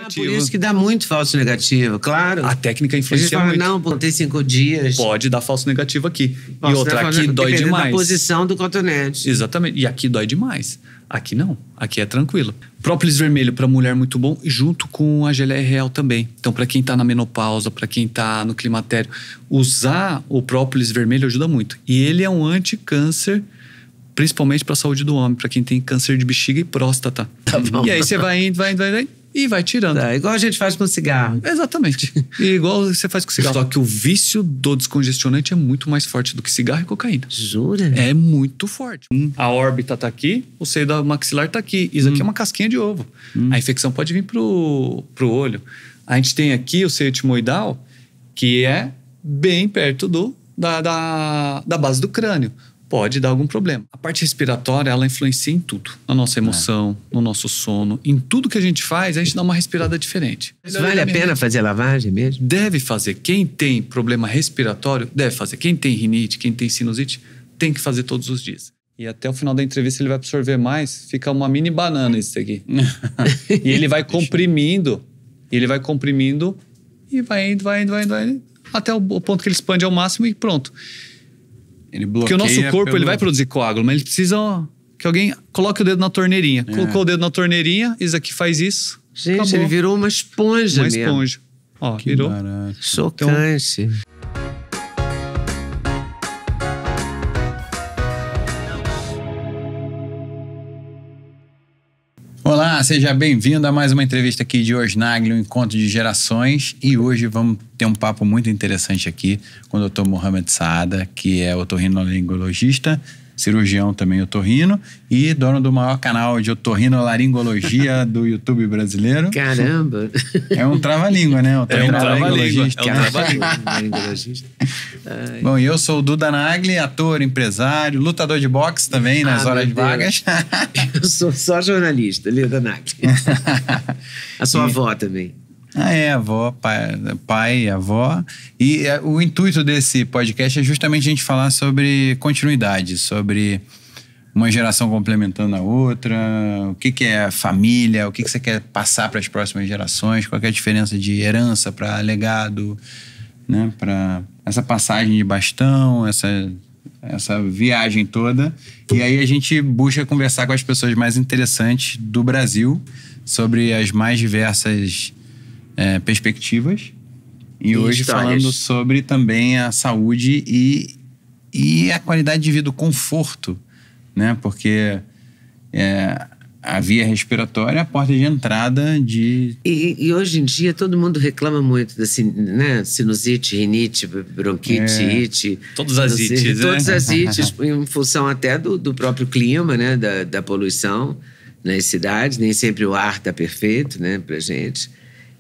negativo. Por isso que dá muito falso negativo, claro. A técnica influencia fala, muito. não, tem 5 dias. Pode dar falso negativo aqui. Falso e outra, aqui dói demais. Da posição do cotonete. Exatamente. E aqui dói demais. Aqui não. Aqui é tranquilo. Própolis vermelho para mulher muito bom, junto com a geleia real também. Então, para quem tá na menopausa, para quem tá no climatério, usar o própolis vermelho ajuda muito. E ele é um anti-câncer, principalmente para a saúde do homem, para quem tem câncer de bexiga e próstata. Tá bom. E aí você vai indo, vai e vai tirando. Tá, igual a gente faz com cigarro. Exatamente. E igual você faz com cigarro. Só que o vício do descongestionante é muito mais forte do que cigarro e cocaína. Jura? É muito forte. A órbita tá aqui, o seio da maxilar tá aqui. Isso aqui é uma casquinha de ovo. A infecção pode vir pro olho. A gente tem aqui o seio timoidal, que é bem perto da base do crânio. Pode dar algum problema. A parte respiratória, ela influencia em tudo. Na nossa emoção, no nosso sono. Em tudo que a gente faz, a gente dá uma respirada diferente. Mas vale a pena fazer lavagem mesmo? Deve fazer. Quem tem problema respiratório, deve fazer. Quem tem rinite, quem tem sinusite, tem que fazer todos os dias. E até o final da entrevista ele vai absorver mais. Fica uma mini banana isso aqui. E ele vai comprimindo. E vai indo. Até o ponto que ele expande ao máximo e pronto. Porque o nosso corpo ele vai produzir coágulo, mas ele precisa que alguém coloque o dedo na torneirinha. Colocou o dedo na torneirinha, isso aqui faz isso. Gente, acabou. ele virou uma esponja mesmo. Uma esponja. Ó, Que virou. barato. Chocante. Olá, seja bem-vindo a mais uma entrevista aqui de Osnagli, um encontro de gerações. E hoje vamos ter um papo muito interessante aqui com o Dr. Mohamed Saada, que é otorrinolaringologista, cirurgião também otorrino e dono do maior canal de otorrinolaringologia do YouTube brasileiro. Caramba! É um trava-língua, né? Otorrinolaringologista. É um trava-língua. Bom, e eu sou o Duda Nagli, ator, empresário, lutador de boxe também nas horas vagas. Eu sou só jornalista, Lida Nagli. A sua avó também. Avó, pai, avó. E o intuito desse podcast é justamente a gente falar sobre continuidade, sobre uma geração complementando a outra, o que é família, o que você quer passar para as próximas gerações, qual é a diferença de herança para legado, né? Para essa passagem de bastão, essa viagem toda. E aí a gente busca conversar com as pessoas mais interessantes do Brasil sobre as mais diversas perspectivas. E hoje histórias. falando sobre também a saúde e a qualidade de vida, o conforto, né? Porque a via respiratória é a porta de entrada de... E hoje em dia todo mundo reclama muito da sinusite, rinite, bronquite, ite. Todas as ites, né? Todas as ites, em função até do próprio clima, né? Da poluição nas cidades. Nem sempre o ar está perfeito, né? Pra gente.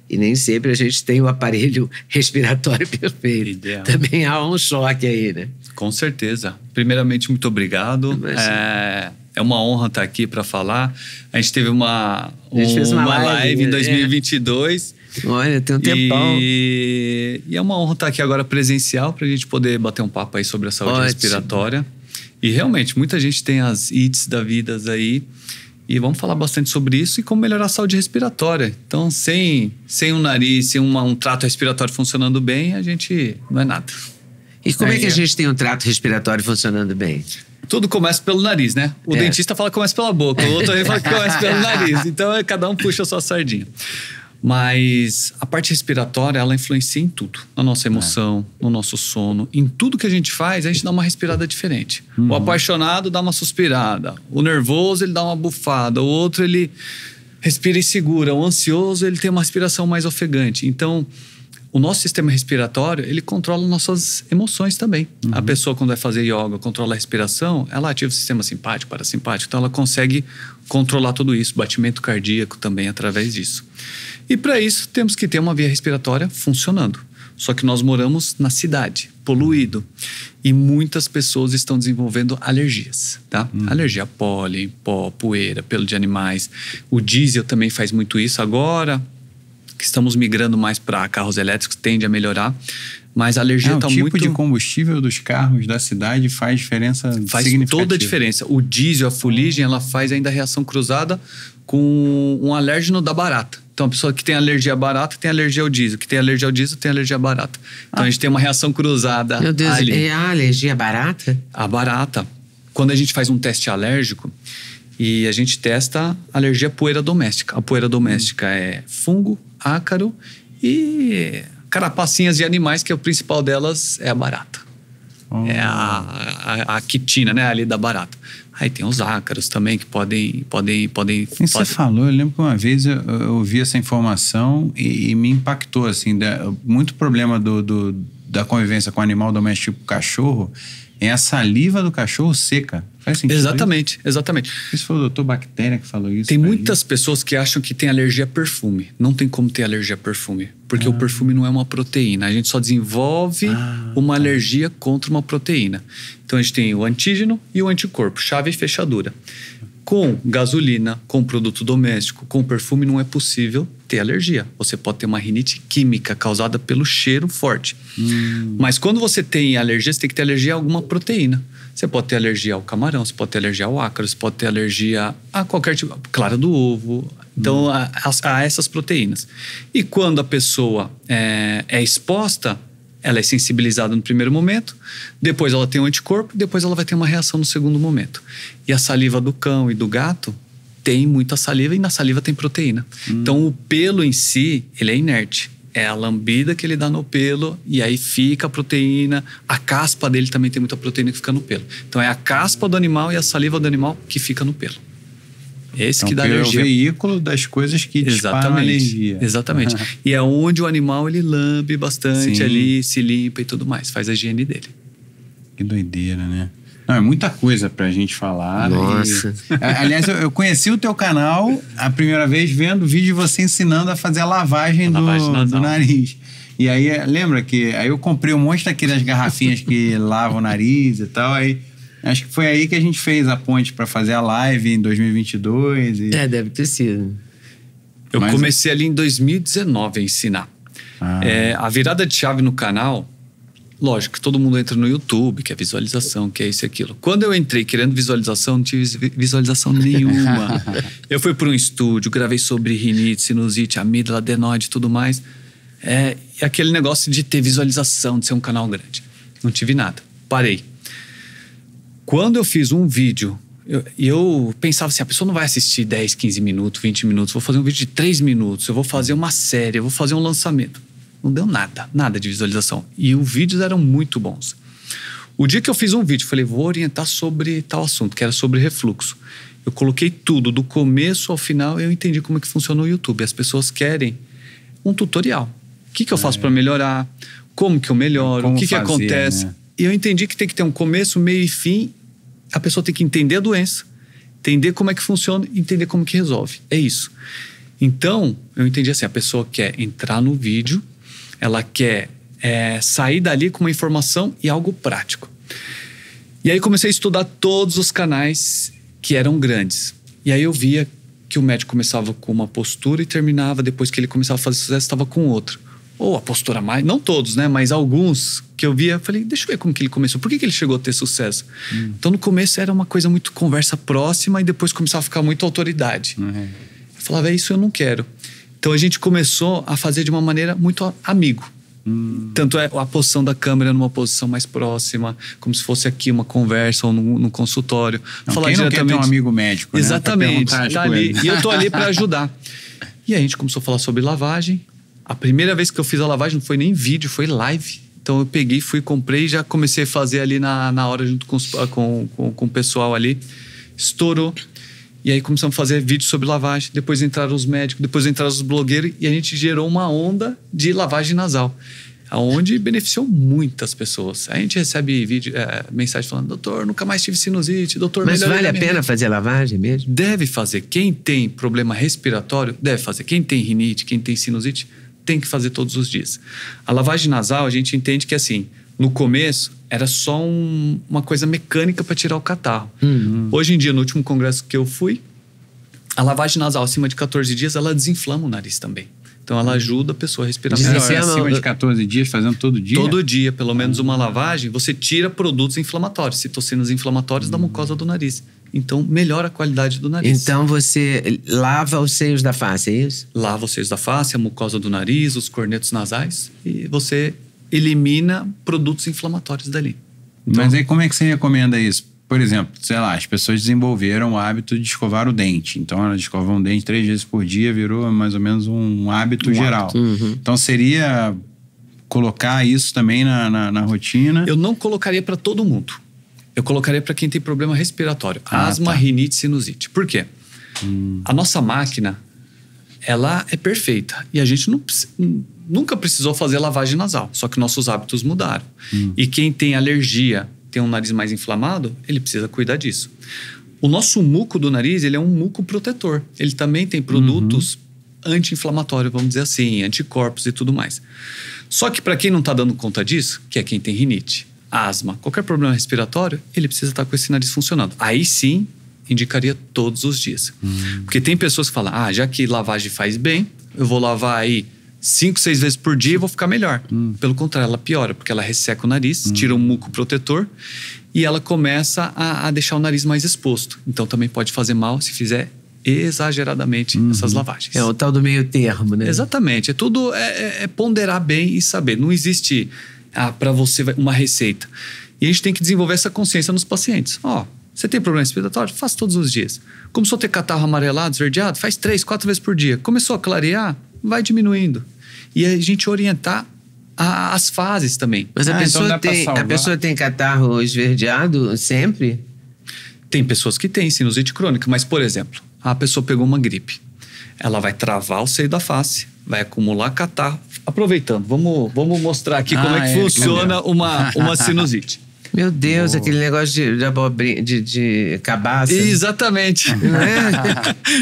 E nem sempre a gente tem o aparelho respiratório perfeito. Ideal. Também há um choque aí, né? Com certeza. Primeiramente, muito obrigado. É uma honra estar aqui para falar. A gente teve uma fez uma live em 2022. Olha, tem um tempão. E é uma honra estar aqui agora presencial para a gente poder bater um papo aí sobre a saúde respiratória. E realmente, muita gente tem as ites da vida aí. E vamos falar bastante sobre isso e como melhorar a saúde respiratória. Então, sem um nariz, sem um trato respiratório funcionando bem, a gente não é nada. E como é que a gente tem um trato respiratório funcionando bem? Tudo começa pelo nariz, né? O dentista fala que começa pela boca, o outro fala que começa pelo nariz. Então, cada um puxa a sua sardinha. Mas a parte respiratória, ela influencia em tudo. Na nossa emoção, no nosso sono. Em tudo que a gente faz, a gente dá uma respirada diferente. O apaixonado dá uma suspirada. O nervoso, ele dá uma bufada. O outro, ele respira e segura. O ansioso, ele tem uma respiração mais ofegante. Então, o nosso sistema respiratório, ele controla nossas emoções também. A pessoa, quando vai fazer yoga, controla a respiração, ela ativa o sistema simpático, parasimpático. Então, ela consegue controlar tudo isso. Batimento cardíaco também através disso. E para isso, temos que ter uma via respiratória funcionando. Só que nós moramos na cidade, poluído. E muitas pessoas estão desenvolvendo alergias, tá? Alergia a pólen, pó, poeira, pelo de animais. O diesel também faz muito isso. Agora, que estamos migrando mais para carros elétricos, tende a melhorar. Mas a alergia está muito... O tipo de combustível dos carros da cidade faz diferença significativa. Faz toda a diferença. O diesel, a fuligem, ela faz ainda reação cruzada com um alérgeno da barata. Então, a pessoa que tem alergia à barata tem alergia ao diesel. Que tem alergia ao diesel tem alergia à barata. Então, a gente tem uma reação cruzada. Meu Deus, ali. é a alergia à barata? A barata. Quando a gente faz um teste alérgico e a gente testa alergia à poeira doméstica. A poeira doméstica é fungo, ácaro e carapacinhas de animais, que o principal delas é a barata. É a quitina, né, ali da barata. Aí tem os ácaros também que podem... Você falou, eu lembro que uma vez eu ouvi essa informação e me impactou, assim, muito problema da convivência com o animal doméstico, tipo cachorro, é a saliva do cachorro seca. Faz sentido? Exatamente. Isso foi o doutor Bactéria que falou isso. Tem muitas pessoas que acham que tem alergia a perfume. Não tem como ter alergia a perfume, porque o perfume não é uma proteína. A gente só desenvolve uma alergia contra uma proteína. Então a gente tem o antígeno e o anticorpo, chave e fechadura. Com gasolina, com produto doméstico, com perfume não é possível ter alergia. Você pode ter uma rinite química causada pelo cheiro forte. Mas quando você tem alergia, você tem que ter alergia a alguma proteína. Você pode ter alergia ao camarão, você pode ter alergia ao ácaro, você pode ter alergia a qualquer tipo, clara do ovo. Então, a essas proteínas. E quando a pessoa é exposta, ela é sensibilizada no primeiro momento, depois ela tem um anticorpo, depois ela vai ter uma reação no segundo momento. E a saliva do cão e do gato tem muita saliva e na saliva tem proteína. Então o pelo em si, ele é inerte. É a lambida que ele dá no pelo e aí fica a proteína. A caspa dele também tem muita proteína que fica no pelo. Então é a caspa do animal e a saliva do animal que fica no pelo. Esse então, que dá alergia. É o veículo das coisas que disparam a alergia. Exatamente. E é onde o animal ele lambe bastante ali, se limpa e tudo mais. Faz a higiene dele. Que doideira, né? Não, é muita coisa pra gente falar. Nossa. Aliás, eu conheci o teu canal a primeira vez vendo o vídeo de você ensinando a fazer a lavagem do nariz. E aí, lembra que aí eu comprei um monte daquelas garrafinhas que lavam o nariz e tal, aí... Acho que foi aí que a gente fez a ponte para fazer a live em 2022. Deve ter sido. Eu comecei ali em 2019 a ensinar. A virada de chave no canal, lógico que todo mundo entra no YouTube, que é visualização, que é isso e aquilo. Quando eu entrei querendo visualização, não tive visualização nenhuma. Eu fui para um estúdio, gravei sobre rinite, sinusite, amígdala, adenoide e tudo mais. E aquele negócio de ter visualização, de ser um canal grande. Não tive nada. Parei. Quando eu fiz um vídeo, eu pensava assim, a pessoa não vai assistir 10, 15 minutos, 20 minutos, vou fazer um vídeo de 3 minutos, eu vou fazer uma série, eu vou fazer um lançamento. Não deu nada de visualização. E os vídeos eram muito bons. O dia que eu fiz um vídeo, falei, vou orientar sobre tal assunto, que era sobre refluxo. Eu coloquei tudo, do começo ao final, eu entendi como é que funciona o YouTube. As pessoas querem um tutorial. O que eu faço para melhorar? Como que eu melhoro? O que acontece? Né? E eu entendi que tem que ter um começo, meio e fim. A pessoa tem que entender a doença, entender como é que funciona e entender como que resolve. É isso. Então, eu entendi assim, a pessoa quer entrar no vídeo, ela quer sair dali com uma informação e algo prático. E aí comecei a estudar todos os canais que eram grandes. E aí eu via que o médico começava com uma postura e terminava, depois que ele começava a fazer sucesso, estava com outra. Ou a postura mais, não todos, né? Mas alguns que eu via, falei, deixa eu ver como que ele começou. Por que ele chegou a ter sucesso? Então, no começo era uma coisa muito conversa próxima e depois começava a ficar muito autoridade. Eu falava, isso eu não quero. Então, a gente começou a fazer de uma maneira muito amigo. Tanto a posição da câmera numa posição mais próxima, como se fosse aqui uma conversa ou num consultório. Não, falar quem não quer ter um amigo médico, exatamente, né? Tá ali. E eu tô ali para ajudar. E aí a gente começou a falar sobre lavagem. A primeira vez que eu fiz a lavagem não foi nem vídeo, foi live. Então eu peguei, comprei e já comecei a fazer ali na hora junto com o pessoal ali. Estourou. E aí começamos a fazer vídeo sobre lavagem. Depois entraram os médicos, depois entraram os blogueiros. E a gente gerou uma onda de lavagem nasal. Onde beneficiou muitas pessoas. A gente recebe mensagem falando, doutor, nunca mais tive sinusite, doutor... Mas vale a pena fazer lavagem mesmo? Deve fazer. Quem tem problema respiratório, deve fazer. Quem tem rinite, quem tem sinusite, tem que fazer todos os dias. A lavagem nasal, a gente entende que assim, no começo, era só uma coisa mecânica para tirar o catarro. Hoje em dia, no último congresso que eu fui, a lavagem nasal acima de 14 dias, ela desinflama o nariz também. Então ela ajuda a pessoa a respirar Dizem melhor. que Acima de 14 dias, fazendo todo dia? Todo dia, pelo menos uma lavagem, você tira produtos inflamatórios, citocinas inflamatórias da mucosa do nariz. Então, melhora a qualidade do nariz. Então, você lava os seios da face, é isso? Lava os seios da face, a mucosa do nariz, os cornetos nasais e você elimina produtos inflamatórios dali. Então, mas aí como é que você recomenda isso? Por exemplo, sei lá, as pessoas desenvolveram o hábito de escovar o dente. Então, elas escovam o dente 3 vezes por dia, virou mais ou menos um hábito geral. Então, seria colocar isso também na rotina? Eu não colocaria para todo mundo. Eu colocaria para quem tem problema respiratório. Asma, rinite, sinusite. Por quê? A nossa máquina, ela é perfeita. E a gente nunca precisou fazer lavagem nasal. Só que nossos hábitos mudaram. E quem tem alergia, tem um nariz mais inflamado, ele precisa cuidar disso. O nosso muco do nariz, ele é um muco protetor. Ele também tem produtos anti-inflamatórios, vamos dizer assim, anticorpos e tudo mais. Só que para quem não está dando conta disso, que é quem tem rinite, asma, qualquer problema respiratório, ele precisa estar com esse nariz funcionando. Aí sim, indicaria todos os dias. Porque tem pessoas que falam, já que lavagem faz bem, eu vou lavar aí 5, 6 vezes por dia e vou ficar melhor. Pelo contrário, ela piora, porque ela resseca o nariz, tira o muco protetor e ela começa a deixar o nariz mais exposto. Então também pode fazer mal se fizer exageradamente essas lavagens. É o tal do meio termo, né? Exatamente. É tudo ponderar bem e saber. Não existe para você uma receita. E a gente tem que desenvolver essa consciência nos pacientes. Você tem problema respiratório? Faz todos os dias. Começou a ter catarro amarelado, esverdeado? Faz 3, 4 vezes por dia. Começou a clarear? Vai diminuindo. E a gente orientar as fases também. Mas a pessoa tem catarro esverdeado sempre? Tem pessoas que têm sinusite crônica, mas, por exemplo, a pessoa pegou uma gripe. Ela vai travar o seio da face, vai acumular catarro. Aproveitando, vamos mostrar aqui como é que funciona uma sinusite. Meu Deus, aquele negócio de abobrinha, de cabaça. Exatamente.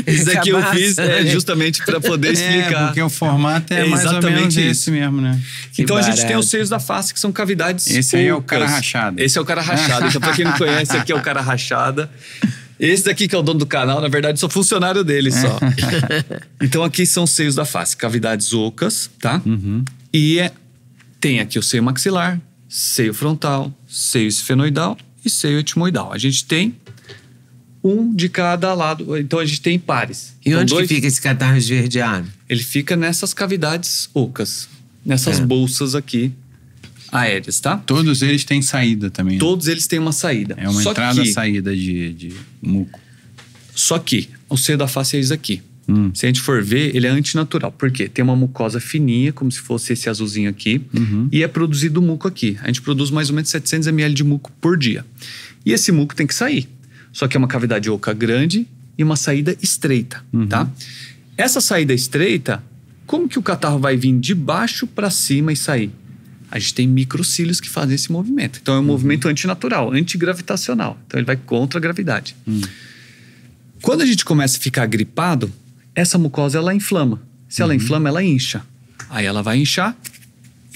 Isso aqui eu fiz justamente para poder explicar. Porque o formato é mais ou menos esse mesmo, né? Então a gente tem os seios da face, que são cavidades Esse aí é o cara rachado. Esse é o cara rachado. Então, para quem não conhece, aqui é o cara rachada. Esse daqui que é o dono do canal, na verdade, sou funcionário dele só. Então aqui são os seios da face, cavidades ocas, tá? E tem aqui o seio maxilar, seio frontal, seio esfenoidal e seio etimoidal. A gente tem um de cada lado, então a gente tem pares. E onde que fica esse catarro esverdeado? Ele fica nessas cavidades ocas, nessas bolsas aqui aéreas, tá? Todos eles têm saída também. Todos eles têm uma saída. É uma entrada e saída de muco. Só que o seio da face é isso aqui. Se a gente for ver, ele é antinatural. Por quê? Tem uma mucosa fininha, como se fosse esse azulzinho aqui, e é produzido muco aqui. A gente produz mais ou menos 700 ml de muco por dia. E esse muco tem que sair. Só que é uma cavidade oca grande e uma saída estreita, tá? Essa saída estreita, como que o catarro vai vir de baixo para cima e sair? A gente tem microcílios que fazem esse movimento. Então é um movimento antinatural, antigravitacional. Então ele vai contra a gravidade. Quando a gente começa a ficar gripado, essa mucosa ela inflama. Se ela inflama, ela incha. Aí ela vai inchar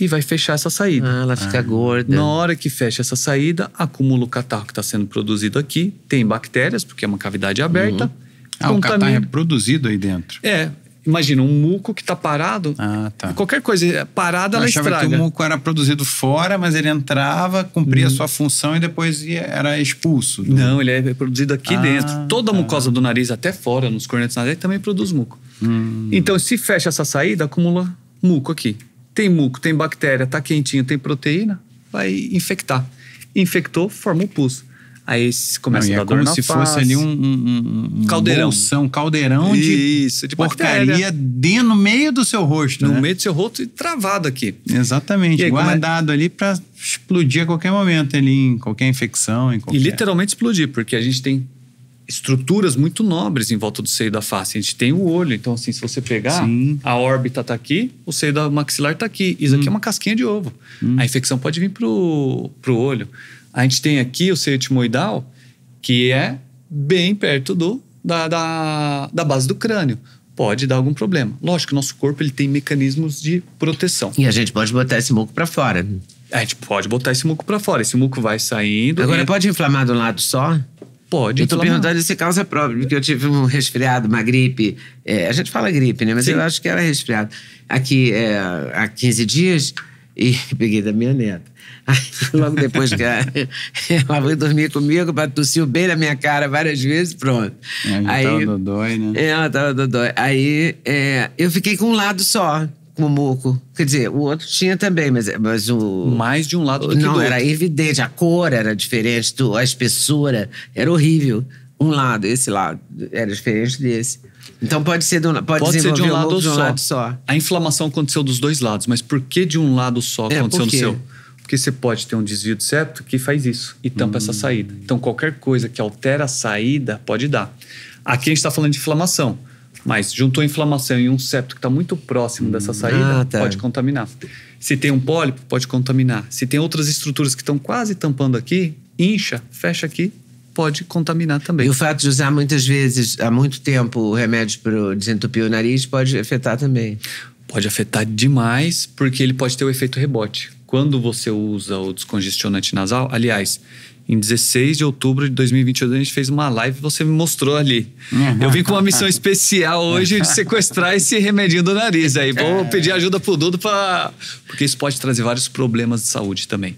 e vai fechar essa saída. Ela fica gorda. Na hora que fecha essa saída, acumula o catarro que está sendo produzido aqui. Tem bactérias, porque é uma cavidade aberta. O catarro é produzido aí dentro. Imagina, um muco que está parado. Qualquer coisa parada, ela estraga. Eu achava que o muco era produzido fora, mas ele entrava, cumpria a sua função e depois era expulso. Não, ele é produzido aqui dentro. Toda a mucosa do nariz, até fora, nos cornetos nasais, também produz muco. Então, se fecha essa saída, acumula muco aqui. Tem muco, tem bactéria, tá quentinho, tem proteína, vai infectar. Infectou, forma o pus. Aí começa a dar dor na face. Como se fosse ali um caldeirão. Caldeirão de porcaria no meio do seu rosto, no meio do seu rosto e travado aqui. Exatamente, aí, guardado ali para explodir a qualquer momento ali, em qualquer infecção. E literalmente explodir, porque a gente tem estruturas muito nobres em volta do seio da face. A gente tem o olho, então assim, se você pegar, a órbita tá aqui, o seio da maxilar tá aqui. Isso aqui é uma casquinha de ovo. A infecção pode vir pro olho. A gente tem aqui o seio etimoidal, que é bem perto da base do crânio. Pode dar algum problema. Lógico que o nosso corpo ele tem mecanismos de proteção. E a gente pode botar esse muco para fora. A gente pode botar esse muco para fora. Esse muco vai saindo. Agora pode inflamar de um lado só? Pode Eu tô inflamar. perguntando se causa própria, porque eu tive um resfriado, uma gripe. A gente fala gripe, né? Mas Sim. eu acho que era resfriado. Aqui, há 15 dias, e peguei da minha neta. Aí, logo depois que ela foi dormir comigo, tossiu bem na minha cara várias vezes, pronto. Aí tava dodói, né? Ela tava dodói. Aí eu fiquei com um lado só, com o muco. Quer dizer, o outro tinha também, mas o... Mais de um lado do que do Não, outro. era evidente. A cor era diferente, a espessura era horrível. Um lado, esse lado, era diferente desse. Então pode ser de um lado só. A inflamação aconteceu dos dois lados, mas por que de um lado só aconteceu no por quê? seu? Porque você pode ter um desvio de septo que faz isso e tampa essa saída. Então qualquer coisa que altera a saída pode dar. Aqui a gente está falando de inflamação, mas juntou a inflamação e um septo que está muito próximo dessa saída, pode contaminar. Se tem um pólipo, pode contaminar. Se tem outras estruturas que estão quase tampando aqui, incha, fecha aqui, pode contaminar também. E o fato de usar muitas vezes, há muito tempo, o remédio para desentupir o nariz pode afetar também. Pode afetar demais, porque ele pode ter o efeito rebote. Quando você usa o descongestionante nasal, aliás, em 16 de outubro de 2022 a gente fez uma live e você me mostrou ali. Eu vim com uma missão especial hoje de sequestrar esse remedinho do nariz aí. Vou pedir ajuda pro Dudu porque isso pode trazer vários problemas de saúde também.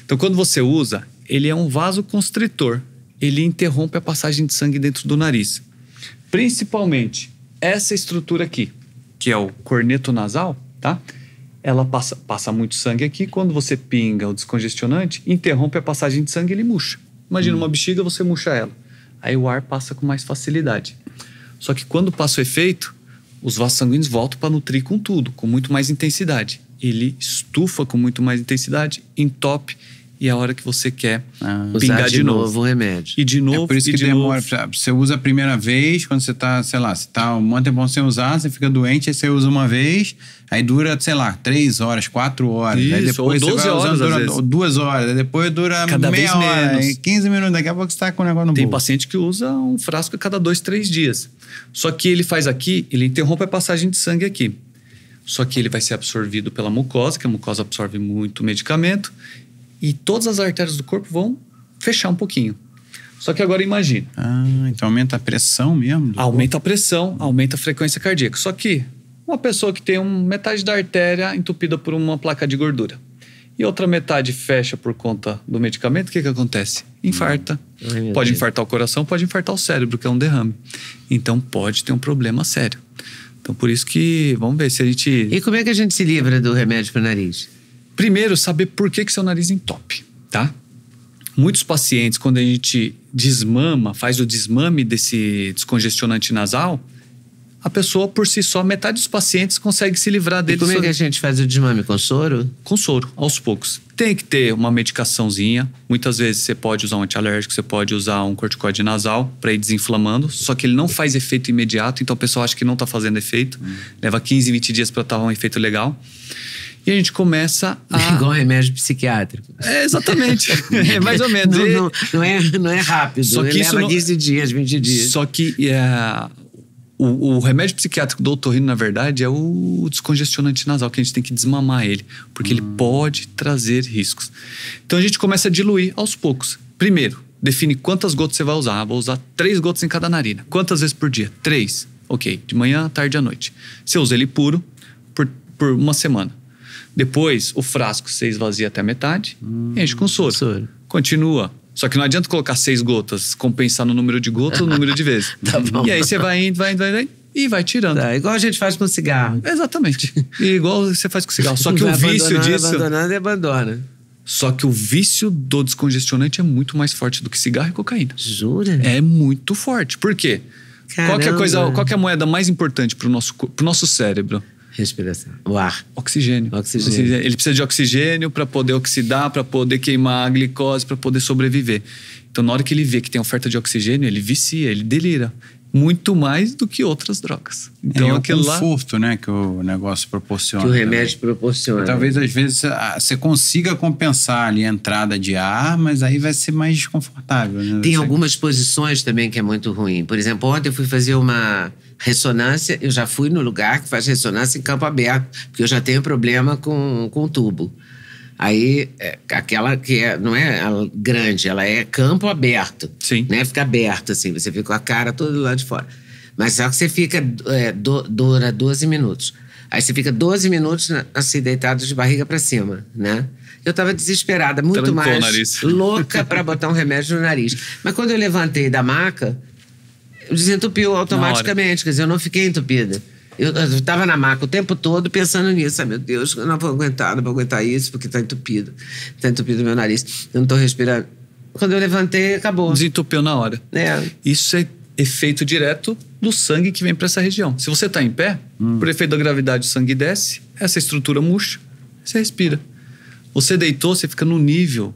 Então quando você usa, ele é um vasoconstritor. Ele interrompe a passagem de sangue dentro do nariz. Principalmente essa estrutura aqui, que é o corneto nasal, tá? Ela passa muito sangue aqui. Quando você pinga o descongestionante, interrompe a passagem de sangue e ele murcha. Imagina uma bexiga, você murcha ela. Aí o ar passa com mais facilidade. Só que quando passa o efeito, os vasos sanguíneos voltam para nutrir com tudo, com muito mais intensidade. Ele estufa com muito mais intensidade, entope, e é a hora que você quer pingar de novo o remédio. E de novo, por isso que demora. Você usa a primeira vez, quando você tá, sei lá, você tá um tempão sem usar, você fica doente, aí você usa uma vez, aí dura, sei lá, 3 horas, 4 horas. Isso, aí depois ou 12 você vai horas, usando, às dura vezes. 2 horas, aí depois dura Cada meia vez hora, menos. aí 15 minutos, daqui a pouco você tá com o negócio no Tem bolso. paciente que usa um frasco a cada 2, 3 dias. Só que ele faz aqui, ele interrompe a passagem de sangue aqui. Só que ele vai ser absorvido pela mucosa, que a mucosa absorve muito medicamento, e todas as artérias do corpo vão fechar um pouquinho. Só que agora imagina. Então aumenta a pressão mesmo? Aumenta a pressão, aumenta a frequência cardíaca. Só que uma pessoa que tem metade da artéria entupida por uma placa de gordura e outra metade fecha por conta do medicamento, o que acontece? Infarta. Pode infartar o coração, pode infartar o cérebro, que é um derrame. Então pode ter um problema sério. Então por isso que, vamos ver se a gente... E como é que a gente se livra do remédio para o nariz? Primeiro, saber por que seu nariz entope, tá? Muitos pacientes, quando a gente desmama, faz o desmame desse descongestionante nasal, a pessoa, por si só, metade dos pacientes consegue se livrar dele. E como é que a gente faz o desmame? Com soro? Com soro, aos poucos. Tem que ter uma medicaçãozinha. Muitas vezes você pode usar um antialérgico, você pode usar um corticoide nasal para ir desinflamando, só que ele não faz efeito imediato, então o pessoal acha que não está fazendo efeito. Leva 15, 20 dias para estar um efeito legal. E a gente começa a... Igual remédio psiquiátrico. Exatamente. Mais ou menos. Não é rápido. Só que leva 15 dias, 20 dias. Só que o remédio psiquiátrico do otorrino, na verdade, é o descongestionante nasal, que a gente tem que desmamar ele, porque ele pode trazer riscos. Então a gente começa a diluir aos poucos. Primeiro, define quantas gotas você vai usar. Vou usar 3 gotas em cada narina. Quantas vezes por dia? 3. Ok. De manhã, tarde e à noite. Você usa ele puro por uma semana. Depois, o frasco você esvazia até a metade, enche com soro. Continua. Só que não adianta colocar 6 gotas, compensar no número de gotas ou no número de vezes. Tá bom. E aí você vai indo, e vai tirando. Tá, igual a gente faz com cigarro. Exatamente. E igual você faz com cigarro. Só que o vício disso... Abandonando e abandona. Só que o vício do descongestionante é muito mais forte do que cigarro e cocaína. Jura? É muito forte. Por quê? Qual que é a moeda mais importante pro nosso cérebro? Respiração. O ar. Oxigênio. Ele precisa de oxigênio para poder oxidar, para poder queimar a glicose, para poder sobreviver. Então, na hora que ele vê que tem oferta de oxigênio, ele vicia, ele delira. Muito mais do que outras drogas. Então, é o conforto, né, que o negócio proporciona. Que o remédio proporciona. Talvez, às vezes, você consiga compensar ali a entrada de ar, mas aí vai ser mais desconfortável. Né? Tem algumas posições também que é muito ruim. Por exemplo, ontem eu fui fazer uma ressonância, eu já fui no lugar que faz ressonância em campo aberto, porque eu já tenho problema com tubo. Aí, aquela que não é grande, ela é campo aberto. Sim. Né? Fica aberto, assim, você fica com a cara toda do lado de fora. Mas só que você fica, dura 12 minutos. Aí você fica 12 minutos, assim, deitado de barriga para cima, né? Eu estava desesperada, muito mais louca para botar um remédio no nariz. Mas quando eu levantei da maca, desentupiu automaticamente, quer dizer, eu não fiquei entupida. Eu estava na maca o tempo todo pensando nisso. Meu Deus, eu não vou aguentar isso, porque está entupido. Está entupido meu nariz, eu não estou respirando. Quando eu levantei, acabou. Desentupiu na hora. Isso é efeito direto do sangue que vem para essa região. Se você está em pé, por efeito da gravidade, o sangue desce, essa estrutura murcha, você respira. Você deitou, você fica no nível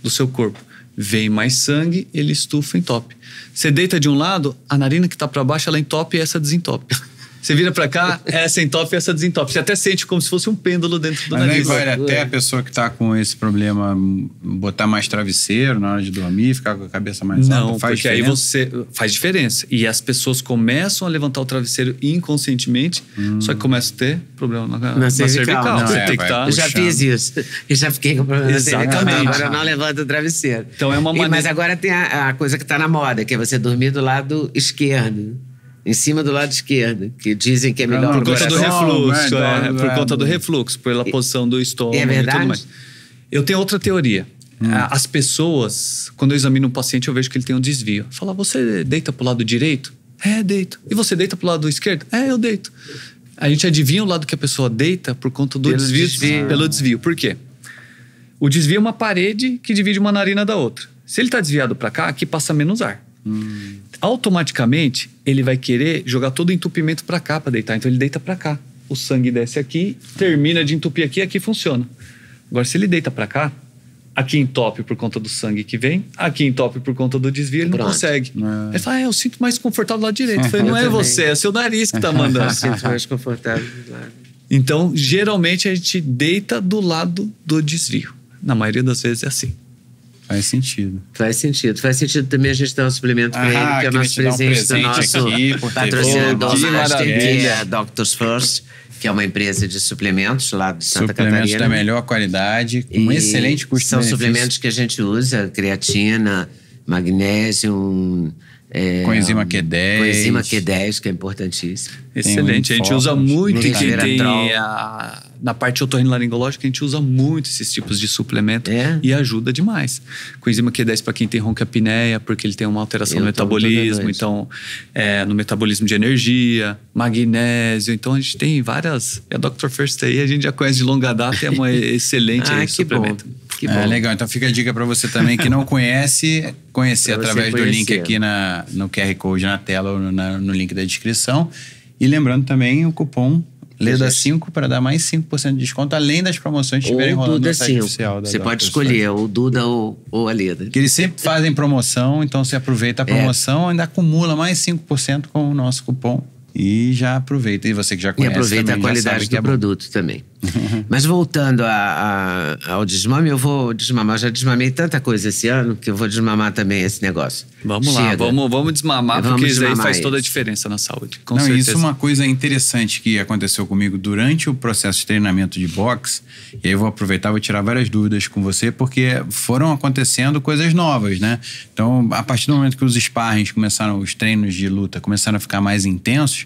do seu corpo. Vem mais sangue, ele estufa e entope. Você deita de um lado, a narina que está para baixo, ela entope e essa desentope. Você vira pra cá, essa entope e essa desentope. Você até sente como se fosse um pêndulo dentro do nariz. Mas aí vale até a pessoa que tá com esse problema botar mais travesseiro na hora de dormir, ficar com a cabeça mais alta? Não, porque aí você... Faz diferença. E as pessoas começam a levantar o travesseiro inconscientemente, só que começam a ter problema na cervical. Não, você tem que eu já fiz isso. Eu já fiquei com problema na cervical. Agora eu não levanto o travesseiro. Então é uma maneira... Mas agora tem a coisa que tá na moda, que é você dormir do lado esquerdo. Em cima do lado esquerdo, que dizem que é melhor. Por conta do refluxo, por conta do refluxo, pela posição do estômago é verdade? E tudo mais. Eu tenho outra teoria. As pessoas, quando eu examino um paciente, eu vejo que ele tem um desvio. Fala, você deita pro lado direito? Deito. E você deita pro lado esquerdo? Eu deito. A gente adivinha o lado que a pessoa deita por conta do desvio. Pelo desvio. Por quê? O desvio é uma parede que divide uma narina da outra. Se ele está desviado para cá, aqui passa menos ar. Automaticamente, ele vai querer jogar todo o entupimento para cá, para deitar. Então, ele deita para cá. O sangue desce aqui, termina de entupir aqui funciona. Agora, se ele deita para cá, aqui entope por conta do sangue que vem, aqui entope por conta do desvio, ele não consegue. Ele fala, eu sinto mais confortável do lado direito. Eu falei, não é você, é seu nariz que está mandando. Eu sinto mais confortável do lado. Então, geralmente, a gente deita do lado do desvio. Na maioria das vezes é assim. Faz sentido. Faz sentido também a gente dar um suplemento para ele, que é o nosso presente do nosso patrocinador, que é a Doctors First, que é uma empresa de suplementos lá de Santa Catarina. Suplementos da melhor qualidade, com excelente custo-benefício. São suplementos que a gente usa, creatina, magnésio... coenzima Q10. Coenzima Q10, que é importantíssimo. Excelente. A gente usa muito e quem tem na parte otorrinolaringológica, a gente usa muito esses tipos de suplemento e ajuda demais. Coenzima Q10 para quem tem ronquiapneia, porque ele tem uma alteração no metabolismo, então no metabolismo de energia, magnésio, então a gente tem várias. E a Dr. First aí a gente já conhece de longa data, é uma excelente suplemento. Que bom. Legal, então fica a dica para você também que não conhecer através do link aqui no QR Code na tela ou no link da descrição. E lembrando também o cupom LEDA5 para dar mais 5% de desconto, além das promoções que estiverem rolando no site oficial da Você pode escolher o Duda ou a Leda. Que eles sempre fazem promoção, então você aproveita a promoção, ainda acumula mais 5% com o nosso cupom. E já aproveita. E você que já conhece aproveita também, a qualidade do produto também. Mas voltando ao desmame, eu vou desmamar. Eu já desmamei tanta coisa esse ano que eu vou desmamar também esse negócio. Vamos lá, vamos desmamar, porque isso aí faz toda a diferença na saúde. Com certeza. Isso é uma coisa interessante que aconteceu comigo durante o processo de treinamento de boxe. E aí eu vou aproveitar e vou tirar várias dúvidas com você, porque foram acontecendo coisas novas, né? Então, a partir do momento que os sparrings começaram, os treinos de luta começaram a ficar mais intensos,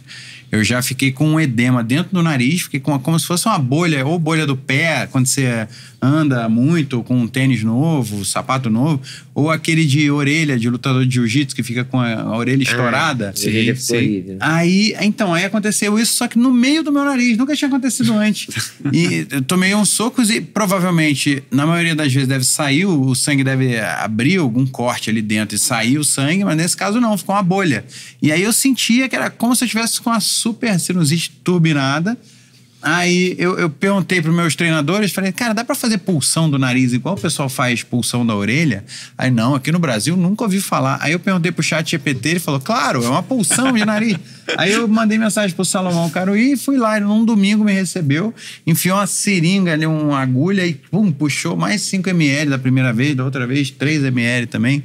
eu já fiquei com um edema dentro do nariz, fiquei como se fosse uma bolha, ou bolha do pé, quando você anda muito com um tênis novo, sapato novo, ou aquele de orelha, de lutador de jiu-jitsu, que fica com a orelha estourada. Sim. Aí aconteceu isso, só que no meio do meu nariz, nunca tinha acontecido antes. E eu tomei uns socos e provavelmente, na maioria das vezes, deve sair, o sangue deve abrir algum corte ali dentro e sair o sangue, mas nesse caso não, ficou uma bolha. E aí eu sentia que era como se eu tivesse com uma super sinusite turbinada. Aí eu perguntei para os meus treinadores, falei, cara, dá para fazer pulsão do nariz igual o pessoal faz pulsão da orelha? Aí não, aqui no Brasil nunca ouvi falar. Aí eu perguntei pro ChatGPT, ele falou, claro, é uma pulsão de nariz. Aí eu mandei mensagem pro Salomão Caruí e fui lá, ele num domingo me recebeu, enfiou uma seringa ali, uma agulha e puxou mais 5 ml da primeira vez, da outra vez 3 ml também.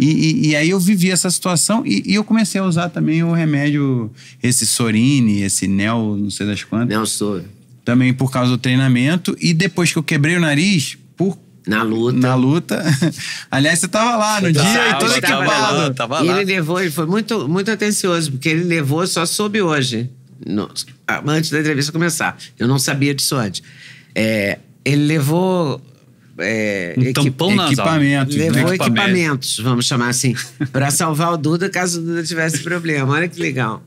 E aí eu vivi essa situação e eu comecei a usar também o remédio, esse Sorine, esse Nel, não sei das quantas. Nelsor. também por causa do treinamento. E depois que eu quebrei o nariz, Na luta. Aliás, você tava lá no dia e todo equipado. Tava E lá. ele foi muito, muito atencioso, porque ele levou, só soube hoje, antes da entrevista começar. Eu não sabia disso antes. Ele levou... Um tampão nasal. Equipamentos. Levou equipamentos, vamos chamar assim, para salvar o Duda caso o Duda tivesse problema. Olha que legal.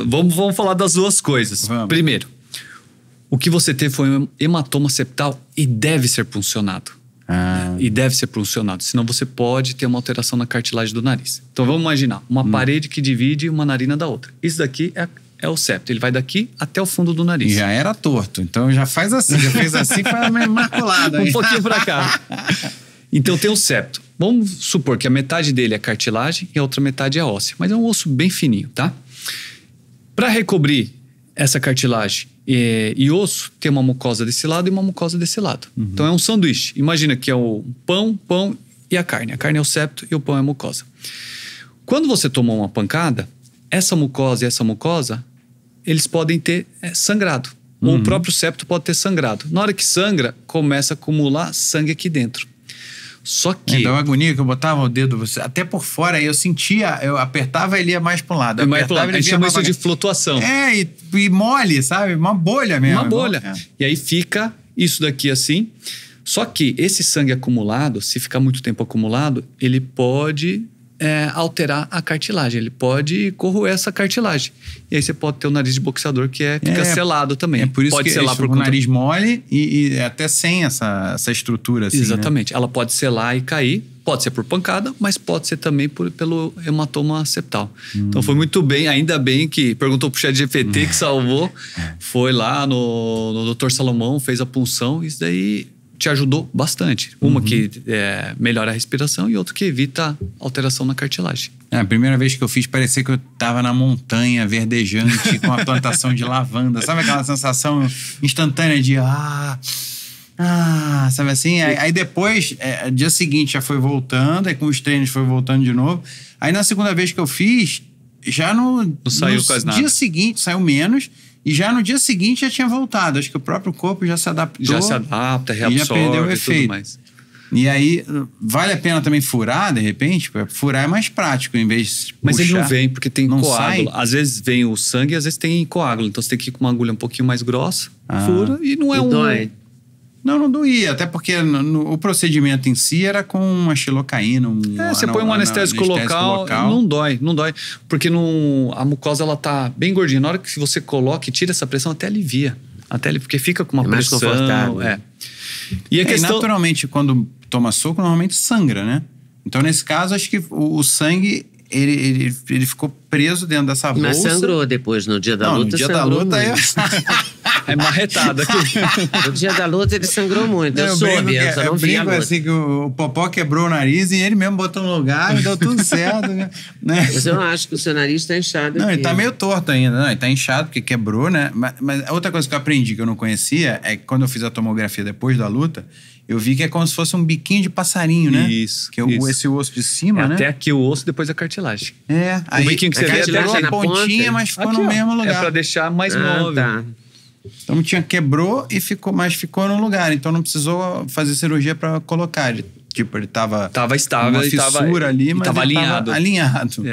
Vamos falar das duas coisas. Vamos. Primeiro, o que você teve foi um hematoma septal e deve ser puncionado. E deve ser puncionado, senão você pode ter uma alteração na cartilagem do nariz. Então vamos imaginar, uma parede que divide uma narina da outra. Isso daqui é o septo, ele vai daqui até o fundo do nariz. E já era torto, então já faz assim, já fez assim, faz uma imaculada. Um pouquinho pra cá. Então tem o septo. Vamos supor que a metade dele é cartilagem e a outra metade é óssea, mas é um osso bem fininho, tá? Para recobrir essa cartilagem e osso, tem uma mucosa desse lado e uma mucosa desse lado. Então é um sanduíche. Imagina que é o pão e a carne. A carne é o septo e o pão é a mucosa. Quando você tomou uma pancada, essa mucosa e essa mucosa, eles podem ter sangrado. Ou o próprio septo pode ter sangrado. Na hora que sangra, começa a acumular sangue aqui dentro. Só que... Então a agonia que eu botava o dedo até por fora, aí eu sentia, eu apertava, ele ia mais para um lado. A gente chama isso de flutuação. E mole, sabe? Uma bolha mesmo. Uma bolha. E aí fica isso daqui assim. Só que esse sangue acumulado, se ficar muito tempo acumulado, ele pode alterar a cartilagem. Ele pode corroer essa cartilagem. E aí você pode ter o nariz de boxeador que fica selado também. É por isso pode que selar por o nariz mole e até sem essa estrutura assim. Exatamente. Né? Ela pode selar e cair. Pode ser por pancada, mas pode ser também pelo hematoma septal. Então foi muito bem, ainda bem que perguntou pro ChatGPT que salvou. Foi lá no Dr. Salomão, fez a punção. Isso daí te ajudou bastante. Uma que melhora a respiração e outra que evita alteração na cartilagem. A primeira vez que eu fiz, parecia que eu tava na montanha verdejante com a plantação de lavanda. Sabe aquela sensação instantânea de sabe assim? Aí depois, dia seguinte já foi voltando, aí com os treinos foi voltando de novo. Aí na segunda vez que eu fiz, já não saiu quase nada. No dia seguinte saiu menos. E já no dia seguinte já tinha voltado. Acho que o próprio corpo já se adaptou. Já se adapta, reabsorve e já perdeu o efeito. Tudo mais. E aí, vale a pena também furar, de repente? Furar é mais prático, em vez de Mas puxar. ele não vem, porque tem Não coágulo. sai? Às vezes vem o sangue, às vezes tem coágulo. Então você tem que ir com uma agulha um pouquinho mais grossa, fura, e não é dói. Não doía. Até porque o procedimento em si era com uma xilocaína. Você põe um anestésico local, não dói. Porque a mucosa ela tá bem gordinha. Na hora que você coloca e tira essa pressão, até alivia. Porque fica com uma pressão. Mais confortável. E a questão... naturalmente, quando toma soco, normalmente sangra, né? Então, nesse caso, acho que o sangue... Ele ficou preso dentro dessa bolsa. Mas sangrou depois, no dia da luta. No dia da luta é marretada aqui. No dia da luta ele sangrou muito. Eu soube, eu só não vi a luta. Assim que o Popó quebrou o nariz e ele mesmo botou no lugar e deu tudo certo. Né? Mas eu acho que o seu nariz está inchado. Não, aqui. ele tá meio torto ainda. Não, ele tá inchado porque quebrou, né? Mas outra coisa que eu aprendi que eu não conhecia é que quando eu fiz a tomografia depois da luta, eu vi que é como se fosse um biquinho de passarinho, né? Isso. Que é esse osso de cima, né? Até aqui o osso, depois a cartilagem. Aí, o biquinho que você vê até uma pontinha, mas ficou no mesmo lugar. É pra deixar mais móvel. Tá. Então quebrou e mas ficou no lugar. Então não precisou fazer cirurgia pra colocar. Ele tava estável, uma fissura ali, mas tava alinhado. Alinhado.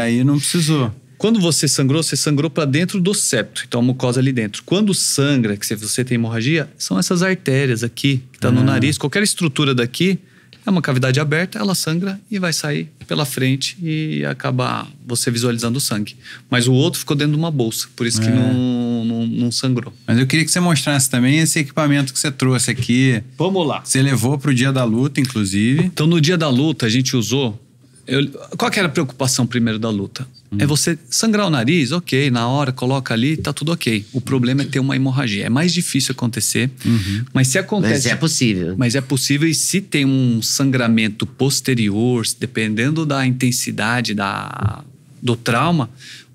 Aí não precisou. Quando você sangrou para dentro do septo, então a mucosa ali dentro. Quando sangra, que você tem hemorragia, são essas artérias aqui, que tá no nariz. Qualquer estrutura daqui é uma cavidade aberta, ela sangra e vai sair pela frente e acaba você visualizando o sangue. Mas o outro ficou dentro de uma bolsa, por isso que não sangrou. Mas eu queria que você mostrasse também esse equipamento que você trouxe aqui. Vamos lá. Você levou pro dia da luta, inclusive. Então no dia da luta a gente usou... Qual que era a preocupação primeiro da luta? É você sangrar o nariz, ok, na hora coloca ali, tá tudo ok. O problema é ter uma hemorragia. É mais difícil acontecer, mas se acontece... Mas é possível. Mas é possível, e se tem um sangramento posterior, dependendo da intensidade do trauma,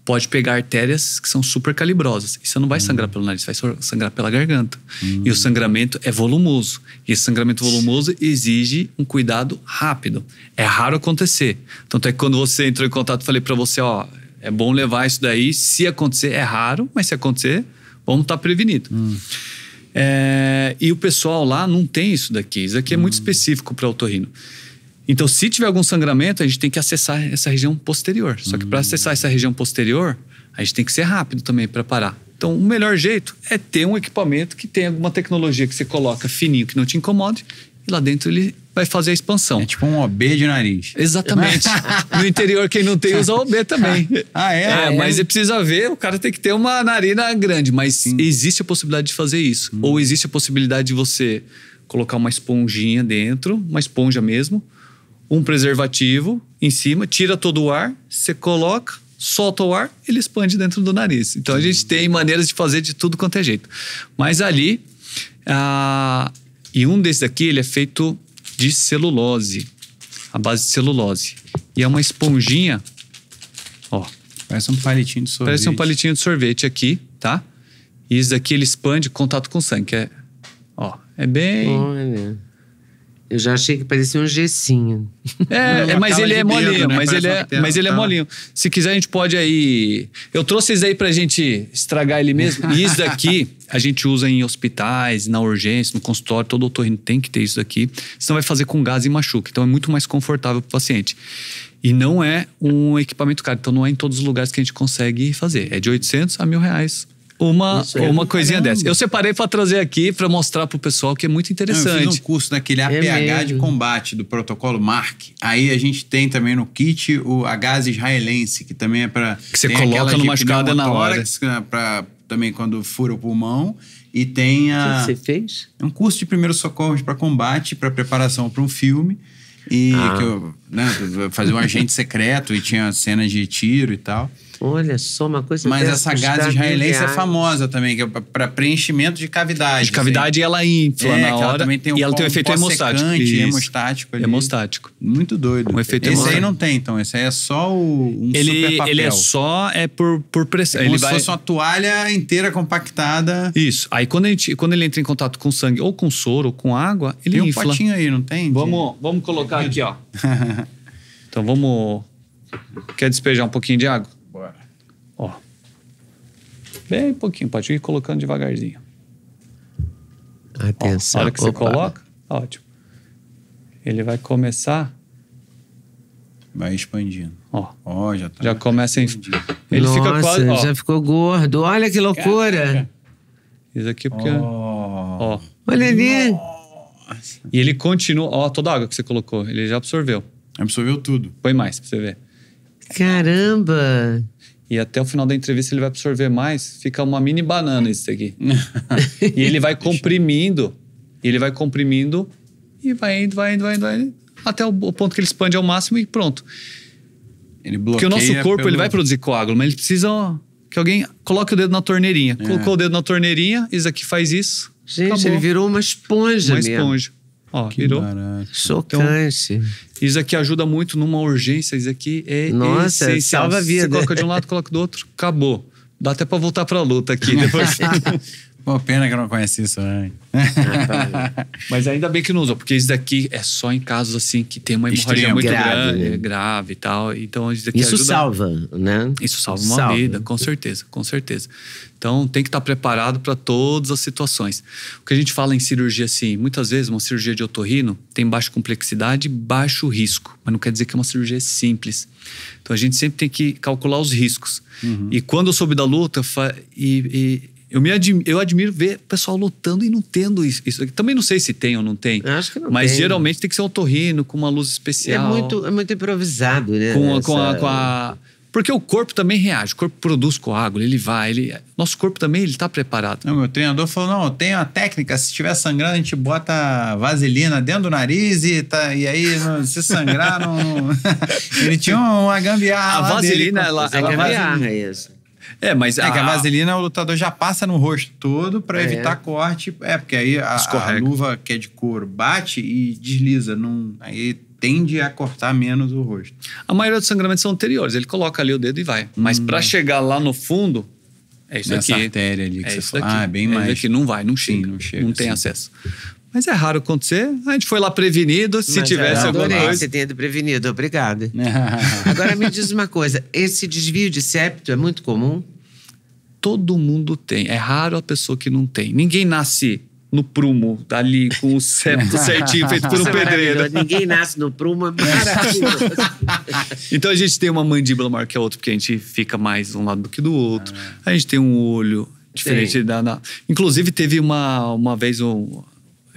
pode pegar artérias que são super calibrosas. E você não vai sangrar pelo nariz, vai sangrar pela garganta. E o sangramento é volumoso. E esse sangramento volumoso exige um cuidado rápido. É raro acontecer. Tanto é que quando você entrou em contato, eu falei pra você, é bom levar isso daí. Se acontecer, é raro, mas se acontecer, Vamos estar prevenido. E o pessoal lá não tem isso daqui. Isso aqui é muito específico para otorrino. Então, se tiver algum sangramento, a gente tem que acessar essa região posterior. Só que para acessar essa região posterior, a gente tem que ser rápido também para parar. Então, o melhor jeito é ter um equipamento que tenha alguma tecnologia que você coloca fininho, que não te incomode, e lá dentro ele vai fazer a expansão. É tipo um OB de nariz. Exatamente. No interior, quem não tem, usa OB também. Mas você precisa ver, o cara tem que ter uma narina grande. Mas existe a possibilidade de fazer isso. Ou existe a possibilidade de você colocar uma esponjinha dentro, uma esponja mesmo, um preservativo em cima, tira todo o ar, você coloca, solta o ar, ele expande dentro do nariz. Então a gente tem maneiras de fazer de tudo quanto é jeito. Mas ali, e um desses aqui, ele é feito de celulose, a base de celulose. E é uma esponjinha, ó. Parece um palitinho de sorvete. Parece um palitinho de sorvete aqui, tá? E isso daqui ele expande contato com o sangue, que é, ó, é bem... Olha... Eu já achei que parecia um gessinho. Mas ele é molinho, né? Mas ele é molinho. Se quiser, a gente pode aí... Eu trouxe esse aí pra gente estragar ele mesmo. E isso daqui, a gente usa em hospitais, na urgência, no consultório. Todo otorrino tem que ter isso daqui. Senão vai fazer com gás e machuca. Então é muito mais confortável pro paciente. E não é um equipamento caro. Então não é em todos os lugares que a gente consegue fazer. É de 800 a R$1.000. Uma coisinha dessa. Eu separei para trazer aqui para mostrar pro pessoal que é muito interessante. Eu fiz um curso daquele APH de combate do protocolo MARC. Aí a gente tem também no kit a gase israelense, que também é para... Que você coloca no machucado na hora. Para também quando fura o pulmão. E tem O que você fez? Um curso de primeiros socorros para combate, para preparação para um filme. E que eu fazia um agente secreto e tinha cenas de tiro e tal. Olha só, uma coisa... Mas essa gase israelense é famosa também, que é para preenchimento de cavidade. De cavidade, ela infla na hora. Ela também tem e ela tem um efeito hemostático ali. Hemostático. Muito doido. Um efeito esse aí não tem, então. Esse aí é só um super papel. Ele é só por pressão. Como se fosse uma toalha inteira compactada. Isso. Aí quando ele entra em contato com sangue, ou com soro, ou com água, ele infla. Tem um potinho aí, não tem? Vamos colocar aqui, ó. Então vamos... Quer despejar um pouquinho de água? Bora. Ó. Bem pouquinho, pode ir colocando devagarzinho. Atenção. Ó, a hora que você coloca, ótimo. Ele vai começar... Vai expandindo. Ó, já tá. Já começa a... Ele Nossa, fica quase... já ficou gordo. Olha que loucura. Caraca. Isso aqui porque... Ó. Olha ali. Nossa. E ele continua... Ó, toda a água que você colocou, ele já absorveu. Absorveu tudo. Põe mais pra você ver. Caramba. E até o final da entrevista ele vai absorver mais. Fica uma mini banana isso aqui. E ele vai comprimindo. E vai indo. Até o ponto que ele expande ao máximo e pronto. Ele bloqueia. Porque o nosso corpo ele vai produzir coágulo, mas ele precisa que alguém coloque o dedo na torneirinha. Colocou o dedo na torneirinha, isso aqui faz isso. Gente, acabou. ele virou uma esponja mesmo. Uma esponja. Ó, que virou. Barato. Chocante. Então, isso aqui ajuda muito numa urgência. Isso aqui é Nossa, essencial. salva a vida. Você coloca de um lado, coloca do outro, acabou. Dá até pra voltar pra luta aqui depois. Pô, pena que eu não conheci isso, né? Mas ainda bem que não usou, porque isso daqui é só em casos assim que tem uma hemorragia muito grave, né? Grave e tal. Então isso daqui isso ajuda. salva, né? Isso salva uma vida, com certeza, com certeza. Então tem que estar preparado para todas as situações. O que a gente fala em cirurgia assim, muitas vezes uma cirurgia de otorrino tem baixa complexidade, baixo risco, mas não quer dizer que é uma cirurgia simples. Então a gente sempre tem que calcular os riscos. E quando eu soube da luta eu admiro ver o pessoal lutando e não tendo isso. Também não sei se tem ou não tem. Acho que não mas tem. Geralmente tem que ser otorrino, com uma luz especial. É muito improvisado, né? Porque o corpo também reage. O corpo produz coágulo, nosso corpo também está preparado. Não, meu treinador falou, não, tem uma técnica, se estiver sangrando, a gente bota vaselina dentro do nariz e aí se sangrar, não... Ele tinha uma gambiarra. A vaselina, ela gambiarra, isso. Mas que a vaselina o lutador já passa no rosto todo para evitar corte. Porque aí a luva que é de couro bate e desliza. Aí tende a cortar menos o rosto. A maioria dos sangramentos são anteriores. Ele coloca ali o dedo e vai. Mas para chegar lá no fundo, é isso nessa aqui. artéria ali que você isso fala. É bem mais. Aqui não vai, não chega. Não tem acesso. Mas é raro acontecer. A gente foi lá prevenido. Se tivesse alguma coisa... você tenha prevenido. Obrigada. Agora me diz uma coisa. Esse desvio de septo é muito comum? todo mundo tem. É raro a pessoa que não tem. Ninguém nasce no prumo, ali com o septo certinho, feito por um pedreiro. Ninguém nasce no prumo, é maravilhoso. Então a gente tem uma mandíbula maior que a outra, porque a gente fica mais de um lado do que do outro. A gente tem um olho diferente. Inclusive, teve uma vez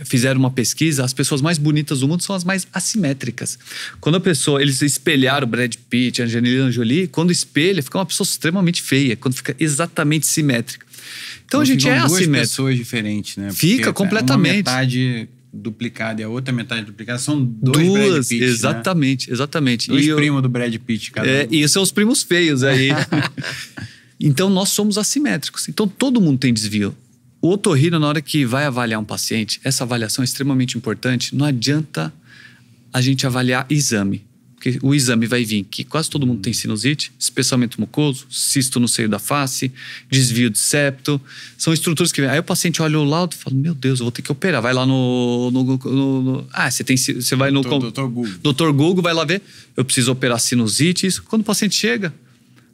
fizeram uma pesquisa, as pessoas mais bonitas do mundo são as mais assimétricas. Quando a pessoa, eles espelharam o Brad Pitt, a Angelina Jolie, quando espelha, fica uma pessoa extremamente feia, quando fica exatamente simétrica. Então a gente é assimétrico. Duas pessoas diferentes, né? Fica completamente. Uma metade duplicada e a outra metade duplicada são dois Brad Pitt, exatamente, né? Exatamente. Dois primos do Brad Pitt, cada um. E são os primos feios aí. Então nós somos assimétricos. Então todo mundo tem desvio. O otorrino, na hora que vai avaliar um paciente, essa avaliação é extremamente importante. Não adianta a gente avaliar exame. Porque o exame vai vir que quase todo mundo tem sinusite, espessamento mucoso, cisto no seio da face, desvio de septo. São estruturas que... Aí o paciente olha o laudo e fala, meu Deus, eu vou ter que operar. Vai lá você vai no... Dr. Google. Dr. Google, vai lá ver. Eu preciso operar sinusite. Isso. Quando o paciente chega,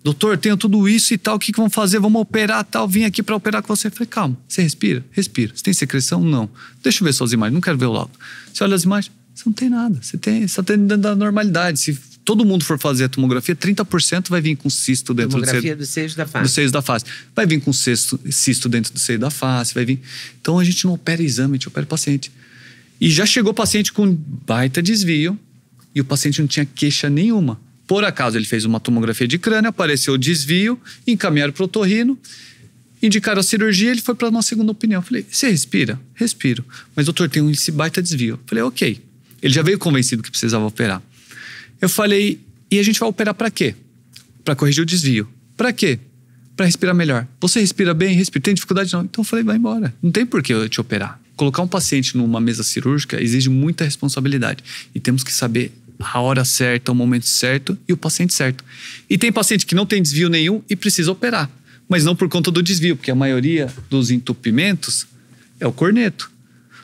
doutor, tenho tudo isso e tal, o que vamos fazer? Vamos operar tal, vim aqui para operar com você. Eu falei, calma, você respira? Respira. Você tem secreção? Não. Deixa eu ver suas imagens, não quero ver o laudo. Você olha as imagens, você não tem nada, você está dentro da normalidade. Se todo mundo for fazer a tomografia, 30% vai vir com cisto dentro tomografia do seio da face. Do seio da face. Vai vir com cisto dentro do seio da face, vai vir... Então a gente não opera exame, a gente opera paciente. E já chegou paciente com baita desvio e o paciente não tinha queixa nenhuma. Por acaso ele fez uma tomografia de crânio, apareceu o desvio, encaminharam para o otorrino, indicaram a cirurgia, ele foi para uma segunda opinião. Falei, você respira? Respiro. Mas doutor, tem esse baita desvio. Falei, ok. Ele já veio convencido que precisava operar. Eu falei, e a gente vai operar para quê? Para corrigir o desvio. Para quê? Para respirar melhor. Você respira bem? Respira. Tem dificuldade? Não. Então eu falei, vai embora. Não tem por que eu te operar. Colocar um paciente numa mesa cirúrgica exige muita responsabilidade. E temos que saber a hora certa, o momento certo e o paciente certo. E tem paciente que não tem desvio nenhum e precisa operar. Mas não por conta do desvio, porque a maioria dos entupimentos é o corneto.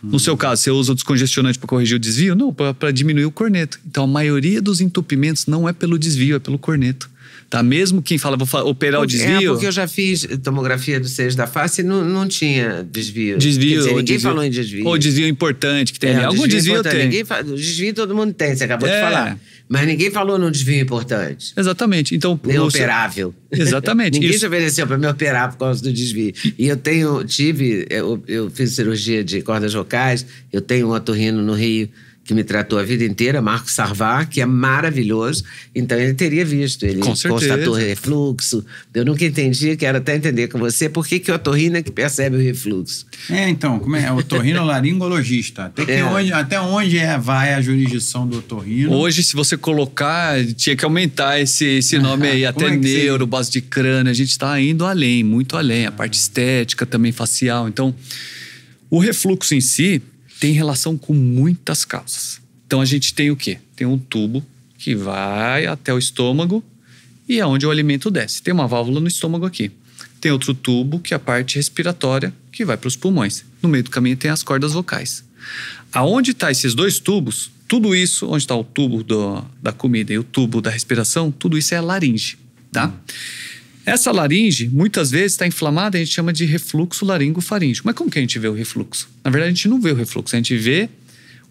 No seu caso, você usa o descongestionante para corrigir o desvio? Não, para diminuir o corneto. Então, a maioria dos entupimentos não é pelo desvio, é pelo corneto. Tá? Mesmo quem fala, vou operar o desvio... porque eu já fiz tomografia do seio da face e não tinha desvio. Desvio. Quer dizer, ninguém desvio, falou em desvio. Ou desvio importante que tem ali. Algum desvio tem. Desvio todo mundo tem, você acabou de falar. Mas ninguém falou num desvio importante. Exatamente. Então, nem operável. Exatamente. Ninguém se ofereceu para me operar por causa do desvio. E eu fiz cirurgia de cordas vocais, eu tenho um otorrino no Rio que me tratou a vida inteira, Marco Sarvar, que é maravilhoso. Então ele teria visto, ele constatou refluxo. Eu nunca entendi, quero até entender com você, por que o otorrino é que percebe o refluxo. Então, como é? Otorrinolaringologista. Até onde vai a jurisdição do otorrino? Hoje, se você colocar, tinha que aumentar esse nome aí, até neuro, base de crânio. A gente está indo além, muito além. A parte estética, também facial. Então, o refluxo em si tem relação com muitas causas. Então a gente tem o quê? Tem um tubo que vai até o estômago e é onde o alimento desce. Tem uma válvula no estômago aqui. Tem outro tubo que é a parte respiratória que vai para os pulmões. No meio do caminho tem as cordas vocais. Aonde está esses dois tubos, tudo isso, onde está o tubo da comida e o tubo da respiração, tudo isso é a laringe, tá? Essa laringe, muitas vezes, está inflamada, a gente chama de refluxo laringofaríngeo. Mas como que a gente vê o refluxo? Na verdade, a gente não vê o refluxo, a gente vê...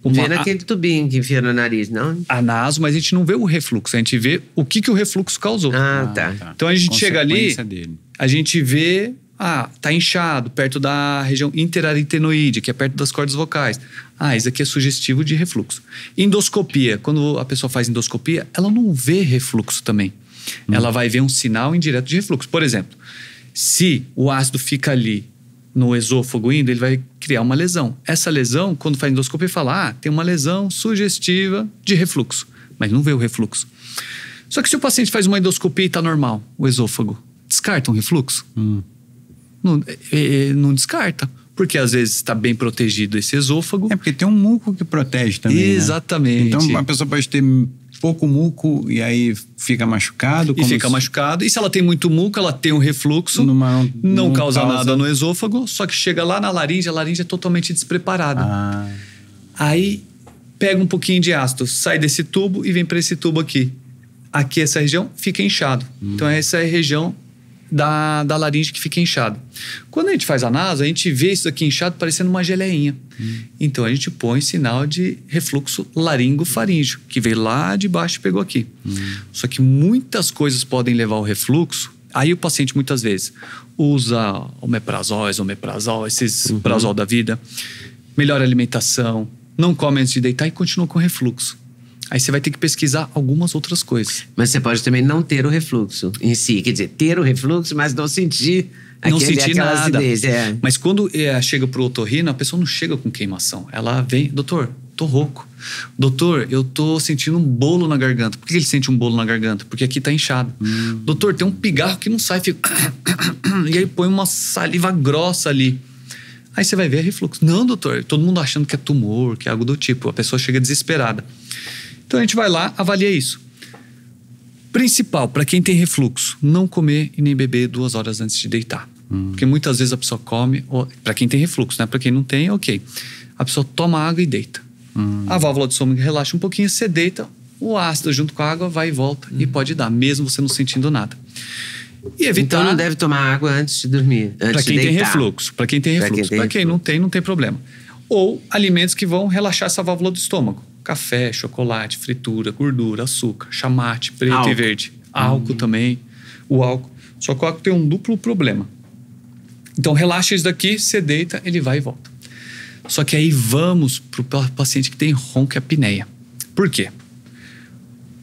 Vê naquele tubinho que enfia no nariz, não? A naso, mas a gente não vê o refluxo, a gente vê o que o refluxo causou. Tá. Então a gente chega ali, a gente vê... tá inchado, perto da região interaritenoide, que é perto das cordas vocais. Isso aqui é sugestivo de refluxo. Endoscopia, quando a pessoa faz endoscopia, ela não vê refluxo também. Ela vai ver um sinal indireto de refluxo. Por exemplo, se o ácido fica ali no esôfago indo, ele vai criar uma lesão. Essa lesão, quando faz endoscopia, fala, tem uma lesão sugestiva de refluxo. Mas não vê o refluxo. Só que se o paciente faz uma endoscopia e está normal, o esôfago, descarta um refluxo? Não descarta. Porque às vezes está bem protegido esse esôfago. Porque tem um muco que protege também. Exatamente. Né? Então a pessoa pode ter pouco muco e aí fica machucado. Machucado. E se ela tem muito muco, ela tem um refluxo, não causa nada no esôfago, só que chega lá na laringe, a laringe é totalmente despreparada. Aí pega um pouquinho de ácido, sai desse tubo e vem para esse tubo aqui. Aqui essa região fica inchado. Então essa é a região da laringe que fica inchada. Quando a gente faz a naso, a gente vê isso aqui inchado parecendo uma geleinha. Então a gente põe sinal de refluxo laringofaríngeo, que veio lá de baixo e pegou aqui. Só que muitas coisas podem levar ao refluxo. Aí o paciente muitas vezes usa omeprazol, esses prazol da vida, melhora a alimentação, não come antes de deitar e continua com refluxo. Aí você vai ter que pesquisar algumas outras coisas. Mas você pode também não ter o refluxo em si. Quer dizer, ter o refluxo, mas não sentir aquela nada. acidez. Mas quando chega pro otorrino, a pessoa não chega com queimação. Ela vem, doutor, tô rouco. Doutor, eu tô sentindo um bolo na garganta. Por que ele sente um bolo na garganta? Porque aqui tá inchado. Doutor, tem um pigarro que não sai. Fica... e aí põe uma saliva grossa ali. Aí você vai ver refluxo. Não, doutor, todo mundo achando que é tumor, que é algo do tipo. A pessoa chega desesperada. Então a gente vai lá, avalia isso. Principal, para quem tem refluxo, não comer e nem beber 2 horas antes de deitar. Porque muitas vezes a pessoa come, para quem tem refluxo, né? Para quem não tem, ok. A pessoa toma água e deita. A válvula do estômago relaxa um pouquinho, você deita, o ácido junto com a água vai e volta e pode dar, mesmo você não sentindo nada. E evitar... Então não deve tomar água antes de dormir, para quem tem refluxo. Para quem tem refluxo. Para quem não tem problema. Ou alimentos que vão relaxar essa válvula do estômago. Café, chocolate, fritura, gordura, açúcar, chamate, preto e verde. Álcool também. O álcool. Só que o álcool tem um duplo problema. Então, relaxa isso daqui, você deita, ele vai e volta. Só que aí vamos para o paciente que tem ronco e apneia. Por quê?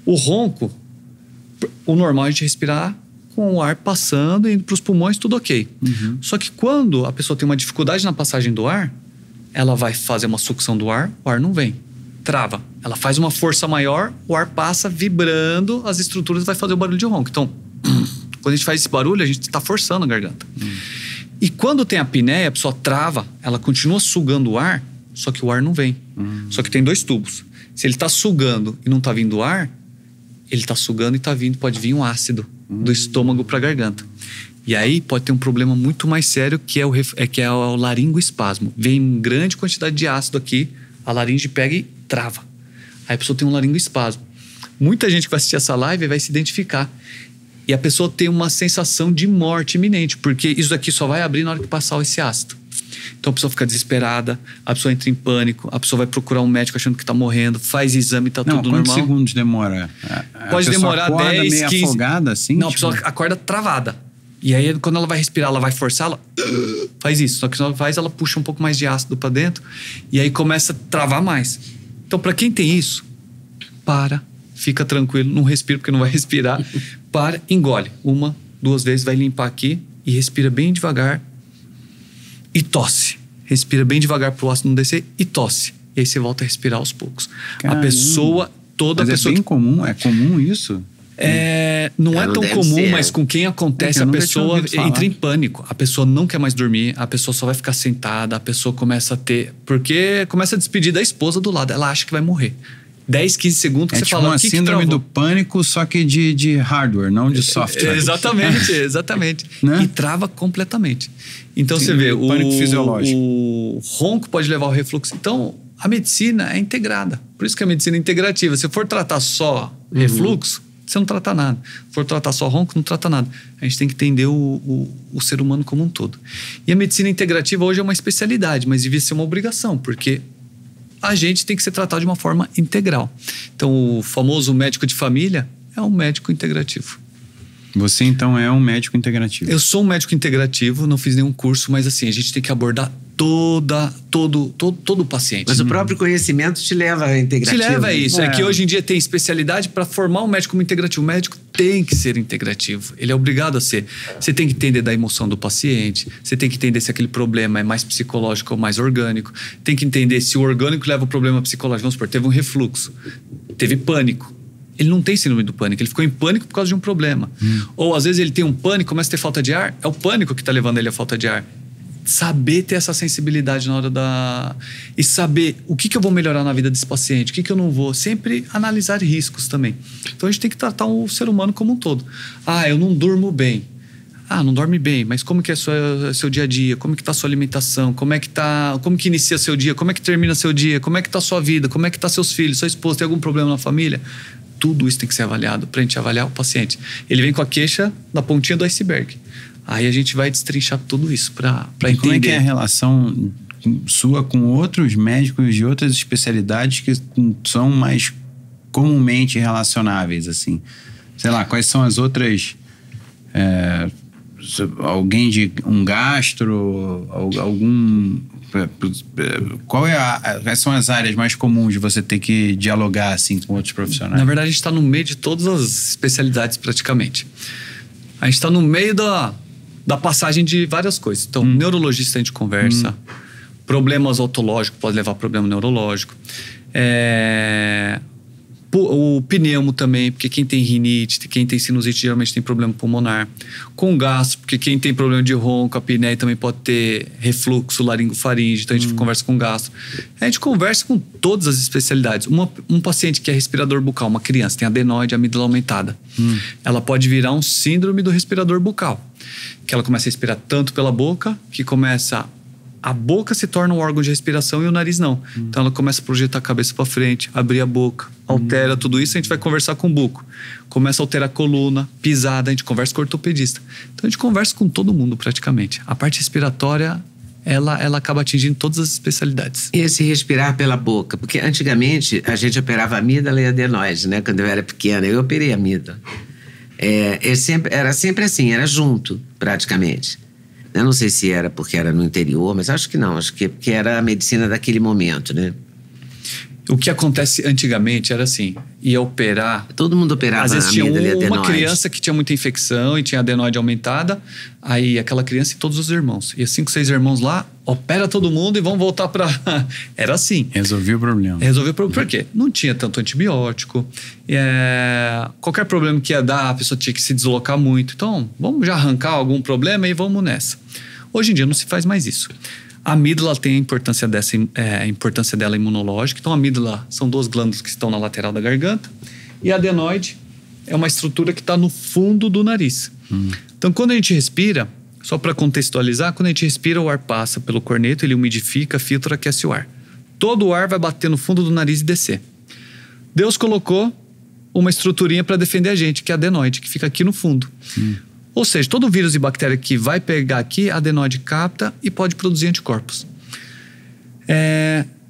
O ronco, o normal é a gente respirar com o ar passando e indo para os pulmões, tudo ok. Só que quando a pessoa tem uma dificuldade na passagem do ar, ela vai fazer uma sucção do ar, o ar não vem. Trava. Ela faz uma força maior, o ar passa vibrando, as estruturas vai fazer o barulho de ronco. Então, quando a gente faz esse barulho, a gente está forçando a garganta. E quando tem a apneia, a pessoa trava, ela continua sugando o ar, só que o ar não vem. Só que tem 2 tubos. Se ele está sugando e não está vindo ar, ele está sugando e está vindo, pode vir um ácido do estômago para a garganta. E aí pode ter um problema muito mais sério, que é o laringoespasmo. Vem grande quantidade de ácido aqui, a laringe pega e trava. Aí a pessoa tem um laringoespasmo. Muita gente que vai assistir essa live vai se identificar. E a pessoa tem uma sensação de morte iminente, porque isso daqui só vai abrir na hora que passar esse ácido. Então a pessoa fica desesperada, a pessoa entra em pânico, a pessoa vai procurar um médico achando que está morrendo, faz exame, está tudo normal. Quantos segundos demora? Pode demorar 10, meio 15... afogada, assim? Não, a pessoa acorda travada. E aí quando ela vai respirar, ela vai forçar, ela faz isso. Só que quando ela faz, ela puxa um pouco mais de ácido para dentro e aí começa a travar mais. Então para quem tem isso, fica tranquilo, não respira porque não vai respirar. Engole 1, 2 vezes, vai limpar aqui e respira bem devagar e tosse. Respira bem devagar pro ácido não descer e tosse. E aí você volta a respirar aos poucos. Caramba. A pessoa, toda Mas pessoa... é bem comum? É comum isso? Não é tão comum, mas com quem acontece, a pessoa entra em pânico. A pessoa não quer mais dormir, a pessoa só vai ficar sentada, a pessoa começa a ter... Porque começa a despedir da esposa do lado, ela acha que vai morrer. 10, 15 segundos que você tipo fala... uma síndrome do pânico, só que de hardware, não de software. Exatamente. Né? E trava completamente. Então você vê, pânico fisiológico. O ronco pode levar ao refluxo. Então, a medicina é integrada. Por isso que a medicina é integrativa. Se for tratar só refluxo, você não trata nada. Se for tratar só ronco, não trata nada. A gente tem que entender o ser humano como um todo. E a medicina integrativa hoje é uma especialidade, mas devia ser uma obrigação, porque a gente tem que ser tratado de uma forma integral. Então, o famoso médico de família é um médico integrativo. Você, então, é um médico integrativo? Eu sou um médico integrativo, não fiz nenhum curso, mas assim, a gente tem que abordar todo o paciente. Mas o próprio conhecimento te leva a integrativo. Te leva a isso. É que hoje em dia tem especialidade para formar um médico como integrativo. O médico tem que ser integrativo. Ele é obrigado a ser. Você tem que entender da emoção do paciente. Você tem que entender se aquele problema é mais psicológico ou mais orgânico. Tem que entender se o orgânico leva ao problema psicológico. Vamos supor, teve um refluxo. Teve pânico. Ele não tem síndrome do pânico. Ele ficou em pânico por causa de um problema. Ou às vezes ele tem um pânico, começa a ter falta de ar. É o pânico que está levando ele à falta de ar. Saber ter essa sensibilidade na hora da... E saber o que eu vou melhorar na vida desse paciente, o que eu não vou. Sempre analisar riscos também. Então a gente tem que tratar o ser humano como um todo. Eu não durmo bem. Não dorme bem, mas como que é seu dia a dia? Como que tá a sua alimentação? Como que inicia seu dia? Como é que termina seu dia? Como é que tá a sua vida? Como é que tá seus filhos, sua esposa? Tem algum problema na família? tudo isso tem que ser avaliado para a gente avaliar o paciente. Ele vem com a queixa na pontinha do iceberg. Aí a gente vai destrinchar tudo isso para entender. Como é que é a relação sua com outros médicos de outras especialidades que são mais comumente relacionáveis, assim? Sei lá, quais são as outras... alguém de um gastro, algum... Quais são as áreas mais comuns de você ter que dialogar assim com outros profissionais? Na verdade, a gente está no meio de todas as especialidades praticamente. A gente está no meio da passagem de várias coisas. Então, neurologista a gente conversa, problemas otológicos pode levar a problema neurológico. O pneumo também, porque quem tem rinite, quem tem sinusite geralmente tem problema pulmonar. Com gastro, porque quem tem problema de ronco, apneia também pode ter refluxo laringofaringe, então a gente conversa com gastro. A gente conversa com todas as especialidades. Um paciente que é respirador bucal, uma criança, tem adenoide, amígdala aumentada. Ela pode virar um síndrome do respirador bucal, que ela começa a respirar tanto pela boca, que a boca se torna um órgão de respiração e o nariz não. Então ela começa a projetar a cabeça para frente, abrir a boca, altera tudo isso, a gente vai conversar com o buco. Começa a alterar a coluna, pisada, a gente conversa com o ortopedista. Então a gente conversa com todo mundo praticamente. A parte respiratória, ela acaba atingindo todas as especialidades. E esse respirar pela boca? Porque antigamente a gente operava amígdala e adenoide, né? Quando eu era pequena, eu operei amígdala. Era sempre assim, era junto, praticamente. Eu não sei se era porque era no interior, mas acho que não. Acho que porque era a medicina daquele momento, né? O que acontece antigamente era assim, ia operar... Todo mundo operava às vezes tinha amígdala e uma adenoide. criança que tinha muita infecção e tinha adenoide aumentada, aí aquela criança e todos os irmãos. Ia 5, 6 irmãos lá, opera todo mundo e vão voltar para... Era assim. Resolveu o problema. Resolveu o problema. Por quê? Não tinha tanto antibiótico. Qualquer problema que ia dar, a pessoa tinha que se deslocar muito. Então, vamos já arrancar algum problema e vamos nessa. Hoje em dia não se faz mais isso. A amígdala tem a importância dela imunológica. Então, a amígdala são 2 glândulas que estão na lateral da garganta. E a adenoide é uma estrutura que está no fundo do nariz. Então, quando a gente respira, só para contextualizar, quando a gente respira, o ar passa pelo corneto, ele umidifica, filtra, aquece o ar. Todo o ar vai bater no fundo do nariz e descer. Deus colocou uma estruturinha para defender a gente, que é a adenoide, que fica aqui no fundo. Ou seja, todo vírus e bactéria que vai pegar aqui, a adenoide capta e pode produzir anticorpos.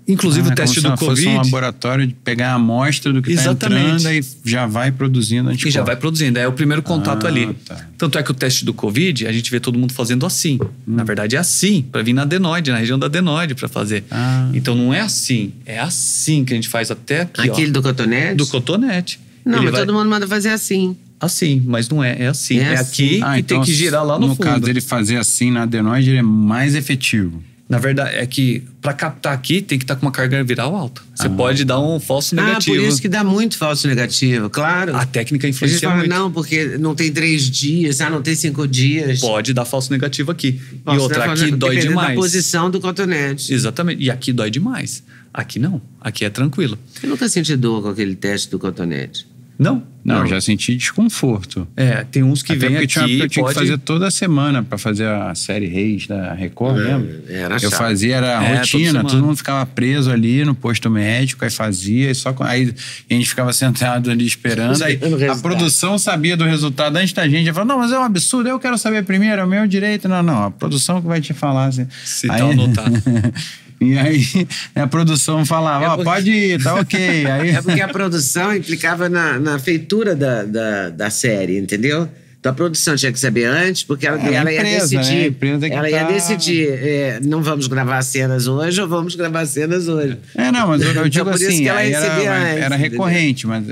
Inclusive o teste do Covid... Fosse um laboratório de pegar a amostra do que está entrando e já vai produzindo anticorpos. E já vai produzindo, é o primeiro contato ali. Tá. Tanto é que o teste do Covid, a gente vê todo mundo fazendo assim. Na verdade é assim, para vir na adenoide, na região da adenoide para fazer. Então não é assim que a gente faz até aqui. Aquele do cotonete? Do cotonete. Não, mas todo mundo manda fazer assim. Assim, mas não é assim. É aqui que então, tem que girar lá no fundo. No caso dele fazer assim na adenoide, ele é mais efetivo. Na verdade, é que para captar aqui tem que estar com uma carga viral alta. Você pode dar um falso negativo. Por isso que dá muito falso negativo, claro. A técnica influencia muito. Não, porque não tem 3 dias, não tem 5 dias. Pode dar falso negativo aqui. E outra, aqui dói demais. Da posição do cotonete. Exatamente. E aqui dói demais. Aqui não. Aqui é tranquilo. Eu nunca senti dor com aquele teste do cotonete. Não? Não, já senti desconforto. Tem uns que vêm aqui... Eu tinha que fazer toda semana para fazer a série Reis da Record, lembra? Era chato. Eu fazia, era rotina, todo mundo ficava preso ali no posto médico, aí fazia, aí a gente ficava sentado ali esperando, aí a produção sabia do resultado antes da gente, falava, não, mas é um absurdo, eu quero saber primeiro, é o meu direito. Não, a produção que vai te falar. Assim. Se tá anotado. E aí a produção falava, pode ir, tá ok. Aí... É porque a produção implicava na feitura da série, entendeu? Então a produção tinha que saber antes, porque ela ia decidir. Né? Ela ia decidir, não vamos gravar cenas hoje ou vamos gravar cenas hoje. Não, mas eu digo então, assim, que ela era recorrente, mas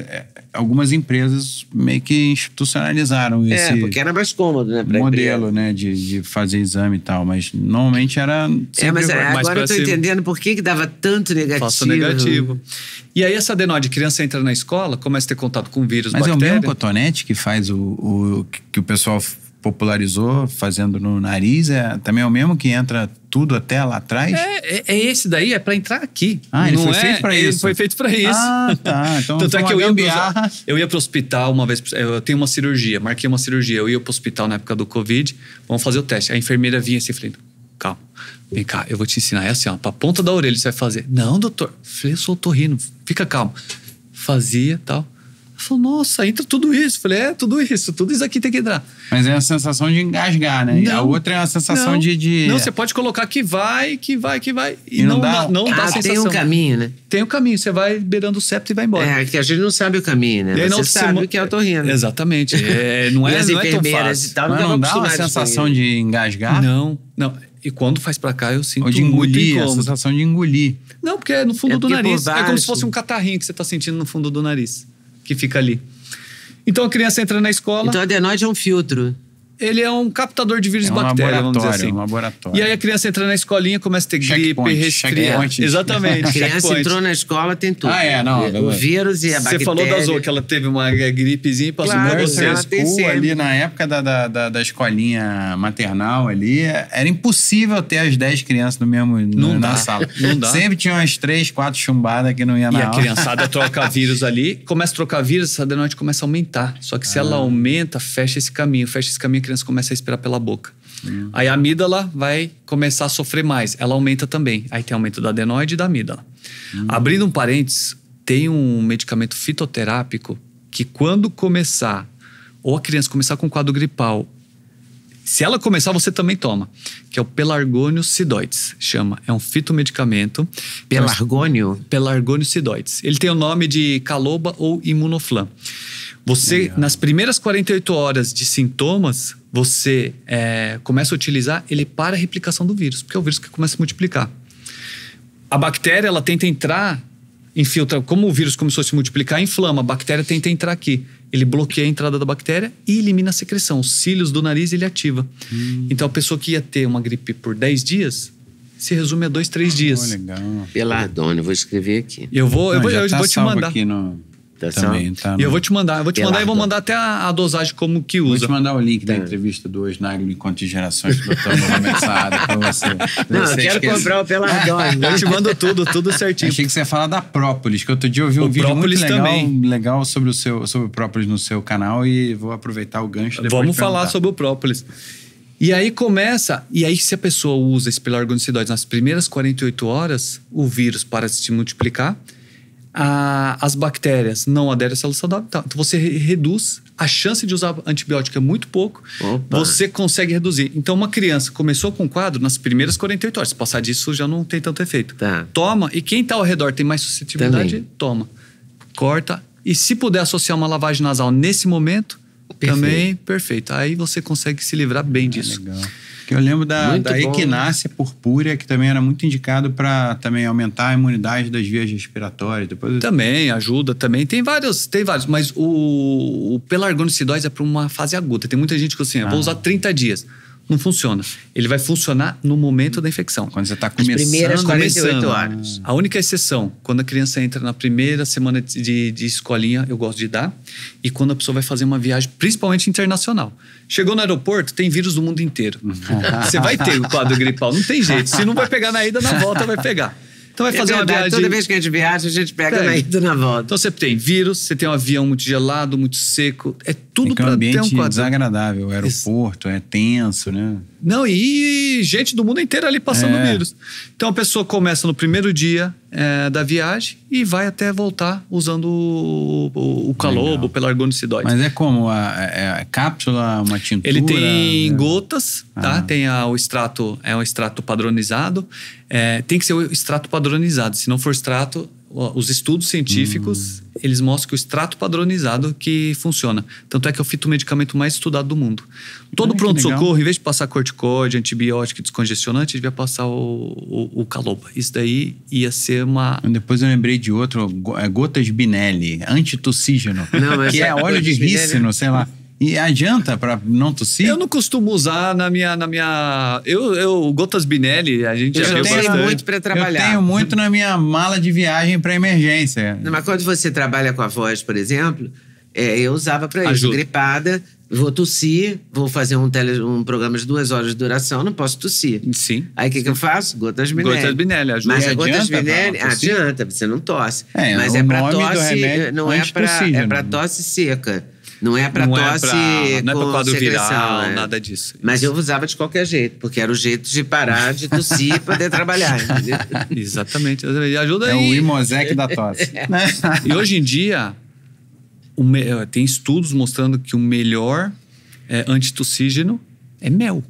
algumas empresas meio que institucionalizaram esse porque era mais cômodo, né? Modelo, né, de fazer exame e tal, mas normalmente era sempre mas agora eu tô entendendo por que dava tanto negativo. Falso negativo. E aí essa adenoide, criança entra na escola, começa a ter contato com vírus, mas bactéria. Mas é o mesmo cotonete que faz que o pessoal popularizou fazendo no nariz, também é o mesmo que entra tudo até lá atrás? É esse daí, é para entrar aqui. Ele foi feito para isso? Ele foi feito para isso. Tá. Então tanto é que eu ia pro hospital uma vez, eu tenho uma cirurgia, marquei uma cirurgia, eu ia pro hospital na época do Covid, vamos fazer o teste. A enfermeira vinha assim, falei, calma, vem cá, eu vou te ensinar, é assim, ó, pra ponta da orelha você vai fazer. Não, doutor, falei, eu sou otorrino, fica calmo. Fazia, tal. Falou, nossa, entra tudo isso. Falei, tudo isso aqui tem que entrar. Mas é a sensação de engasgar, né? Não, a outra é a sensação de... Não, você pode colocar que vai. E não não dá- dá sensação. Tem um caminho, né? Tem o caminho, você vai beirando o septo e vai embora. É, que a gente não sabe o caminho, né? E aí Você não sabe o que é otorrino. Exatamente. Não E é, as não é tão enfermeiras fácil. e tal, Mas não não dá estavam uma acostumadas com sensação isso. de engasgar? Não. E quando faz pra cá, eu sinto Ou de muito engolir, a incômodo. sensação de engolir. Não, porque é no fundo É do porque por nariz. É como se baixo. fosse um catarrinho que você tá sentindo no fundo do nariz. Que fica ali. Então a criança entra na escola. Então, a adenoide é um filtro. Ele é um captador de vírus É e um bactéria, vamos dizer assim. um laboratório. E aí a criança entra na escolinha, começa a ter gripe, Checkpoint, resfriado. checkpoint. Exatamente. A criança checkpoint. entrou na escola, tem tudo. Não. O vírus e a Você bactéria. falou da Zoe, que ela teve uma gripezinha e passou Claro, pra Nursery ela vocês. tem School, sempre. ali na época da escolinha maternal ali, era impossível ter as 10 crianças no mesmo Não na dá, sala. não dá. Sempre tinha umas 3, 4 chumbadas que não ia E na a aula. criançada troca vírus ali, começa a trocar vírus, essa adenoide começa a aumentar. Só que se ela aumenta, fecha esse caminho, a criança começa a respirar pela boca. Aí a amígdala vai começar a sofrer mais, ela aumenta também. Aí tem aumento da adenoide e da amígdala. Abrindo um parênteses, tem um medicamento fitoterápico que quando começar, ou a criança começar com quadro gripal, se ela começar, você também toma, que é o Pelargônio sidoides, chama. É um fitomedicamento. Pelargônio? Pelargônio sidoides. Ele tem o nome de caloba ou imunoflam. Você, nas primeiras 48 horas de sintomas, você começa a utilizar, ele para a replicação do vírus, porque é o vírus que começa a multiplicar. A bactéria, ela tenta entrar, infiltra, como o vírus começou a se multiplicar, inflama, a bactéria tenta entrar aqui. Ele bloqueia a entrada da bactéria e elimina a secreção. Os cílios do nariz ele ativa. Então a pessoa que ia ter uma gripe por 10 dias, se resume a 2, 3 dias. Legal. Pelardônio, vou escrever aqui. Eu vou te salvo mandar. aqui no... Tá também, salvo? tá E eu vou te mandar, e vou Pelardo. mandar até a dosagem como que Vou usa. te mandar o link da entrevista do Osnagli Encontro de Gerações do Dr. Mohamed Saad pra você. Não, eu Você quero esquece. comprar o Pelardônio. Eu te mando tudo certinho. Achei que você ia falar da própolis, que outro dia eu vi um vídeo muito própolis também. legal sobre o própolis no seu canal e vou aproveitar o gancho depois. Vamos de falar perguntar. sobre o própolis. E aí se a pessoa usa esse Pelargônio sidoides nas primeiras 48 horas, o vírus para de se multiplicar, as bactérias não aderem à célula saudável. Então você reduz a chance de usar antibiótico é muito pouco. Opa. Você consegue reduzir. Então uma criança começou com quadro nas primeiras 48 horas. Se passar disso já não tem tanto efeito. Tá. Toma. E quem está ao redor tem mais suscetibilidade, Também. toma. Corta. E se puder associar uma lavagem nasal nesse momento, Perfeito. também perfeito. Aí você consegue se livrar bem disso. Legal. Que eu lembro da Muito bom. equinácea purpúrea, que também era muito indicado para também aumentar a imunidade das vias respiratórias. Depois Também ajuda, também. Tem vários. Mas o Pelargônio sidoides é para uma fase aguda. Tem muita gente que assim, vou usar 30 dias. Não funciona. Ele vai funcionar no momento da infecção. quando você está As começando... primeiras 48 Começando. horas. A única exceção, quando a criança entra na primeira semana de escolinha, eu gosto de dar. E quando a pessoa vai fazer uma viagem, principalmente internacional. Chegou no aeroporto, tem vírus do mundo inteiro. Você vai ter o quadro gripal, não tem jeito. Se não vai pegar na ida, na volta vai pegar. Então vai fazer uma viagem... Toda vez que a gente viaja, a gente pega Pega. na ida e na volta. Então você tem vírus, você tem um avião muito gelado, muito seco. É tudo Fica um para ter ambiente um quadro. desagradável. O aeroporto é tenso, né? Não, e gente do mundo inteiro ali passando vírus. Então a pessoa começa no primeiro dia da viagem e vai até voltar usando o calobo, o Pelargônio sidoides. Mas é como? A cápsula, uma tintura? Ele tem gotas, tá? Ah. Tem o extrato, é um extrato padronizado. Tem que ser o extrato padronizado. Se não for extrato, os estudos científicos, eles mostram que o extrato padronizado que funciona. Tanto é que é o fitomedicamento mais estudado do mundo. Todo que pronto-socorro, legal. em vez de passar corticóide, antibiótico, descongestionante, devia passar o caloba. Isso daí ia ser uma... Depois eu lembrei de outro, gotas Binelli, antitussígeno, Não, mas que é óleo de gotas Binelli- rícino, sei lá. E adianta para não tossir? Eu não costumo usar na minha... Gotas Binelli, a gente Eu já não viu tenho bastante. muito para trabalhar. Eu tenho muito na minha mala de viagem para emergência. Não, mas quando você trabalha com a voz, por exemplo, eu usava para isso. Ajuda. Gripada, vou tossir, vou fazer um programa de 2 horas de duração, não posso tossir. Sim. Aí o que eu faço? Gotas Binelli. Gotas Binelli, ajuda. Mas a Adianta gotas pra Binelli tossir? adianta, você não tosse. Mas o é para nome do tosse, remédio não é para antitussígeno. tosse seca. Não é para Não tosse é pra com quadro secreção, viral, nada disso. Mas eu usava de qualquer jeito, porque era o jeito de parar de tossir e poder trabalhar, entendeu? Exatamente. E ajuda É aí. o Imosec da tosse. E hoje em dia, tem estudos mostrando que o melhor antitussígeno é mel.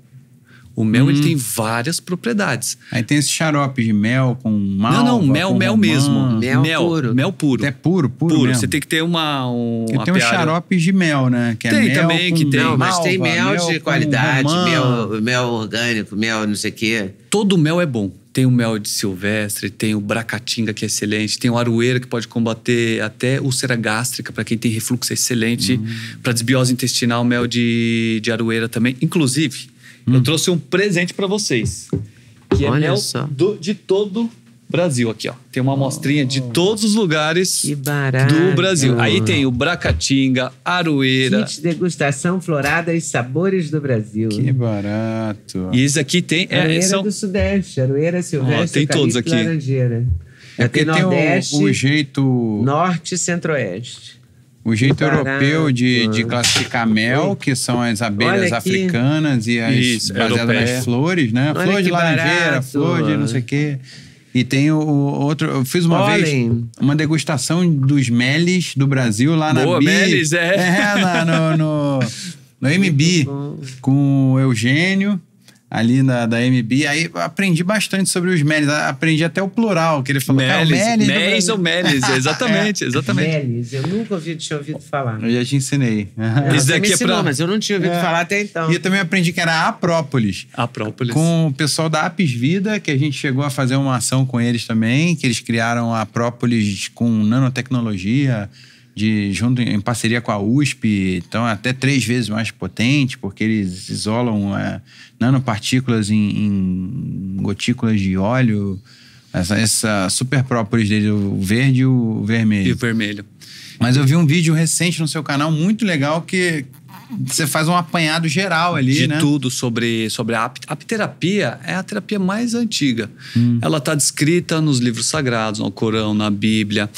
O mel ele tem várias propriedades. Aí tem esse xarope de mel com malva. Não, mel mesmo. Mel puro. Mel puro. É puro mesmo. Você tem que ter tem uns xaropes de mel, né? Que tem mel também, que tem. Não, mas tem mel de qualidade, romã. mel orgânico, mel não sei o quê. Todo mel é bom. Tem o mel de silvestre, tem o bracatinga, que é excelente, tem o aroeira, que pode combater até úlcera gástrica, para quem tem refluxo, é excelente. Para desbiose intestinal, mel de aroeira também. Inclusive, eu trouxe um presente para vocês, que é mel de todo Brasil. Aqui, ó. Tem uma amostrinha de todos os lugares do Brasil. Aí tem o bracatinga, aroeira. Kit degustação florada e sabores do Brasil. Que barato. E esse aqui tem... Aroeira do Sudeste, aroeira silvestre, tem todos aqui. laranjeira. Porque tem o jeito... Norte e Centro-Oeste. O jeito europeu de classificar mel, que são as abelhas africanas e as baseadas nas flores, né? Olha flor de laranjeira, barato. flor de não sei o quê. E tem o outro... Eu fiz uma vez uma degustação dos meles do Brasil lá Boa, na BI. meles, no MB, com o Eugênio, ali da MB. Aí eu aprendi bastante sobre os meles. Aprendi até o plural, que ele falou. Meles ou meles, exatamente. Meles, eu nunca tinha ouvido falar. Eu já te ensinei. Isso daqui é pra... Mas eu não tinha ouvido falar até então. E eu também aprendi que era Aprópolis. Com o pessoal da Apis Vida, que a gente chegou a fazer uma ação com eles também, que eles criaram a Aprópolis com nanotecnologia, junto em parceria com a USP, então até 3 vezes mais potente, porque eles isolam nanopartículas em gotículas de óleo. Essa super própolis dele, o verde e o vermelho. E o vermelho. Mas eu vi um vídeo recente no seu canal muito legal que você faz um apanhado geral ali, de né? tudo sobre a apiterapia. É a terapia mais antiga. Ela está descrita nos livros sagrados, no Corão, na Bíblia.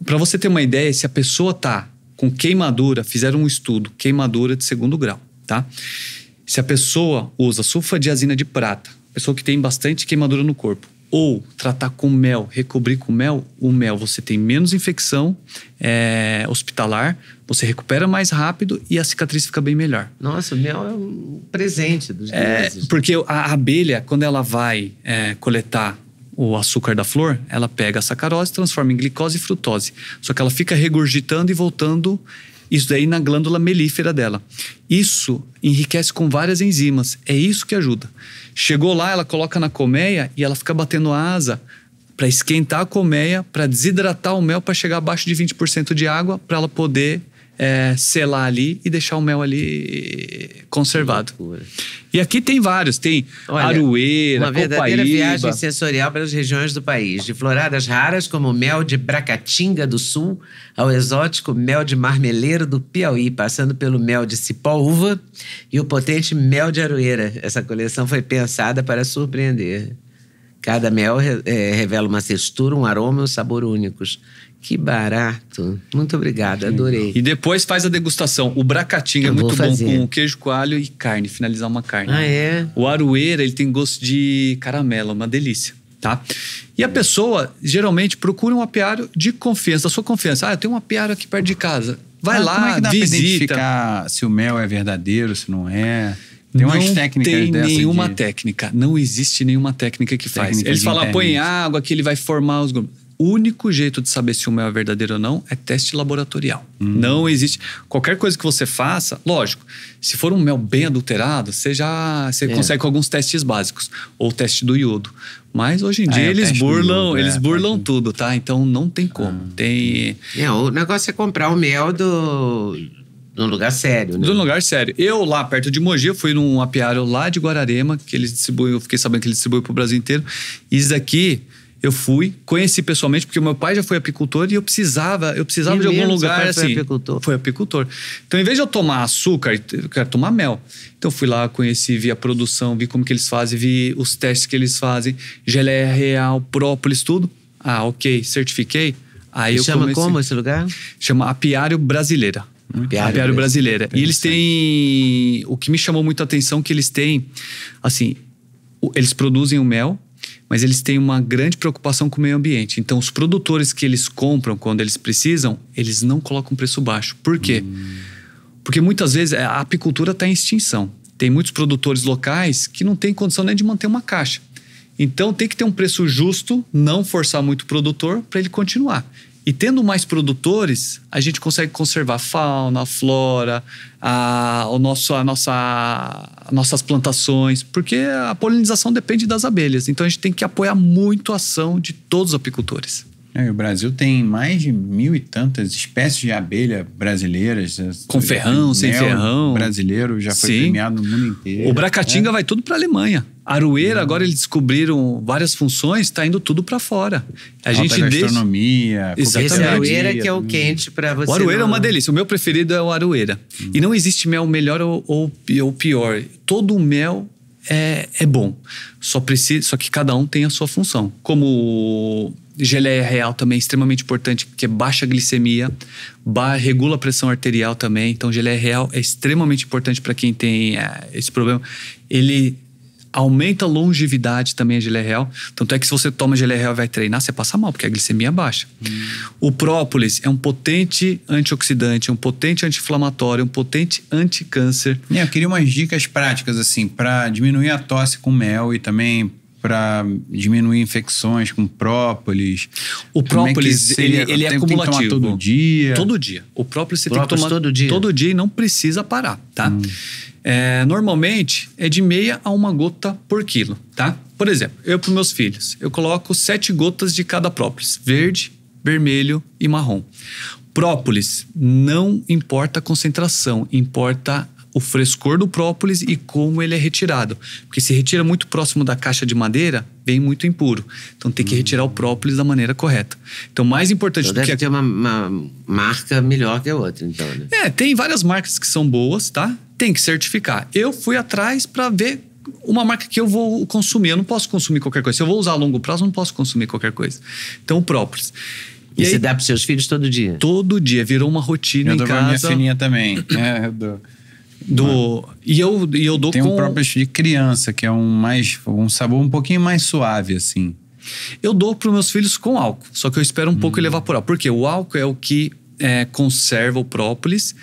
Para você ter uma ideia, se a pessoa tá com queimadura, fizeram um estudo, queimadura de 2º grau, tá? Se a pessoa usa sulfadiazina de prata, pessoa que tem bastante queimadura no corpo, ou tratar com mel, recobrir com mel, o mel você tem menos infecção hospitalar, você recupera mais rápido e a cicatriz fica bem melhor. Nossa, o mel é um presente dos deuses. Porque a abelha, quando ela vai coletar o açúcar da flor, ela pega a sacarose, transforma em glicose e frutose. Só que ela fica regurgitando e voltando isso daí na glândula melífera dela. Isso enriquece com várias enzimas. É isso que ajuda. Chegou lá, ela coloca na colmeia e ela fica batendo asa para esquentar a colmeia, para desidratar o mel, para chegar abaixo de 20% de água, para ela poder selar ali e deixar o mel ali conservado. E aqui tem vários, tem aroeira, uma verdadeira copaíba. viagem sensorial pelas regiões do país, de floradas raras como o mel de Bracatinga do Sul ao exótico mel de Marmeleiro do Piauí, passando pelo mel de cipó-uva e o potente mel de aroeira. Essa coleção foi pensada para surpreender. Cada mel revela uma textura, um aroma e um sabor únicos. Que barato. Muito obrigada, adorei. E depois faz a degustação. O bracatinga é muito bom com queijo coalho e carne, finalizar uma carne. O aroeira, ele tem gosto de caramelo, uma delícia, tá? E a pessoa, geralmente, procura um apiário de confiança, da sua confiança. Eu tenho um apiário aqui perto de casa. Vai lá, como é que dá visita. Pra identificar se o mel é verdadeiro, se não é? Tem umas técnicas dessa. Não tem nenhuma de... técnica. Não existe nenhuma técnica que faz. Eles falam, põe água que ele vai formar os grumos. O único jeito de saber se o mel é verdadeiro ou não é teste laboratorial. Não existe. Qualquer coisa que você faça, lógico, se for um mel bem adulterado, você consegue com alguns testes básicos. Ou o teste do iodo. Mas hoje em dia eles burlam tudo, tá? Então não tem como. O negócio é comprar o mel num lugar sério, né? Num lugar sério. Eu, lá perto de Mogi, eu fui num apiário lá de Guararema, que eles distribuem, eu fiquei sabendo que eles distribuem pro Brasil inteiro. E isso aqui, eu fui, conheci pessoalmente, porque o meu pai já foi apicultor e eu precisava de algum lugar assim. Foi apicultor. Então, em vez de eu tomar açúcar, eu quero tomar mel. Então, eu fui lá, conheci, vi a produção, vi como que eles fazem, vi os testes que eles fazem, geleia real, própolis, tudo. Ok, certifiquei. Aí eu chama como esse lugar? Chama Apiário Brasileira. Apiário Brasileira. E eles têm... O que me chamou muito a atenção é que eles têm... Assim, eles produzem o mel, mas eles têm uma grande preocupação com o meio ambiente. Então, os produtores que eles compram quando eles precisam, eles não colocam preço baixo. Por quê? Porque muitas vezes a apicultura está em extinção. Tem muitos produtores locais que não têm condição nem de manter uma caixa. Então, tem que ter um preço justo, não forçar muito o produtor para ele continuar. E tendo mais produtores, a gente consegue conservar a fauna, a flora, nossas plantações, porque a polinização depende das abelhas. Então a gente tem que apoiar muito a ação de todos os apicultores. O Brasil tem mais de 1.000 e tantas espécies de abelha brasileiras. Com ferrão, sem ferrão. Brasileiro já foi premiado no mundo inteiro. O Bracatinga vai tudo para a Alemanha. A aroeira, agora eles descobriram várias funções, está indo tudo para fora. A gente gastronomia. Esse aroeira que é o quente para você. O aroeira é uma delícia. O meu preferido é o aroeira. E não existe mel melhor ou pior. Todo mel é bom. Só que cada um tem a sua função. Como geleia real também é extremamente importante, porque baixa a glicemia, regula a pressão arterial também. Então, geleia real é extremamente importante para quem tem esse problema. Ele aumenta a longevidade também, a geleia real. Tanto é que se você toma geleia real e vai treinar, você passa mal, porque a glicemia é baixa. O própolis é um potente antioxidante, um potente anti-inflamatório, um potente anticâncer. Eu queria umas dicas práticas, assim, para diminuir a tosse com mel e também para diminuir infecções com própolis. O própolis, ele é acumulativo. Tem que tomar todo dia? Todo dia. O própolis você tem que tomar todo dia e não precisa parar, tá? Normalmente é de meia a 1 gota por quilo, tá? Por exemplo, eu para os meus filhos, eu coloco 7 gotas de cada própolis. Verde, vermelho e marrom. Própolis, não importa a concentração, importa o frescor do própolis e como ele é retirado. Porque se retira muito próximo da caixa de madeira, vem muito impuro. Então tem que retirar o própolis da maneira correta. Então, mais importante do que... Deve ter uma marca melhor que a outra, então, né? Tem várias marcas que são boas, tá? Tem que certificar. Eu fui atrás para ver uma marca que eu vou consumir. Eu não posso consumir qualquer coisa. Se eu vou usar a longo prazo, eu não posso consumir qualquer coisa. Então, o própolis. E você dá para seus filhos todo dia? Todo dia. Virou uma rotina em casa. Eu dou pra minha filhinha também. E eu dou Tem um própolis de criança, que é um sabor um pouquinho mais suave, assim. Eu dou para os meus filhos com álcool, só que eu espero um pouco ele evaporar. Porque o álcool é o que conserva o própolis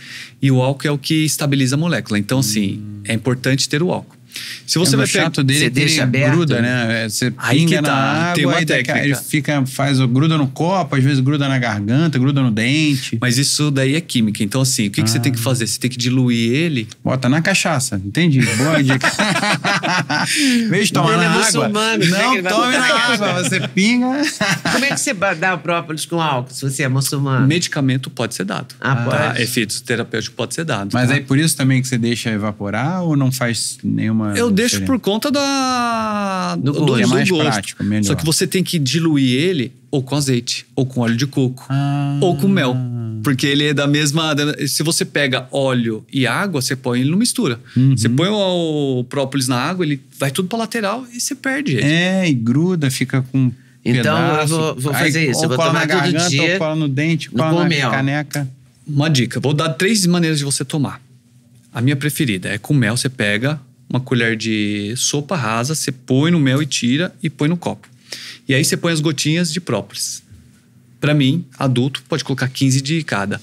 e o álcool é o que estabiliza a molécula. Então, assim, é importante ter o álcool. Se você vai pegar, chato dele, você deixa aberto, gruda, né? Você pinga na água, tem uma técnica. Ele gruda no copo, às vezes gruda na garganta, gruda no dente. Mas isso daí é química. Então, assim, o que você tem que fazer? Você tem que diluir ele. Bota na cachaça, entendi. Boa dica. Em vez de tomar na água, não tome na água, você pinga. Como é que você dá o própolis com álcool, se você é muçulmano? Medicamento pode ser dado. Pode. Efeito terapêutico pode ser dado. Mas aí por isso também que você deixa evaporar ou não faz nenhuma... Eu deixo por conta do é mais gosto. Prático, melhor. Só que você tem que diluir ele ou com azeite, ou com óleo de coco, ou com mel. Porque ele é da mesma... Se você pega óleo e água, você põe ele não mistura. Você põe o própolis na água, ele vai tudo pra lateral e você perde ele. E gruda, fica com então pedaço. Eu vou fazer isso. Eu vou cola tomar na garganta, todo dia. ou cola no dente, cola na caneca. Uma dica. Vou dar 3 maneiras de você tomar. A minha preferida é com mel. Você pega uma colher de sopa rasa, você põe no mel e tira e põe no copo. E aí você põe as gotinhas de própolis. Para mim, adulto, pode colocar 15 de cada.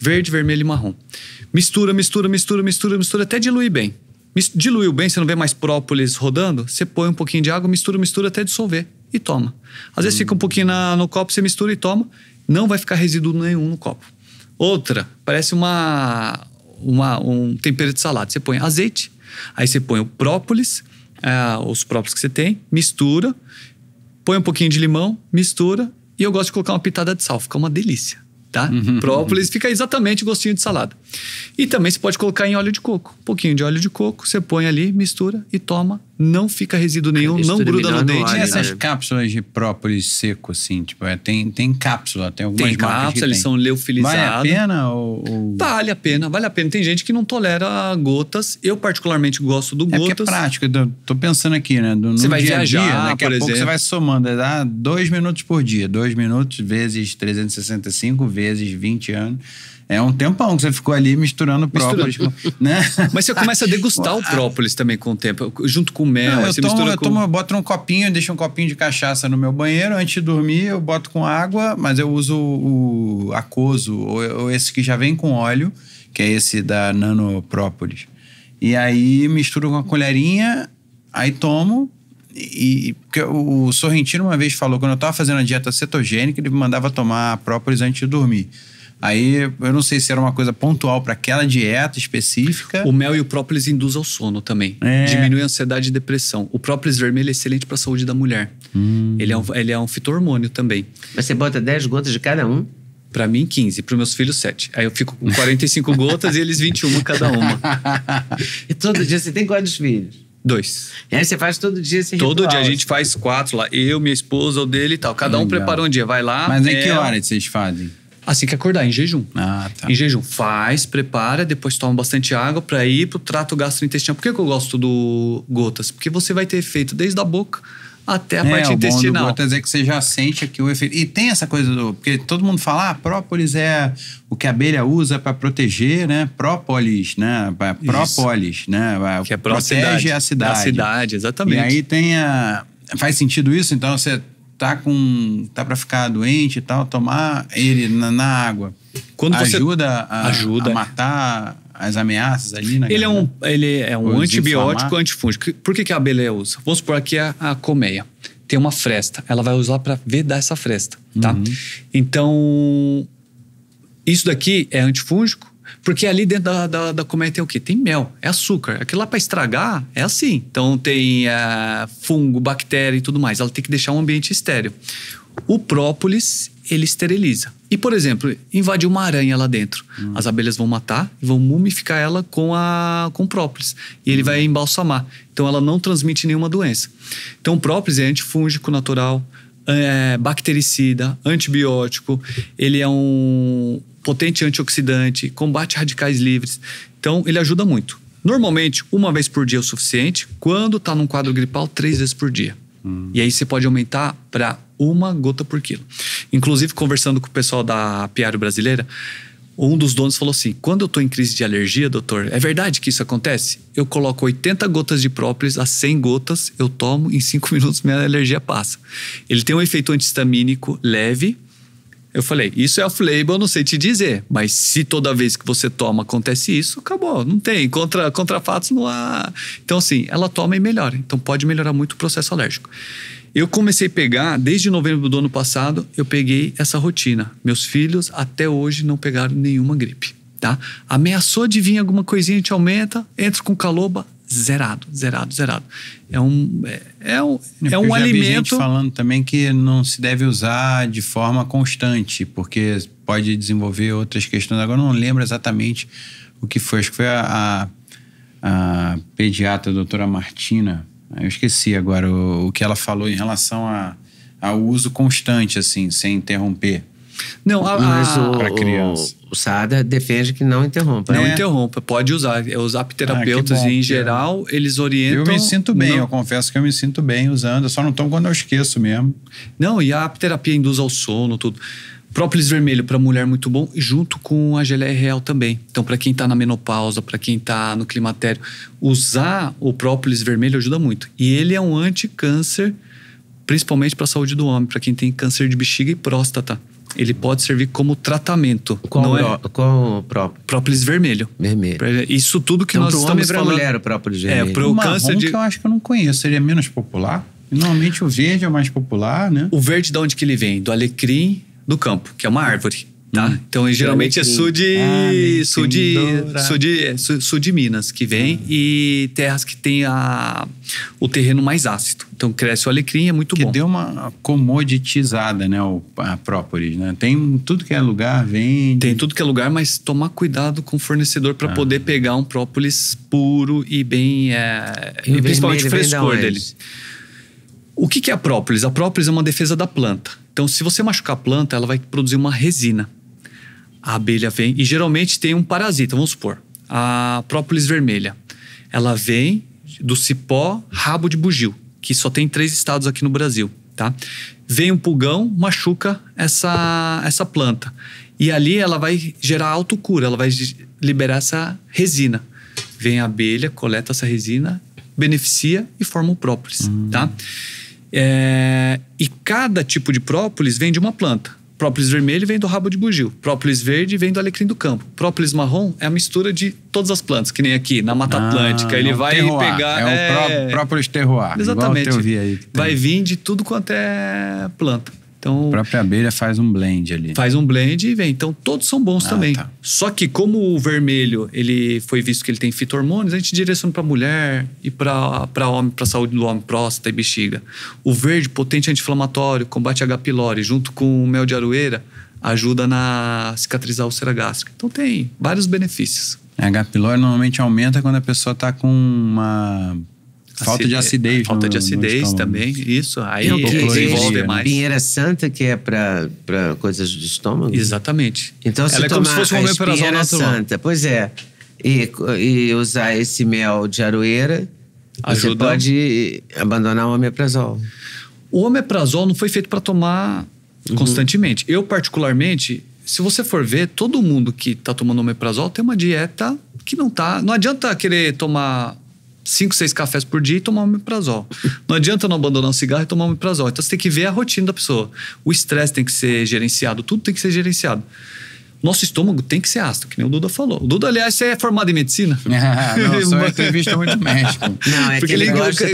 Verde, vermelho e marrom. Mistura até diluir bem. Diluiu bem, você não vê mais própolis rodando, você põe um pouquinho de água, mistura até dissolver e toma. Às vezes fica um pouquinho no copo, você mistura e toma. Não vai ficar resíduo nenhum no copo. Outra, parece um tempero de salada. Você põe azeite, aí você põe o própolis, os própolis que você tem, mistura, põe um pouquinho de limão, mistura, e eu gosto de colocar uma pitada de sal, fica uma delícia, tá? Própolis fica exatamente gostinho de salada. E também você pode colocar em óleo de coco, um pouquinho de óleo de coco, você põe ali, mistura e toma, não fica resíduo nenhum, não gruda no dente. E essas cápsulas de própolis seco, assim, tipo, tem cápsula, tem algumas tem marcas cápsula, eles são leofilizados. Vale a pena ou... Vale a pena. Tem gente que não tolera gotas. Eu particularmente gosto do gotas. Porque é prático, eu tô pensando aqui, né? Você vai viajar, daqui a pouco você vai somando, dá 2 minutos por dia. 2 minutos vezes 365 vezes 20 anos. É um tempão que você ficou ali misturando própolis, né? Mas você começa a degustar o própolis também com o tempo, junto com o mel. Eu boto um copinho, deixo um copinho de cachaça no meu banheiro. Antes de dormir, eu boto com água, mas eu uso o aquoso, ou esse que já vem com óleo, que é esse da Nano Própolis. E aí misturo com a colherinha, aí tomo. Porque o Sorrentino uma vez falou, quando eu tava fazendo a dieta cetogênica, ele me mandava tomar própolis antes de dormir. Aí, eu não sei se era uma coisa pontual para aquela dieta específica. O mel e o própolis induzem ao sono também. Diminui a ansiedade e depressão. O própolis vermelho é excelente para a saúde da mulher. Ele é um fito-hormônio também. Mas você bota 10 gotas de cada um? Para mim, 15. Para os meus filhos, 7. Aí eu fico com 45 gotas e eles 21 cada uma. E todo dia você tem quantos filhos? 2. E aí você faz todo dia esse Todo ritual, dia a gente faz 4 lá. Eu, minha esposa, o dele e tal. Cada um prepara um dia. Vai lá. Mas em que hora vocês fazem? Assim que acordar, em jejum. Ah, tá. Em jejum. Faz, prepara, depois toma bastante água para ir pro trato gastrointestinal. Por que eu gosto do gotas? Porque você vai ter efeito desde a boca até a parte intestinal. O gotas é que você já sente aqui o efeito. E tem essa coisa porque todo mundo fala, própolis é o que a abelha usa para proteger, né? Própolis, né? Própolis, né? Que é protege a cidade. A cidade, exatamente. E aí tem faz sentido isso? Então você tá para ficar doente e tal, tomar ele na água. Quando você ajuda a matar as ameaças ali na garganta. Ele é um antibiótico antifúngico. Por que a abelha usa? Vamos supor aqui a colmeia. Tem uma fresta. Ela vai usar para vedar essa fresta, tá? Então, isso daqui é antifúngico, porque ali dentro da colmeia tem o quê? Tem mel, é açúcar. Aquilo lá para estragar é assim. Então tem fungo, bactéria e tudo mais. Ela tem que deixar um ambiente estéril. O própolis, ele esteriliza. E, por exemplo, invadir uma aranha lá dentro. As abelhas vão matar e vão mumificar ela com própolis. E ele vai embalsamar. Então, ela não transmite nenhuma doença. Então, o própolis é antifúngico natural, bactericida, antibiótico. Ele é um potente antioxidante, combate radicais livres. Então, ele ajuda muito. Normalmente, 1 vez por dia é o suficiente. Quando está num quadro gripal, 3 vezes por dia. E aí você pode aumentar para 1 gota por quilo. Inclusive, conversando com o pessoal da apiário brasileira, um dos donos falou assim, quando eu estou em crise de alergia, doutor, é verdade que isso acontece? Eu coloco 80 gotas de própolis a 100 gotas, eu tomo, em 5 minutos minha alergia passa. Ele tem um efeito antihistamínico leve. Eu falei, isso é off-label, eu não sei te dizer, mas se toda vez que você toma acontece isso, acabou, não tem, contra fatos não há. Então assim, ela toma e melhora, então pode melhorar muito o processo alérgico. Eu comecei a pegar, desde novembro do ano passado, eu peguei essa rotina. Meus filhos até hoje não pegaram nenhuma gripe, tá? Ameaçou de vir alguma coisinha, a gente aumenta, entra com caloba, zerado. É um alimento. Vi gente falando também que não se deve usar de forma constante, porque pode desenvolver outras questões. Agora eu não lembro exatamente o que foi. Acho que foi a pediatra, a doutora Martina. Eu esqueci agora o que ela falou em relação ao uso constante, assim, sem interromper. Não, para criança. O SADA defende que não interrompa. Não interrompa, pode usar. Os apiterapeutas, em geral, eles orientam... Eu me sinto bem, eu confesso que eu me sinto bem usando. Eu só não tomo quando eu esqueço mesmo. Não, e a apiterapia induz ao sono, tudo. Própolis vermelho para mulher muito bom, junto com a geleia real também. Então, para quem está na menopausa, para quem está no climatério, usar o própolis vermelho ajuda muito. E ele é um anticâncer, principalmente para a saúde do homem, para quem tem câncer de bexiga e próstata. Ele pode servir como tratamento. Qual própolis vermelho. Isso tudo que nós estamos falando. Para mulher, o própolis vermelho. Pro câncer que eu acho que eu não conheço, seria menos popular. Normalmente o verde é o mais popular, né? O verde, de onde que ele vem? Do alecrim do campo, que é uma árvore, tá? Então, geralmente é sul de Minas que vem e terras que tem o terreno mais ácido. Então, cresce o alecrim, é muito bom. Que deu uma comoditizada, né? A própolis, né? Tem tudo que é lugar, vende. Tem tudo que é lugar, mas tomar cuidado com o fornecedor para poder pegar um própolis puro e bem... e principalmente o frescor dele. O que é a própolis? A própolis é uma defesa da planta. Então, se você machucar a planta, ela vai produzir uma resina. A abelha vem e geralmente tem um parasita, vamos supor. A própolis vermelha. Ela vem do cipó rabo de bugio, que só tem 3 estados aqui no Brasil, tá? Vem um pulgão, machuca essa planta. E ali ela vai gerar autocura, ela vai liberar essa resina. Vem a abelha, coleta essa resina, beneficia e forma o própolis, tá? E cada tipo de própolis vem de uma planta. Própolis vermelho vem do rabo de bugio. Própolis verde vem do alecrim do campo. Própolis marrom é a mistura de todas as plantas, que nem aqui na Mata Atlântica. Ele vai terroir. pegar... O própolis terroir. Exatamente. Igual aí, vai vir de tudo quanto é planta. Então, a própria abelha faz um blend ali. Faz um blend e vem. Então, todos são bons também. Tá. Só que como o vermelho, ele foi visto que ele tem fito-hormônios, a gente direciona para mulher e para homem, para a saúde do homem, próstata e bexiga. O verde, potente anti-inflamatório, combate H. pylori, junto com o mel de aroeira, ajuda na cicatrizar a úlcera gástrica. Então, tem vários benefícios. H. pylori normalmente aumenta quando a pessoa está com uma... falta de acidez. Falta de acidez também, isso. Aí desenvolve mais. Pinheira Santa, que é para coisas do estômago? Exatamente. Então, se ela é como se fosse uma Pinheira Santa, pois é, e usar esse mel de aroeira, você pode abandonar o omeprazol. O omeprazol não foi feito para tomar constantemente. Eu, particularmente, se você for ver, todo mundo que está tomando omeprazol tem uma dieta que não tá... Não adianta querer tomar 5, 6 cafés por dia e tomar omeprazol. Não adianta não abandonar um cigarro e tomar omeprazol. Então você tem que ver a rotina da pessoa. O estresse tem que ser gerenciado, tudo tem que ser gerenciado. Nosso estômago tem que ser ácido, que nem o Duda falou. O Duda, aliás, você é formado em medicina? Não, só entrevista muito médico. Não, porque ele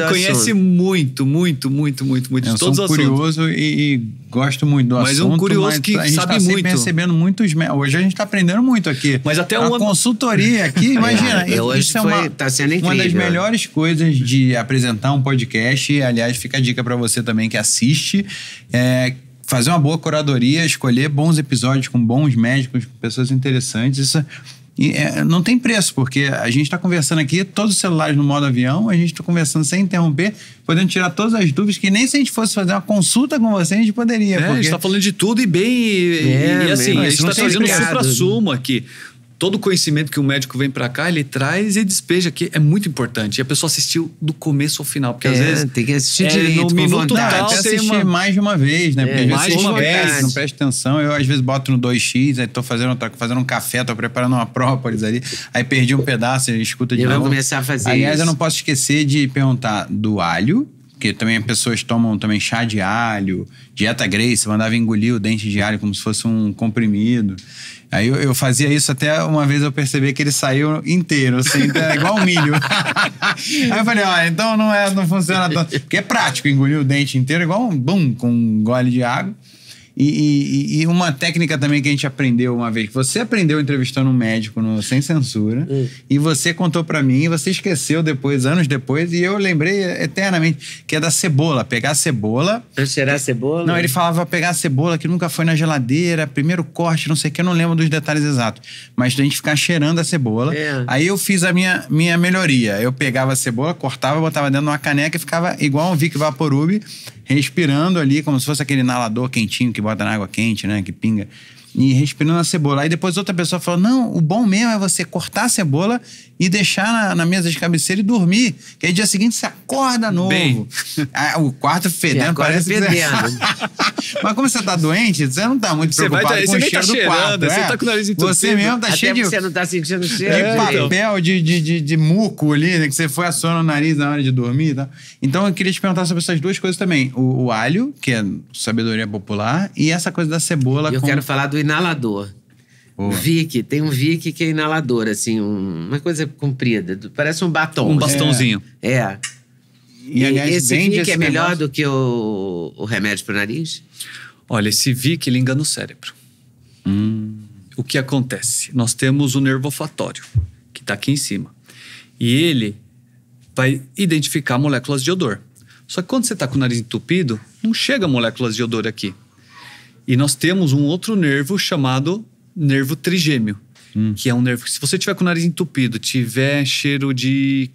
conhece muito de todos os assuntos. Eu sou curioso e gosto muito do assunto. Mas um curioso que sabe muito. Recebendo muitos... Hoje a gente está aprendendo muito aqui. Mas até uma consultoria aqui, imagina. Hoje tá sendo incrível. Uma das melhores coisas de apresentar um podcast, e, aliás, fica a dica para você também que assiste, fazer uma boa curadoria, escolher bons episódios com bons médicos, com pessoas interessantes. Isso não tem preço, porque a gente está conversando aqui, todos os celulares no modo avião, a gente está conversando sem interromper, podendo tirar todas as dúvidas, que nem se a gente fosse fazer uma consulta com você, a gente poderia. A gente está falando de tudo e bem... e assim, a gente está trazendo o supra-sumo aqui. Todo o conhecimento que o médico vem pra cá, ele traz e despeja aqui. É muito importante. E a pessoa assistiu do começo ao final. Porque às vezes... tem que assistir direito, no minuto tal, até assistir mais de uma vez, né? Porque às vezes você não presta atenção. Eu às vezes boto no 2x, aí tô fazendo um café, tô preparando uma própolis ali. Aí perdi um pedaço, escuta de novo. Eu vou começar a fazer Aliás, isso. Eu não posso esquecer de perguntar do alho, porque também as pessoas tomam também chá de alho, dieta Grace, mandava engolir o dente de alho como se fosse um comprimido. Aí eu fazia isso até uma vez eu percebi que ele saiu inteiro, assim, igual milho. Aí eu falei, então não funciona tanto. Porque é prático engolir o dente inteiro, igual com um gole de água. E uma técnica também que a gente aprendeu uma vez, que você aprendeu entrevistando um médico Sem Censura, e você contou pra mim, e você esqueceu depois, anos depois, e eu lembrei eternamente, que é da cebola, pegar a cebola... Pra cheirar a cebola? Não, ele falava pegar a cebola que nunca foi na geladeira, primeiro corte, não sei o que, eu não lembro dos detalhes exatos, mas a gente ficar cheirando a cebola. Aí eu fiz a minha melhoria, eu pegava a cebola, cortava, botava dentro de uma caneca e ficava igual um Vic Vaporub, respirando ali, como se fosse aquele inalador quentinho que bota na água quente, né? Que pinga. E respirando a cebola. Aí depois outra pessoa falou, não, o bom mesmo é você cortar a cebola e deixar na mesa de cabeceira e dormir. Que aí dia seguinte você acorda novo. O quarto fedendo parece fedendo. Mas como você tá doente, você não tá muito preocupado com o cheiro do quarto. Você tá com o nariz entupido. Você mesmo tá cheio de... você não tá sentindo o cheiro. De papel, de muco ali, né? Que você foi assando o nariz na hora de dormir e tal. Então eu queria te perguntar sobre essas duas coisas também. O alho, que é sabedoria popular, e essa coisa da cebola. Eu quero falar do inalador. Vic, tem um Vic que é inalador, assim, uma coisa comprida, parece um batom. Um bastãozinho. E esse Vic é melhor do que o remédio pro nariz? Olha, esse Vic, ele engana o cérebro. O que acontece? Nós temos o nervo olfatório, que tá aqui em cima. E ele vai identificar moléculas de odor. Só que quando você tá com o nariz entupido, não chega moléculas de odor aqui. E nós temos um outro nervo chamado nervo trigêmeo, que é um nervo que, se você tiver com o nariz entupido, tiver cheiro de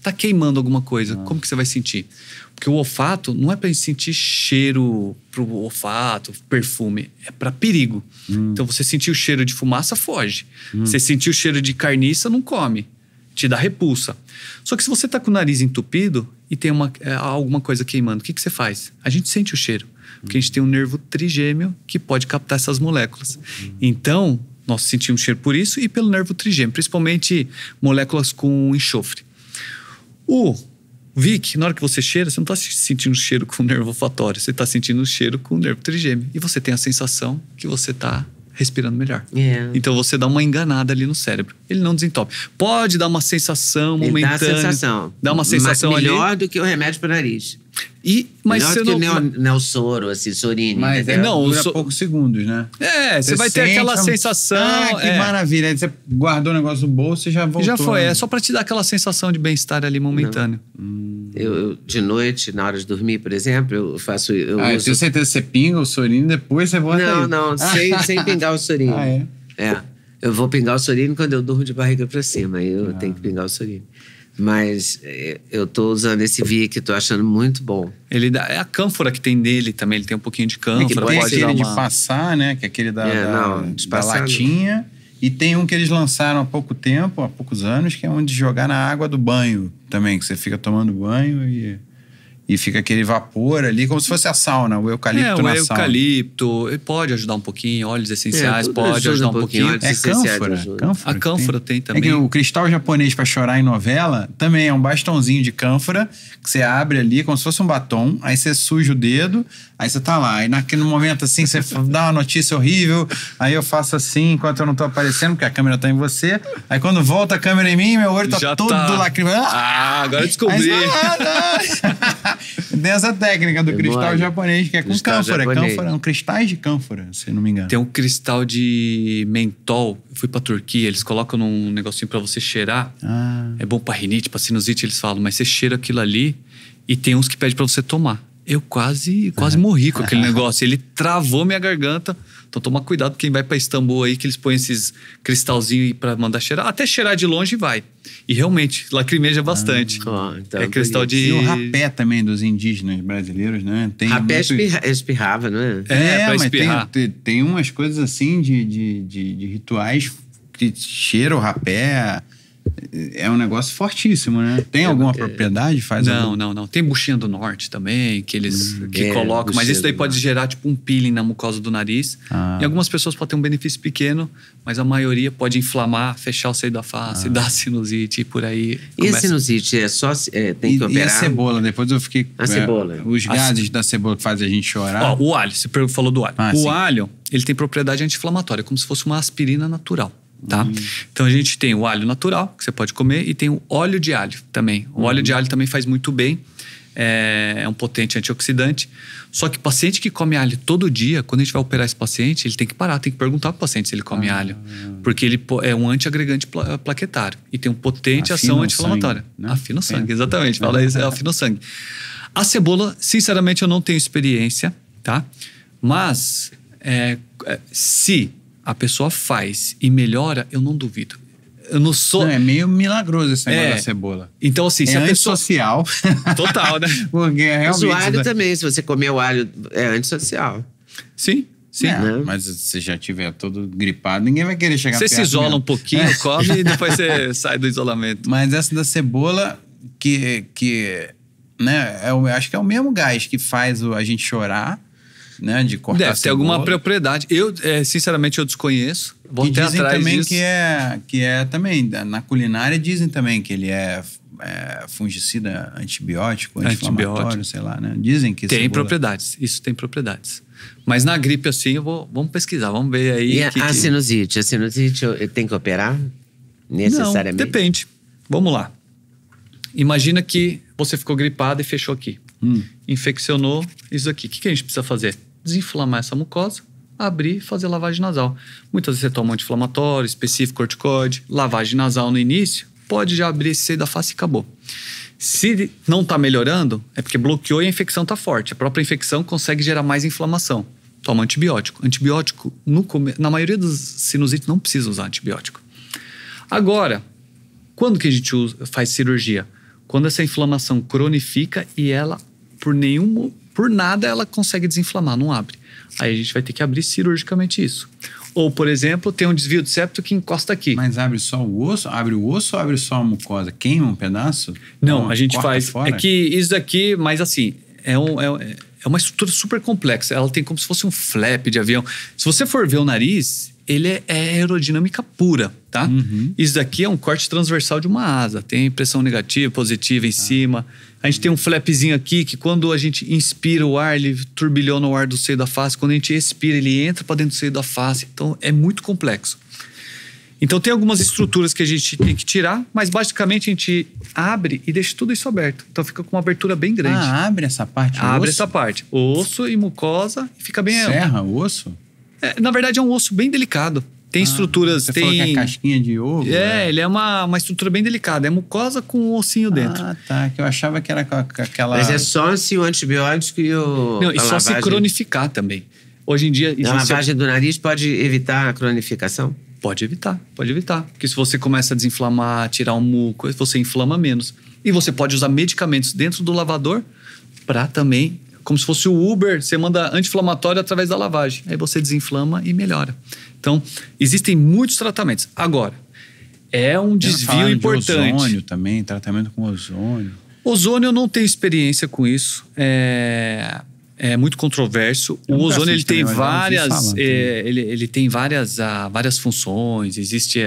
tá queimando alguma coisa, como que você vai sentir? Porque o olfato não é para sentir cheiro pro olfato, perfume, é para perigo. Então você sentiu o cheiro de fumaça, foge. Você sentiu o cheiro de carniça, não come. te dá repulsa. Só que se você tá com o nariz entupido e tem alguma coisa queimando, o que você faz? A gente sente o cheiro, porque a gente tem um nervo trigêmeo que pode captar essas moléculas. Então, nós sentimos cheiro por isso e pelo nervo trigêmeo, principalmente moléculas com enxofre. O Vic, na hora que você cheira, você não está sentindo cheiro com o nervo olfatório, você está sentindo o cheiro com o nervo trigêmeo. E você tem a sensação que você está respirando melhor. Então você dá uma enganada ali no cérebro. Ele não desentope. Pode dar uma sensação momentânea. Dá a sensação. Dá uma sensação melhor ali. do que o remédio para o nariz. Mas melhor você do não... que o Neosoro, assim, Sorine. Mas dura poucos segundos, né? Você vai ter aquela sensação... que maravilha. Aí você guardou o negócio no bolso e já voltou. Já foi. É só pra te dar aquela sensação de bem-estar ali momentâneo. Eu, de noite, na hora de dormir, por exemplo, eu faço... Eu tenho certeza que você pinga o Sorine, depois você volta Não, sem pingar o Sorine. Eu vou pingar o Sorine quando eu durmo de barriga pra cima. Aí eu tenho que pingar o Sorine. Mas eu tô usando esse Vic, tô achando muito bom. É a cânfora que tem nele também, ele tem um pouquinho de cânfora. Que tem aquele de passar, né? Que é aquele da latinha. E tem um que eles lançaram há pouco tempo, há poucos anos, que é onde jogar na água do banho também, que você fica tomando banho e fica aquele vapor ali, como se fosse a sauna, o eucalipto na sauna. Eucalipto, ele pode ajudar um pouquinho, óleos essenciais, pode ajudar um pouquinho. É cânfora. A cânfora tem também. É que o cristal japonês para chorar em novela também é um bastãozinho de cânfora que você abre ali como se fosse um batom, aí você suja o dedo, aí você tá lá. Aí naquele momento assim, você dá uma notícia horrível, aí eu faço assim enquanto eu não tô aparecendo, porque a câmera tá em você. Aí quando volta a câmera em mim, meu olho tá todo lacrimado. Agora eu descobri. Tem essa técnica do cristal japonês, que é com cânfora. São cristais de cânfora, se não me engano. Tem um cristal de mentol. Eu fui pra Turquia, eles colocam num negocinho pra você cheirar. É bom pra rinite, pra sinusite, eles falam. Mas você cheira aquilo ali e tem uns que pedem pra você tomar. Eu quase morri com aquele negócio. Ele travou minha garganta. Então toma cuidado quem vai pra Istambul aí, que eles põem esses cristalzinhos aí pra mandar cheirar. Até cheirar de longe vai. E realmente, lacrimeja bastante. Então é cristal de... E o rapé também dos indígenas brasileiros, né? Tem rapé espirrava, não é? Pra espirrar. Tem umas coisas assim de rituais que cheira o rapé... É um negócio fortíssimo, né? Tem alguma propriedade? Não. Tem buchinha do norte também, que eles colocam. Mas isso daí pode gerar tipo um peeling na mucosa do nariz. E algumas pessoas podem ter um benefício pequeno, mas a maioria pode inflamar, fechar o seio da face, dar sinusite e por aí. E a sinusite é só... tem que operar? E a cebola? Depois eu fiquei... A cebola. Os gases da cebola que fazem a gente chorar. O alho, você falou do alho. O alho, ele tem propriedade anti-inflamatória, como se fosse uma aspirina natural. Tá? Então a gente tem o alho natural, que você pode comer, e tem o óleo de alho também. O óleo de alho também faz muito bem, é um potente antioxidante. Só que paciente que come alho todo dia, quando a gente vai operar esse paciente, ele tem que parar, tem que perguntar pro paciente se ele come alho. Porque ele é um antiagregante plaquetário e tem uma potente ação anti-inflamatória. Né? Afina o sangue, exatamente. Fala isso, afina o sangue. A cebola, sinceramente, eu não tenho experiência, tá? Mas se a pessoa faz e melhora, eu não duvido. Eu não sou... Não, é meio milagroso esse negócio da cebola. Então, assim, se a pessoa... antissocial. Total, né? Porque realmente... O alho também, se você comer o alho, é antissocial. Sim. Mas se você já estiver todo gripado, ninguém vai querer chegar perto. Você se isola um pouquinho, come e depois você sai do isolamento. Mas essa da cebola, né, eu acho que é o mesmo gás que faz a gente chorar, né, de cortar Deve ter alguma propriedade. Eu, sinceramente, eu desconheço. Vou que ter dizem atrás também disso. que é também, na culinária dizem também que ele é fungicida, antibiótico, anti-inflamatório, sei lá, né? Dizem que tem propriedades, isso tem propriedades. Mas na gripe, assim, vamos pesquisar, vamos ver aí. E a sinusite? A sinusite tem que operar? Necessariamente? Não, depende. Vamos lá. Imagina que você ficou gripado e fechou aqui. Infeccionou isso aqui. O que a gente precisa fazer? Desinflamar essa mucosa, abrir e fazer lavagem nasal. Muitas vezes você toma um anti-inflamatório, específico, corticoide. Lavagem nasal no início, pode já abrir esse seio da face e acabou. Se não está melhorando, é porque bloqueou e a infecção está forte. A própria infecção consegue gerar mais inflamação. Toma antibiótico. Antibiótico, na maioria dos sinusites, não precisa usar antibiótico. Agora, quando que a gente faz cirurgia? Quando essa inflamação cronifica e ela, por nada, ela consegue desinflamar, não abre. Aí a gente vai ter que abrir cirurgicamente isso. Ou, por exemplo, tem um desvio de septo que encosta aqui. Mas abre só o osso? Abre o osso ou abre só a mucosa? Queima um pedaço? Não, a gente faz... Fora? É que isso daqui, mas assim, é uma estrutura super complexa. Ela tem como se fosse um flap de avião. Se você for ver o nariz, ele é aerodinâmica pura, tá? Isso daqui é um corte transversal de uma asa. Tem pressão negativa, positiva em cima. A gente tem um flapzinho aqui que quando a gente inspira o ar, ele turbilhona o ar do seio da face. Quando a gente expira, ele entra para dentro do seio da face. Então, é muito complexo. Então, tem algumas estruturas que a gente tem que tirar, mas basicamente a gente abre e deixa tudo isso aberto. Então, fica com uma abertura bem grande. Abre essa parte? Abre essa parte. Osso e mucosa e fica bem... Serra o osso? Na verdade, é um osso bem delicado. Tem estruturas... Você falou que é casquinha de ovo? Ele é uma estrutura bem delicada. É mucosa com um ossinho dentro. Tá. Que eu achava que era com aquela... Mas é só se o antibiótico e o... Não, e só se cronificar também. Hoje em dia... A lavagem do nariz pode evitar a cronificação? Pode evitar. Porque se você começa a desinflamar, tirar um muco, você inflama menos. E você pode usar medicamentos dentro do lavador para também... Como se fosse o Uber, você manda anti-inflamatório através da lavagem. Aí você desinflama e melhora. Então, existem muitos tratamentos. Agora, é um desvio importante. De ozônio também, tratamento com ozônio. Ozônio eu não tenho experiência com isso. É muito controverso. O ozônio ele tem várias, ele tem várias funções. Existe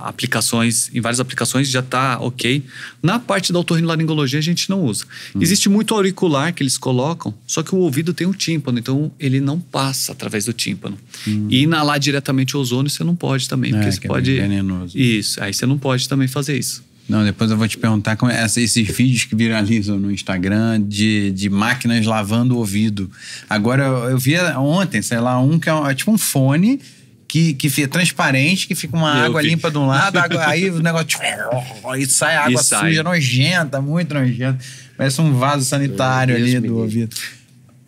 aplicações, em várias aplicações já está ok. Na parte da otorrinolaringologia a gente não usa. Existe muito auricular que eles colocam, só que o ouvido tem um tímpano, então ele não passa através do tímpano. E inalar diretamente o ozônio você não pode também, porque você pode... É venenoso. Isso, aí você não pode também fazer isso. Não, depois eu vou te perguntar como esses vídeos que viralizam no Instagram de máquinas lavando o ouvido. Agora, eu vi ontem, sei lá, um que é tipo um fone que fica transparente, que fica uma água limpa de um lado, aí o negócio... E sai água suja, nojenta, muito nojenta. Parece um vaso sanitário ali do ouvido.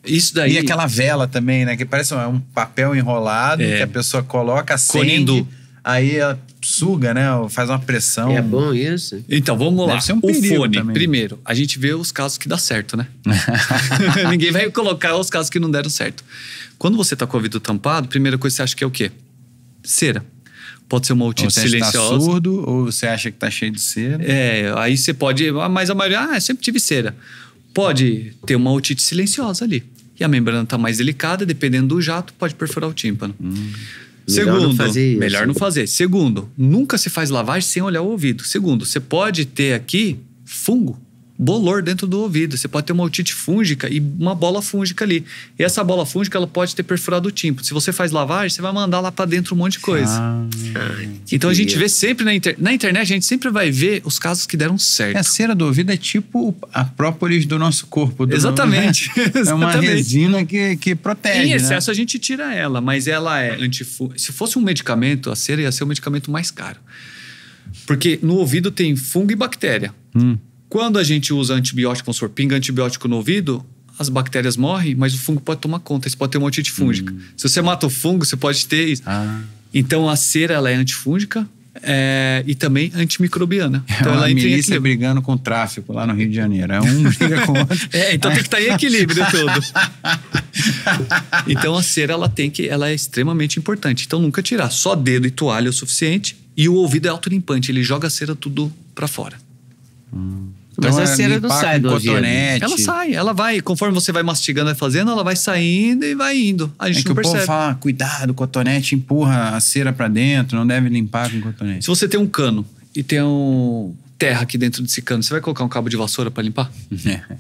Isso daí... E aquela vela também, né? Que parece um papel enrolado que a pessoa coloca, acende, aí ela suga, né? Faz uma pressão. É bom isso? Então, vamos lá. Deve ser um o fone, também. primeiro, a gente vê os casos que dá certo, né? Ninguém vai colocar os casos que não deram certo. Quando você tá com o ouvido tampado, a primeira coisa que você acha que é o quê? Cera. Pode ser uma otite silenciosa. Ou você tá surdo, ou você acha que tá cheio de cera. Aí você pode... Mas a maioria... eu sempre tive cera. Pode ter uma otite silenciosa ali. E a membrana tá mais delicada, dependendo do jato, pode perfurar o tímpano. Segundo, melhor não fazer. Segundo, nunca se faz lavagem sem olhar o ouvido. Segundo, você pode ter aqui fungo, bolor dentro do ouvido. Você pode ter uma otite fúngica e uma bola fúngica ali. E essa bola fúngica, ela pode ter perfurado o tímpano. Se você faz lavagem, você vai mandar lá pra dentro um monte de coisa. Então a gente vê sempre na internet, a gente sempre vai ver os casos que deram certo. A cera do ouvido é tipo a própolis do nosso corpo. Exatamente. É uma resina que protege, em excesso a gente tira ela, mas ela é se fosse um medicamento, a cera ia ser o medicamento mais caro. Porque no ouvido tem fungo e bactéria. Quando a gente usa antibiótico, vamos supor, pinga antibiótico no ouvido, as bactérias morrem, mas o fungo pode tomar conta. Você pode ter uma otite fúngica. Se você mata o fungo, você pode ter isso. Então, a cera, ela é antifúngica e também antimicrobiana. Então, ela entra em equilíbrio. Brigando com o tráfico lá no Rio de Janeiro. Um briga com o outro. Então tem que estar em equilíbrio todo. Então, a cera, ela é extremamente importante. Então, nunca tirar. Só dedo e toalha é o suficiente. E o ouvido é autolimpante. Ele joga a cera tudo pra fora. Mas a cera não sai do ouvido. Ela sai, ela vai. Conforme você vai mastigando, vai fazendo, ela vai saindo e vai indo. A gente não percebe. O povo fala, cuidado, o cotonete empurra a cera pra dentro, não deve limpar com o cotonete. Se você tem um cano e tem terra aqui dentro desse cano, você vai colocar um cabo de vassoura pra limpar?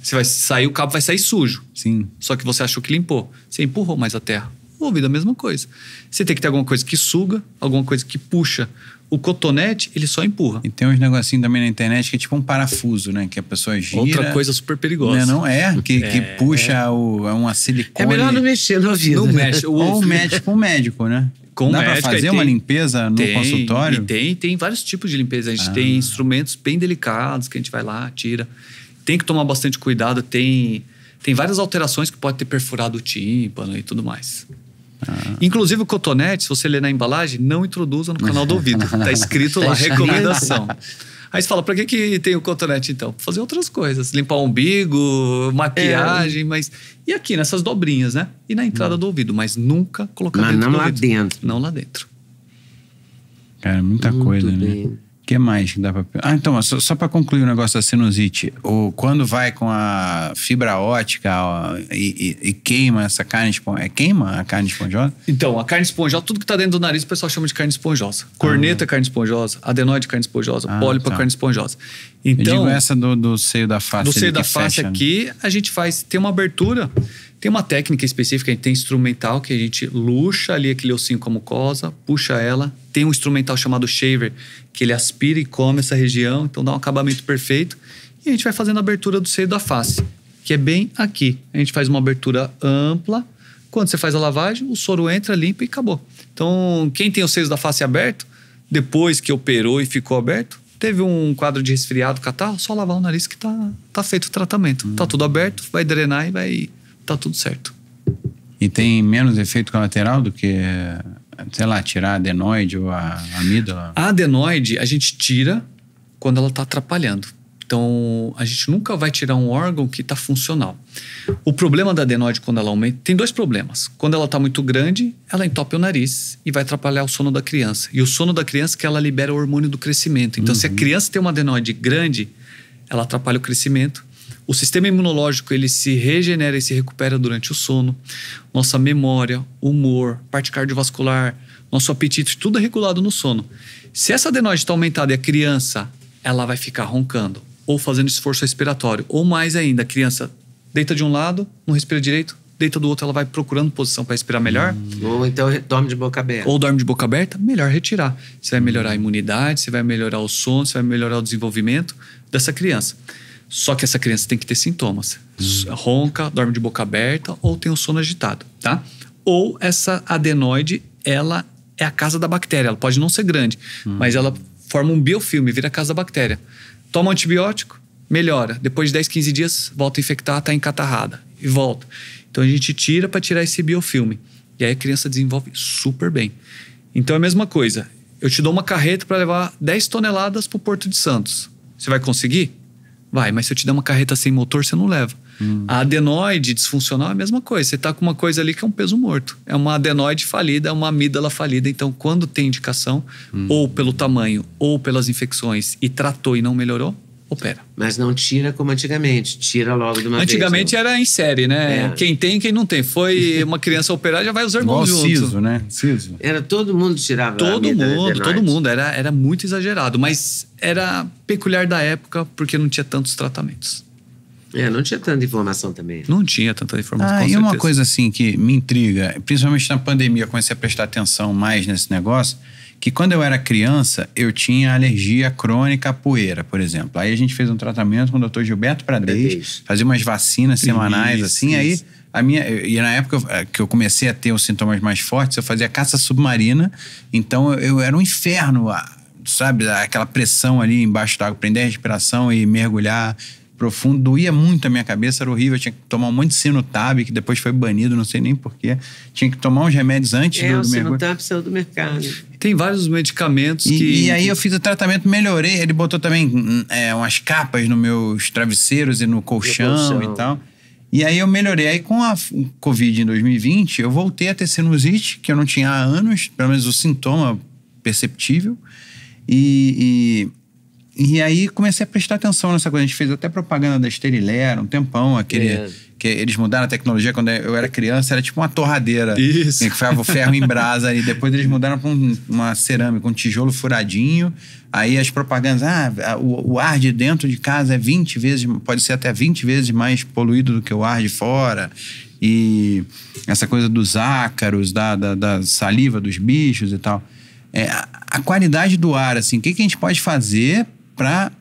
Você vai sair, o cabo vai sair sujo. Sim. Só que você achou que limpou. Você empurrou mais a terra. O ouvido é a mesma coisa. Você tem que ter alguma coisa que suga, alguma coisa que puxa. O cotonete, ele só empurra. E tem uns negocinhos também na internet que é tipo um parafuso, né? Que a pessoa gira. Outra coisa super perigosa. Não é? Que puxa uma silicone. É melhor não mexer no ouvido. Não mexe. Ou mexe com o médico, né? Dá pra fazer uma limpeza no consultório? Tem vários tipos de limpeza. A gente tem instrumentos bem delicados que a gente vai lá, tira. Tem que tomar bastante cuidado. Tem várias alterações que pode ter perfurado o tímpano e tudo mais. Inclusive o cotonete, se você ler na embalagem, não introduza no canal do ouvido. Tá escrito lá, recomendação. Aí você fala, pra que tem o cotonete então? Pra fazer outras coisas. Limpar o umbigo, maquiagem, mas... E aqui, nessas dobrinhas, né? E na entrada do ouvido, mas nunca colocar dentro do ouvido. Mas não lá dentro. Não lá dentro. Cara, muita coisa, né? O que mais que dá pra... então, só pra concluir o negócio da sinusite. Quando vai com a fibra ótica e queima essa carne esponjosa... Queima a carne esponjosa? Então, a carne esponjosa, tudo que tá dentro do nariz, o pessoal chama de carne esponjosa. Corneta é carne esponjosa, adenoide é carne esponjosa, pólipo é carne esponjosa. Então, eu digo essa do seio da face. Do seio da face fecha, aqui, né? A gente tem uma abertura... Tem uma técnica específica, a gente tem instrumental que a gente luxa ali aquele ossinho com a mucosa, puxa ela. Tem um instrumental chamado shaver, que ele aspira e come essa região, então dá um acabamento perfeito. E a gente vai fazendo a abertura do seio da face, que é bem aqui. A gente faz uma abertura ampla. Quando você faz a lavagem, o soro entra, limpa e acabou. Então, quem tem os seios da face aberto, depois que operou e ficou aberto, teve um quadro de resfriado, catarro, só lavar o nariz que tá feito o tratamento. Tá tudo aberto, vai drenar e vai... Tá tudo certo. E tem menos efeito colateral do que, sei lá, tirar a adenoide ou a amígdala? A adenoide a gente tira quando ela tá atrapalhando. Então, a gente nunca vai tirar um órgão que tá funcional. O problema da adenoide quando ela aumenta... Tem dois problemas. Quando ela tá muito grande, ela entope o nariz e vai atrapalhar o sono da criança. E o sono da criança é que ela libera o hormônio do crescimento. Então, se a criança tem uma adenoide grande, ela atrapalha o crescimento. O sistema imunológico, ele se regenera e se recupera durante o sono. Nossa memória, humor, parte cardiovascular, nosso apetite, tudo é regulado no sono. Se essa adenoide está aumentada e a criança, ela vai ficar roncando ou fazendo esforço respiratório. Ou mais ainda, a criança deita de um lado, não respira direito, deita do outro, ela vai procurando posição para respirar melhor. Ou então dorme de boca aberta. Ou dorme de boca aberta, melhor retirar. Você vai melhorar a imunidade, você vai melhorar o sono, você vai melhorar o desenvolvimento dessa criança. Só que essa criança tem que ter sintomas. Ronca, dorme de boca aberta ou tem o sono agitado, tá? Ou essa adenoide, ela é a casa da bactéria. Ela pode não ser grande, mas ela forma um biofilme, vira a casa da bactéria. Toma um antibiótico, melhora. Depois de 10, 15 dias, volta a infectar, tá encatarrada. E volta. Então a gente tira para tirar esse biofilme. E aí a criança desenvolve super bem. Então é a mesma coisa. Eu te dou uma carreta para levar 10 toneladas pro Porto de Santos. Você vai conseguir? Vai, mas se eu te der uma carreta sem motor, você não leva. A adenoide disfuncional é a mesma coisa. Você tá com uma coisa ali que é um peso morto. É uma adenoide falida, é uma amígdala falida. Então, quando tem indicação, ou pelo tamanho, ou pelas infecções, e tratou e não melhorou, opera. Mas não tira como antigamente, tira logo de uma vez. Antigamente era em série, né? Quem tem, quem não tem. Foi uma criança operar, já vai os irmãos juntos. Siso, né? Siso. Era todo mundo tirava. Todo mundo. Era muito exagerado, mas era peculiar da época porque não tinha tantos tratamentos. Não tinha tanta informação também. Não tinha tanta informação, com e certeza. uma coisa assim que me intriga, principalmente na pandemia, eu comecei a prestar atenção mais nesse negócio, que quando eu era criança, eu tinha alergia crônica à poeira, por exemplo. Aí a gente fez um tratamento com o Dr. Gilberto Pradez, fazia umas vacinas semanais, assim, aí e na época que eu comecei a ter os sintomas mais fortes, eu fazia caça submarina, então eu era um inferno, sabe, aquela pressão ali embaixo da água, prender a respiração e mergulhar profundo, doía muito a minha cabeça, era horrível, eu tinha que tomar um monte de Sinutab, que depois foi banido, não sei nem porquê, tinha que tomar uns remédios antes do mergulho. O Sinutab saiu do mercado. Tem vários medicamentos E aí eu fiz o tratamento, melhorei, ele botou também umas capas nos meus travesseiros e no colchão e tal. E aí eu melhorei. Aí com a Covid em 2020, eu voltei a ter sinusite, que eu não tinha há anos, pelo menos o sintoma perceptível. E aí comecei a prestar atenção nessa coisa. A gente fez até propaganda da Sterilera um tempão, que eles mudaram a tecnologia. Quando eu era criança, era tipo uma torradeira. Isso. Que ficava o ferro em brasa. E depois eles mudaram para uma cerâmica, um tijolo furadinho. Aí as propagandas, o ar de dentro de casa é 20 vezes, pode ser até 20 vezes mais poluído do que o ar de fora. E essa coisa dos ácaros, da saliva dos bichos e tal. A qualidade do ar, assim, o que a gente pode fazer para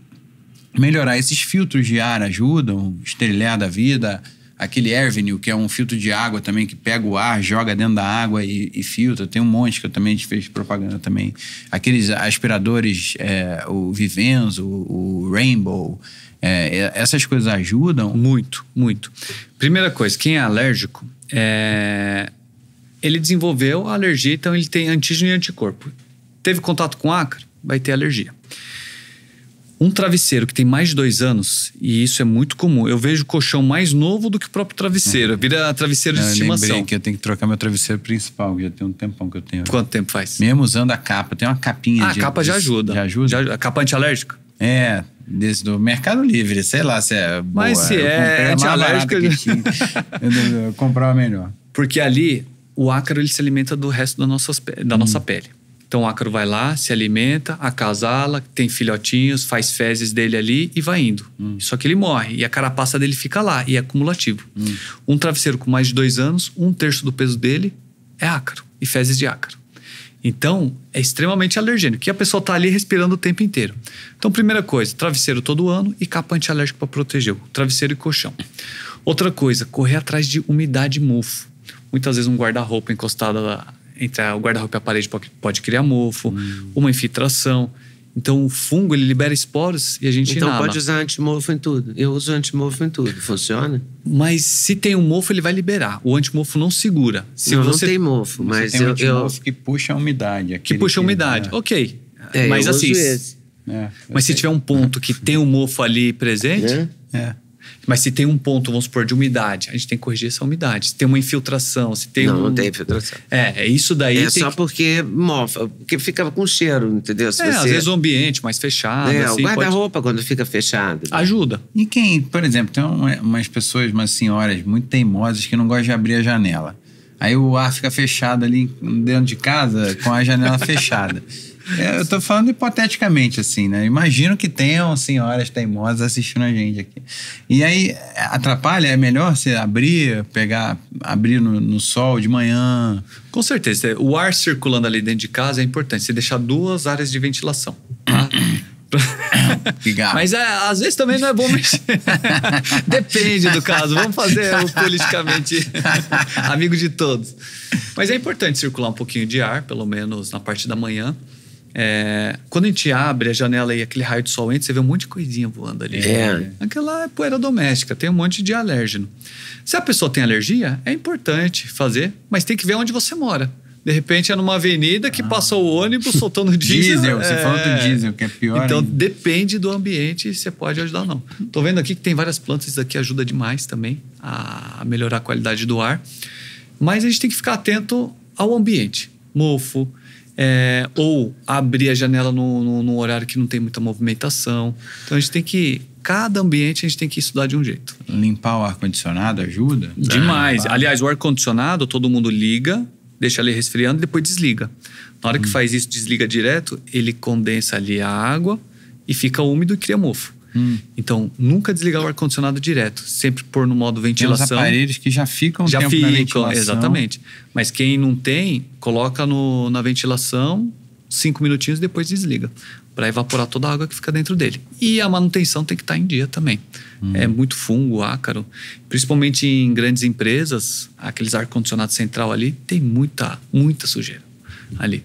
melhorar? Esses filtros de ar ajudam, Sterilea da vida, aquele Airvenue, que é um filtro de água também, que pega o ar, joga dentro da água e filtra. Tem um monte que eu também fez propaganda também. Aqueles aspiradores, o Vivenzo, o Rainbow, essas coisas ajudam? Muito, muito. Primeira coisa, quem é alérgico, ele desenvolveu a alergia, então ele tem antígeno e anticorpo. Teve contato com ácaro, vai ter alergia. Um travesseiro que tem mais de 2 anos, e isso é muito comum, eu vejo colchão mais novo do que o próprio travesseiro. Vira travesseiro de estimação. Eu lembrei que eu tenho que trocar meu travesseiro principal, que já tem um tempão que eu tenho. Quanto tempo faz? Mesmo usando a capa, tem uma capinha a capa já ajuda. Já ajuda? A capa antialérgica? Desse do Mercado Livre, sei lá se é boa. Mas se é antialérgica... Eu comprava melhor. Porque ali, o ácaro ele se alimenta do resto da nossa pele. Então o ácaro vai lá, se alimenta, acasala, tem filhotinhos, faz fezes dele ali e vai indo. Só que ele morre e a carapaça dele fica lá e é acumulativo. Um travesseiro com mais de 2 anos, 1/3 do peso dele é ácaro e fezes de ácaro. Então é extremamente alergênico, que a pessoa está ali respirando o tempo inteiro. Então primeira coisa, travesseiro todo ano e capa antialérgica para proteger o travesseiro e colchão. Outra coisa, correr atrás de umidade e mofo. Muitas vezes um guarda-roupa encostado entre o guarda-roupa e a parede pode criar mofo, uma infiltração. Então o fungo ele libera esporos e a gente inala. Então pode usar antimofo em tudo. Eu uso antimofo em tudo. Funciona? Mas se tem um mofo ele vai liberar. O antimofo não segura. Não tem mofo, mas tem um antimofo que puxa a umidade. Que puxa a umidade, ok. Mas eu assim, uso esse. Mas se tiver um ponto que tem um mofo ali presente... Mas se tem um ponto, vamos supor, de umidade, a gente tem que corrigir essa umidade. Se tem uma infiltração, se tem não tem infiltração. É isso daí. É só porque mofa, porque fica com cheiro, entendeu? Às vezes o ambiente mais fechado. Assim, o guarda-roupa quando fica fechado. Ajuda. E quem, por exemplo, tem umas pessoas, umas senhoras muito teimosas que não gostam de abrir a janela. Aí o ar fica fechado ali dentro de casa com a janela fechada. Eu tô falando hipoteticamente, assim, né? Imagino que tenham senhoras teimosas assistindo a gente aqui. E aí, atrapalha? É melhor você abrir no sol de manhã? Com certeza. O ar circulando ali dentro de casa é importante. Você deixar 2 áreas de ventilação, tá? Mas às vezes também não é bom mexer. Depende do caso. Vamos fazer o politicamente amigo de todos. Mas é importante circular um pouquinho de ar, pelo menos na parte da manhã. Quando a gente abre a janela e aquele raio de sol entra, você vê um monte de coisinha voando ali. Aquela é poeira doméstica, tem um monte de alérgeno. Se a pessoa tem alergia, é importante fazer, mas tem que ver onde você mora. De repente é numa avenida que passa o ônibus soltando diesel. Você falou do diesel, que é pior. Então ainda. Depende do ambiente, você pode ajudar ou não. Tô vendo aqui que tem várias plantas, isso daqui ajuda demais também a melhorar a qualidade do ar. Mas a gente tem que ficar atento ao ambiente. Mofo, ou abrir a janela num horário que não tem muita movimentação. Então a gente tem que... Cada ambiente a gente tem que estudar de um jeito. Limpar o ar-condicionado ajuda? Demais. Aliás, o ar-condicionado todo mundo liga, deixa ali resfriando e depois desliga. Na hora que faz isso, desliga direto, ele condensa ali a água e fica úmido e cria mofo. Então, nunca desligar o ar-condicionado direto. Sempre pôr no modo ventilação. Tem uns aparelhos que já ficam na ventilação. Exatamente. Mas quem não tem, coloca na ventilação 5 minutinhos e depois desliga. Para evaporar toda a água que fica dentro dele. E a manutenção tem que estar em dia também. É muito fungo, ácaro. Principalmente em grandes empresas, aqueles ar-condicionado central ali, tem muita sujeira ali.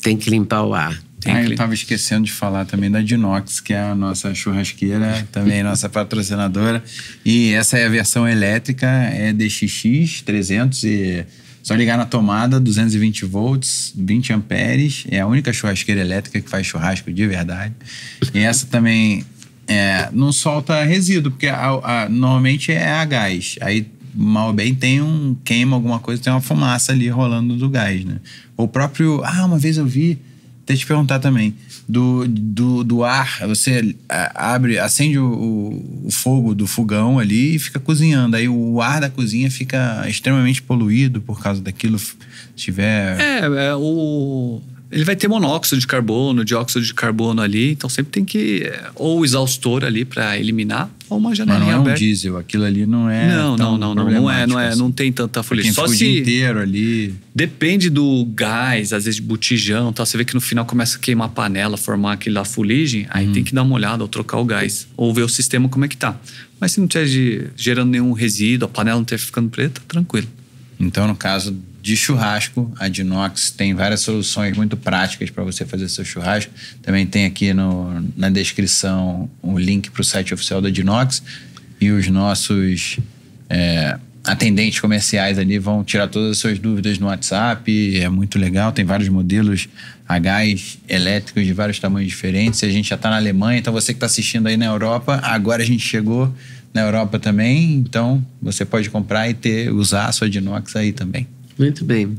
Tem que limpar o ar. Eu estava esquecendo de falar também da Dinox, que é a nossa churrasqueira, também nossa patrocinadora. E essa é a versão elétrica, é DXX 300 e... Só ligar na tomada, 220 volts, 20 amperes. É a única churrasqueira elétrica que faz churrasco de verdade. E essa também não solta resíduo, porque normalmente é a gás. Aí, mal ou bem, queima alguma coisa, tem uma fumaça ali rolando do gás, né? O próprio... uma vez eu vi... Até te perguntar também, do ar, você acende o fogo do fogão ali e fica cozinhando. Aí o ar da cozinha fica extremamente poluído por causa daquilo, se tiver... Ele vai ter monóxido de carbono, dióxido de carbono ali, então sempre tem que... Ou exaustor ali para eliminar, ou uma janelinha aberta. Mas não é um aberta. diesel, aquilo ali não é não tem tanta fuligem. Só o dia inteiro ali... Depende do gás, às vezes de botijão, tá? Você vê que no final começa a queimar a panela, formar aquela fuligem, aí tem que dar uma olhada ou trocar o gás, ou ver o sistema como é que tá. Mas se não estiver gerando nenhum resíduo, a panela não estiver ficando preta, tranquilo. Então, no caso de churrasco, a Dinox tem várias soluções muito práticas para você fazer seu churrasco. Também tem aqui na descrição o link para o site oficial da Dinox e os nossos atendentes comerciais ali vão tirar todas as suas dúvidas no WhatsApp. É muito legal, tem vários modelos a gás elétricos de vários tamanhos diferentes. A gente já está na Alemanha, então você que está assistindo aí na Europa, agora a gente chegou na Europa também, então você pode comprar e usar a sua de inox aí também. Muito bem.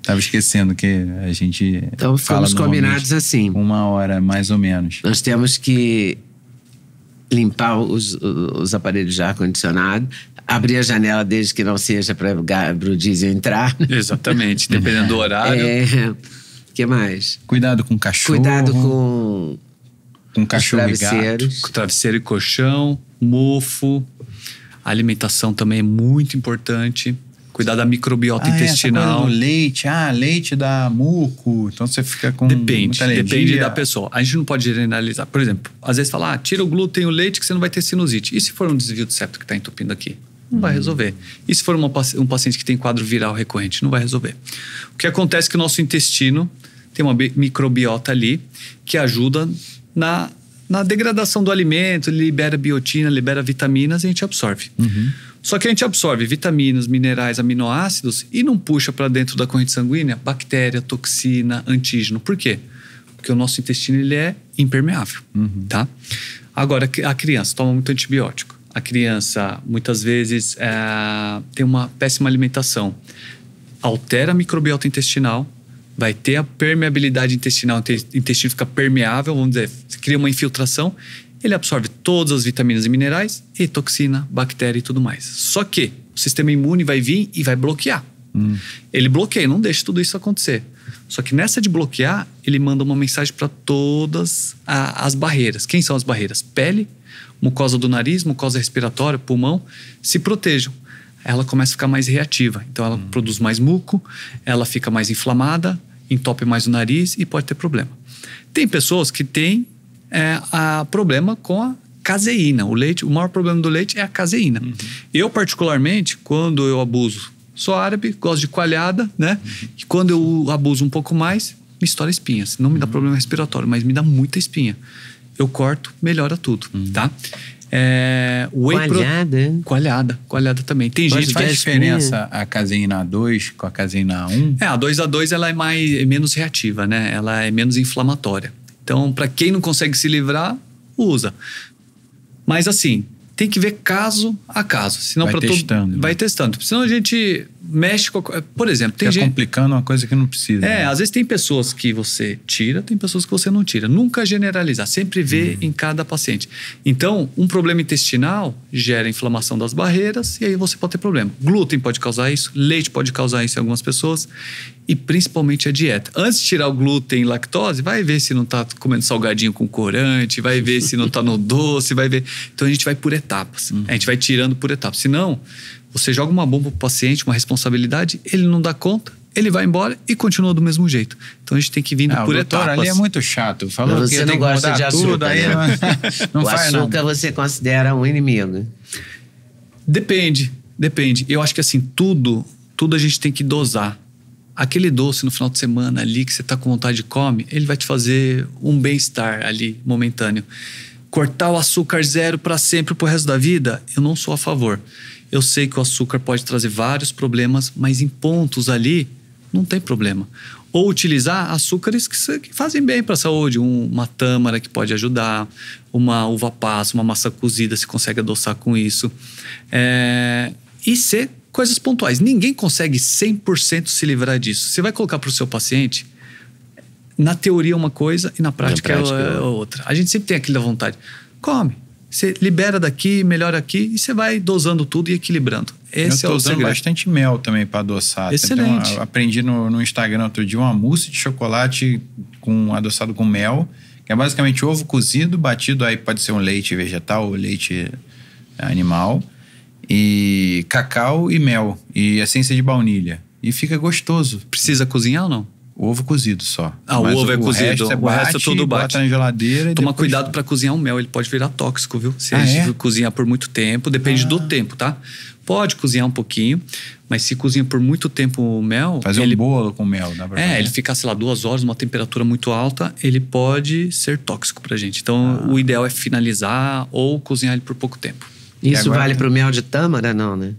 Tava esquecendo que a gente então ficamos combinados assim. 1 hora, mais ou menos. Nós temos que limpar os aparelhos de ar-condicionado, abrir a janela desde que não seja para o diesel entrar. Exatamente, dependendo do horário. O que mais? Cuidado com cachorro. Cuidado com cachorro travesseiros. e gato. Travesseiro e colchão, mofo. A alimentação também é muito importante. Cuidar da microbiota intestinal. Leite. Leite dá muco. Então você fica com muita alergia. Depende da pessoa. A gente não pode generalizar. Por exemplo, às vezes fala, tira o glúten e o leite que você não vai ter sinusite. E se for um desvio de septo que está entupindo aqui? Não vai resolver. E se for um paciente que tem quadro viral recorrente? Não vai resolver. O que acontece é que o nosso intestino tem uma microbiota ali que ajuda na degradação do alimento, ele libera biotina, libera vitaminas e a gente absorve. Só que a gente absorve vitaminas, minerais, aminoácidos e não puxa para dentro da corrente sanguínea bactéria, toxina, antígeno. Por quê? Porque o nosso intestino ele é impermeável, tá? Agora, a criança toma muito antibiótico. A criança, muitas vezes, tem uma péssima alimentação. Altera a microbiota intestinal, vai ter a permeabilidade intestinal, o intestino fica permeável, vamos dizer, cria uma infiltração, ele absorve todas as vitaminas e minerais e toxina, bactéria e tudo mais. Só que o sistema imune vai vir e vai bloquear. Ele bloqueia, não deixa tudo isso acontecer. Só que nessa de bloquear, ele manda uma mensagem para todas as barreiras. Quem são as barreiras? Pele, mucosa do nariz, mucosa respiratória, pulmão, se protejam. Ela começa a ficar mais reativa. Então ela produz mais muco, ela fica mais inflamada, entope mais o nariz e pode ter problema. Tem pessoas que têm problema com a caseína. O leite, o maior problema do leite é a caseína. Eu, particularmente, quando eu abuso, sou árabe, gosto de coalhada, né? E quando eu abuso um pouco mais, me estoura espinhas. Não me dá problema respiratório, mas me dá muita espinha. Eu corto, melhora tudo, tá? Coalhada também. Tem gente que faz diferença a caseína A2 com a caseína A1? A 2A2 ela é menos reativa, né? Ela é menos inflamatória. Então, para quem não consegue se livrar, usa. Mas assim, tem que ver caso a caso. Senão vai testando. Vai testando. Senão a gente mexe com... Por exemplo, tem gente... complicando uma coisa que não precisa. Às vezes tem pessoas que você tira, tem pessoas que você não tira. Nunca generalizar, sempre ver em cada paciente. Então, um problema intestinal gera inflamação das barreiras e aí você pode ter problema. Glúten pode causar isso, leite pode causar isso em algumas pessoas e principalmente a dieta. Antes de tirar o glúten e lactose, vai ver se não está comendo salgadinho com corante, vai ver se não está no doce, vai ver... Então a gente vai por etapas, a gente vai tirando por etapas. Senão... Você joga uma bomba pro paciente, uma responsabilidade, ele não dá conta, ele vai embora e continua do mesmo jeito. Então a gente tem que vir por etapas. Ali é muito chato. Falou você que não gosta de açúcar, tudo, aí não o faz açúcar nada. você considera um inimigo? Depende. Eu acho que assim, tudo a gente tem que dosar. Aquele doce no final de semana ali que você tá com vontade de comer, ele vai te fazer um bem-estar ali momentâneo. Cortar o açúcar zero para sempre pro resto da vida, eu não sou a favor. Eu sei que o açúcar pode trazer vários problemas, mas em pontos ali não tem problema. Ou utilizar açúcares que fazem bem para a saúde. Uma tâmara que pode ajudar, uma uva passa, uma maçã cozida, se consegue adoçar com isso. E ser coisas pontuais. Ninguém consegue 100% se livrar disso. Você vai colocar para o seu paciente, na teoria uma coisa e na prática é outra. A gente sempre tem aquela vontade. Come. Você libera daqui, melhora aqui e você vai dosando tudo e equilibrando. Esse é o segredo. Eu tô usando bastante mel também para adoçar. Excelente. Aprendi no Instagram outro dia uma mousse de chocolate adoçado com mel, que é basicamente ovo cozido, batido, aí pode ser um leite vegetal ou leite animal, e cacau e mel, e essência de baunilha. E fica gostoso. Precisa cozinhar ou não? Ovo cozido só. O ovo é cozido. O resto é todo bate. Bota na geladeira. Toma cuidado para cozinhar o mel, ele pode virar tóxico, viu? Se a gente cozinhar por muito tempo, depende do tempo, tá? Pode cozinhar um pouquinho, mas se cozinha por muito tempo o mel... Fazer um bolo com mel, dá pra fazer? Ele ficar, 2 horas, uma temperatura muito alta, ele pode ser tóxico pra gente. Então, o ideal é finalizar ou cozinhar ele por pouco tempo. Isso vale pro mel de tâmara, não, né?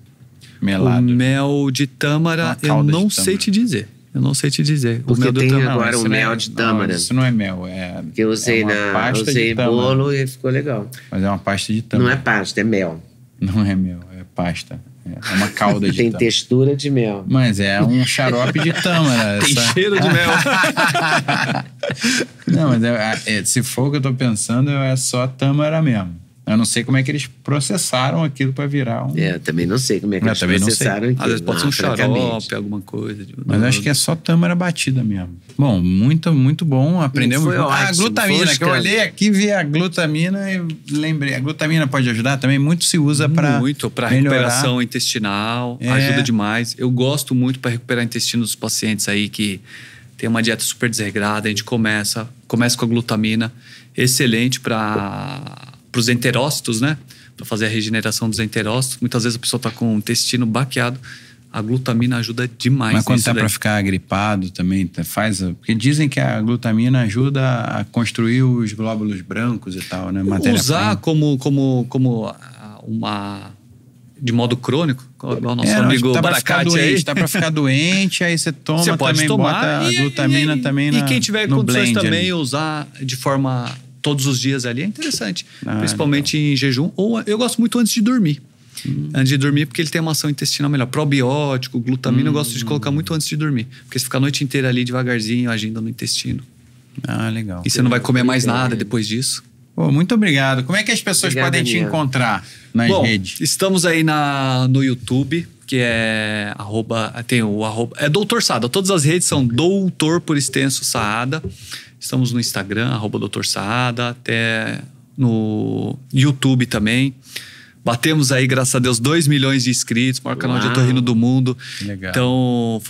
melado. O mel de tâmara, eu não sei te dizer. Eu não sei te dizer. Porque o mel tem tâmara, agora o mel de tâmara. Isso não é mel, que eu usei usei bolo e ficou legal. Mas é uma pasta de tâmara. Não é pasta, é mel. Não é mel, é pasta. É uma calda de tem tâmara. textura de mel. Mas é um xarope de tâmara. Tem cheiro de mel. Não, mas se for o que eu tô pensando, é só tâmara mesmo. Eu não sei como é que eles processaram aquilo para virar um... também não sei como é que eles processaram aquilo. Às vezes pode ser um xarope, alguma coisa. Mas eu acho que é só tâmara batida mesmo. Bom, muito, muito bom. Aprendemos muito. A glutamina, que eu olhei aqui, vi a glutamina e lembrei. A glutamina pode ajudar também? Muito se usa para recuperação intestinal, ajuda demais. Eu gosto muito para recuperar o intestino dos pacientes aí que tem uma dieta super desregrada. A gente começa com a glutamina, excelente para os enterócitos, né? Para fazer a regeneração dos enterócitos. Muitas vezes a pessoa está com o intestino baqueado. A glutamina ajuda demais. Mas quando tá para ficar gripado também, faz... Porque dizem que a glutamina ajuda a construir os glóbulos brancos e tal, né? Usar como uma... De modo crônico, igual o nosso amigo Baracate aí. Tá para ficar doente, aí você toma, você pode tomar, bota a glutamina também E quem tiver condições também ali. Usar de forma... todos os dias ali é interessante. Principalmente legal. Em jejum. Ou eu gosto muito antes de dormir. Antes de dormir, porque ele tem uma ação intestinal melhor. Probiótico, glutamina, eu gosto de colocar muito antes de dormir. Porque você fica a noite inteira ali devagarzinho, agindo no intestino. Legal. E você não vai comer mais nada depois disso. Pô, muito obrigado. Como é que as pessoas podem te encontrar nas redes? Estamos aí no YouTube, que é tem o arroba, é Doutor Saada. Todas as redes são Doutor por extenso Saada. Estamos no Instagram, @Doutor Saada, até no YouTube também. Batemos aí, graças a Deus, 2 milhões de inscritos, maior canal de otorrino do mundo. Legal. Então,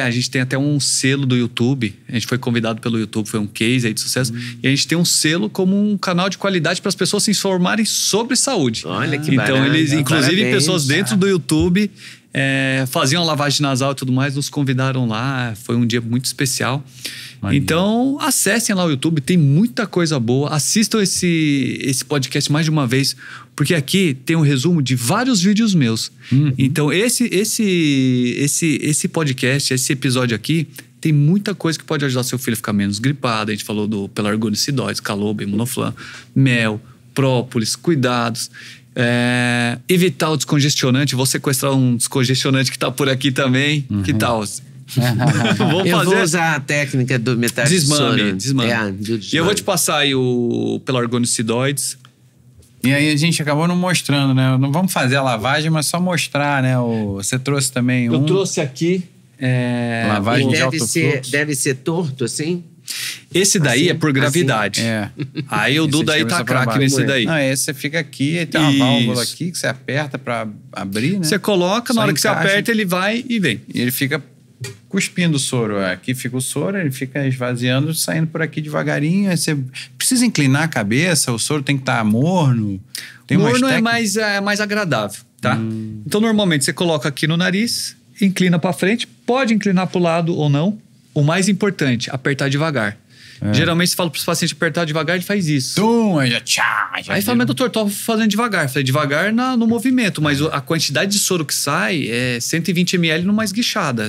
a gente tem até um selo do YouTube. A gente foi convidado pelo YouTube, foi um case aí de sucesso. E a gente tem um selo como um canal de qualidade para as pessoas se informarem sobre saúde. Olha que Então, barato. eles, inclusive, Parabéns. pessoas dentro do YouTube faziam lavagem nasal e tudo mais, nos convidaram lá. Foi um dia muito especial. Então, acessem lá o YouTube, tem muita coisa boa. Assistam esse podcast mais de uma vez, porque aqui tem um resumo de vários vídeos meus. Então, esse podcast, esse episódio aqui, tem muita coisa que pode ajudar seu filho a ficar menos gripado. A gente falou do pelargonicidóide, caloba, imunoflan, mel, própolis, cuidados. Evitar o descongestionante, vou sequestrar um descongestionante que está por aqui também. Que tal? Eu vou usar a técnica do metade-desmame. E eu vou te passar aí o pelargonicidóides. E aí a gente acabou não mostrando, né? Não vamos fazer a lavagem, mas só mostrar, né? Você trouxe também Eu trouxe aqui... lavagem de alto fluxo. Deve ser torto, assim? Esse daí é por gravidade. Aí o Duda aí tá craque nesse daí. Não, esse você fica aqui, aí tem uma válvula aqui que você aperta pra abrir, né? Você coloca, na hora que você aperta, ele vai e vem. E ele fica cuspindo o soro. Aqui fica o soro, ele fica esvaziando, saindo por aqui devagarinho. Aí você precisa inclinar a cabeça, o soro tem que estar morno. Morno é mais agradável, tá? Então, normalmente, você coloca aqui no nariz, inclina pra frente, pode inclinar pro lado ou não. O mais importante, apertar devagar. Geralmente, você fala para os pacientes apertar devagar, ele faz isso. Aí fala, mas doutor, tô fazendo devagar. Falei, devagar no movimento, mas a quantidade de soro que sai é 120 ml numa esguichada.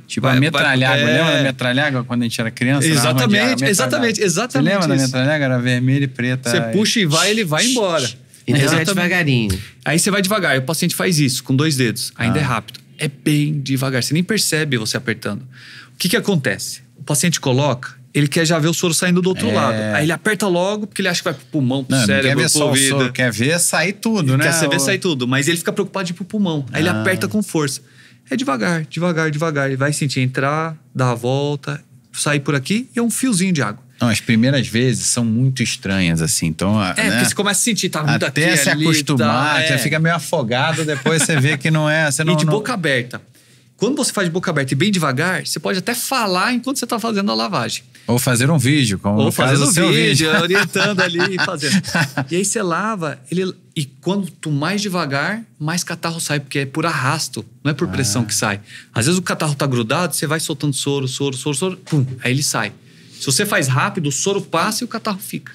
Tipo a metralhágua. Lembra da metralhágua quando a gente era criança? Exatamente. Você lembra da metralhágua? Era vermelha e preta. Você puxa e vai, ele vai embora. Então é devagarinho. Aí você vai devagar. E o paciente faz isso com 2 dedos. Ainda é rápido. É bem devagar. Você nem percebe você apertando. O que acontece? O paciente coloca, ele quer já ver o soro saindo do outro lado. Aí ele aperta logo, porque ele acha que vai pro pulmão, pro cérebro, quer ver só o soro, quer ver sair tudo, né? Quer ver sair tudo, mas ele fica preocupado de ir pro pulmão. Aí ele aperta com força. É devagar. Ele vai sentir entrar, dar a volta, sair por aqui e é um fiozinho de água. Não, as primeiras vezes são muito estranhas, assim. Então, porque você começa a sentir, tá muito aqui, até se acostumar, você fica meio afogado, depois você vê que não é... Você não, e de boca aberta. Quando você faz de boca aberta e bem devagar, você pode até falar enquanto você está fazendo a lavagem. Ou fazer um vídeo, como fazer um vídeo, orientando ali e fazendo. E aí você lava, e quanto mais devagar, mais catarro sai, porque é por arrasto, não é por pressão que sai. Às vezes o catarro tá grudado, você vai soltando soro, pum, aí ele sai. Se você faz rápido, o soro passa e o catarro fica.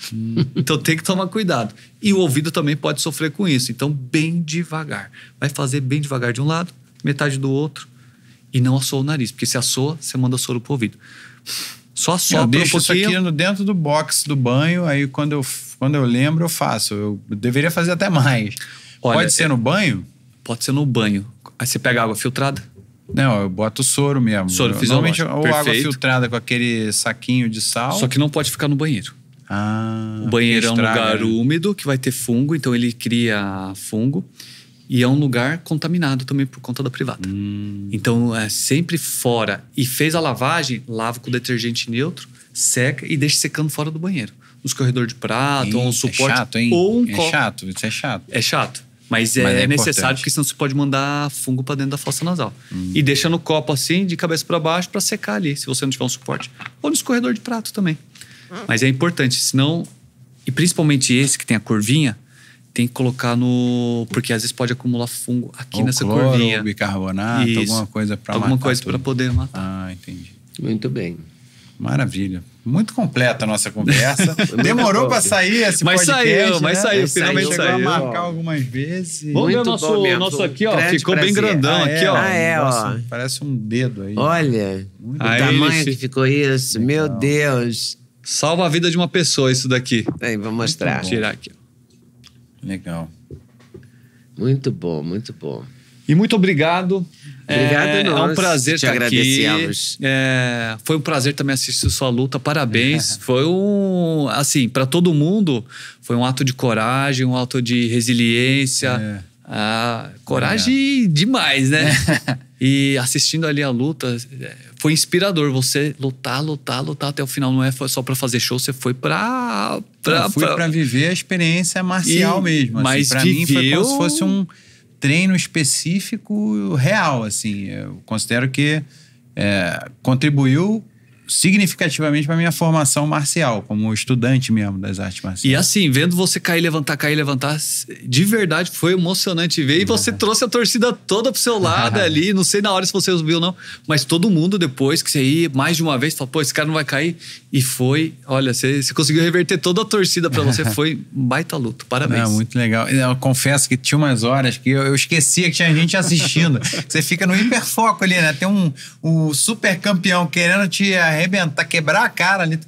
Então tem que tomar cuidado. E o ouvido também pode sofrer com isso. Então, bem devagar. Vai fazer bem devagar de um lado, metade do outro. E não assoa o nariz. Porque se assoa, você manda soro pro ouvido. Só assopra um pouquinho. Eu deixo isso aqui dentro do box do banho. Aí quando eu lembro, eu faço. Eu deveria fazer até mais. Olha, pode ser no banho? Pode ser no banho. Aí você pega água filtrada? Não, eu boto soro mesmo. Soro fisiológico. Normalmente, ou água filtrada com aquele saquinho de sal. Só que não pode ficar no banheiro. O banheiro é um lugar úmido que vai ter fungo, então ele cria fungo. E é um lugar contaminado também por conta da privada. Então, é sempre fora. E fez a lavagem, lava com detergente neutro, seca e deixa secando fora do banheiro. No escorredor de prato, ou um suporte. É chato, hein? Ou um É chato, isso é chato. É chato. Mas é necessário, importante. porque senão você pode mandar fungo para dentro da fossa nasal. E deixa no copo assim, de cabeça para baixo, para secar ali, se você não tiver um suporte. Ou no escorredor de prato também. Mas é importante, senão... E principalmente esse que tem a curvinha, tem que colocar no... Porque às vezes pode acumular fungo aqui ou nessa cloro, curvinha. Ou bicarbonato, Isso. alguma coisa para matar. Alguma coisa para tudo. poder matar. Ah, entendi. Muito bem. Maravilha. Muito completa a nossa conversa. Demorou para sair esse Mas podcast, saiu, mas saiu, finalmente Chegou a saiu. marcar algumas vezes. Vamos ver o Muito bom mesmo. nosso aqui, ó. Grande Ficou bem prazer. grandão aqui, ó. Nossa, parece um dedo aí. Olha, o Aí, tamanho esse- que ficou isso. Meu Deus. Salva a vida de uma pessoa isso daqui. Aí, vou mostrar. Vou tirar aqui, ó. Legal. Muito bom, muito bom. E muito obrigado. Obrigado É nós, um prazer te estar aqui. agradecemos. Foi um prazer também assistir sua luta. Parabéns. Foi assim, para todo mundo, foi um ato de coragem, um ato de resiliência. Coragem demais, né? E assistindo ali a luta, foi inspirador. Você lutar até o final. Não é só para fazer show, você foi para Fui para viver a experiência marcial mesmo. Mas para mim foi viveu- como se fosse um treino específico real, assim. Eu considero que contribuiu significativamente para minha formação marcial, como estudante mesmo das artes marciais. E assim, vendo você cair, levantar, de verdade foi emocionante ver. E você trouxe a torcida toda pro seu lado ali. Não sei na hora se você viu ou não, mas todo mundo depois que você ia mais de uma vez, falou, pô, esse cara não vai cair. E foi, olha, você conseguiu reverter toda a torcida pra você. Foi um baita luta. Parabéns. Muito legal. Eu confesso que tinha umas horas que eu esquecia que tinha gente assistindo. Você fica no hiperfoco ali, né? Tem um super campeão querendo te arrebentar, quebrar a cara ali,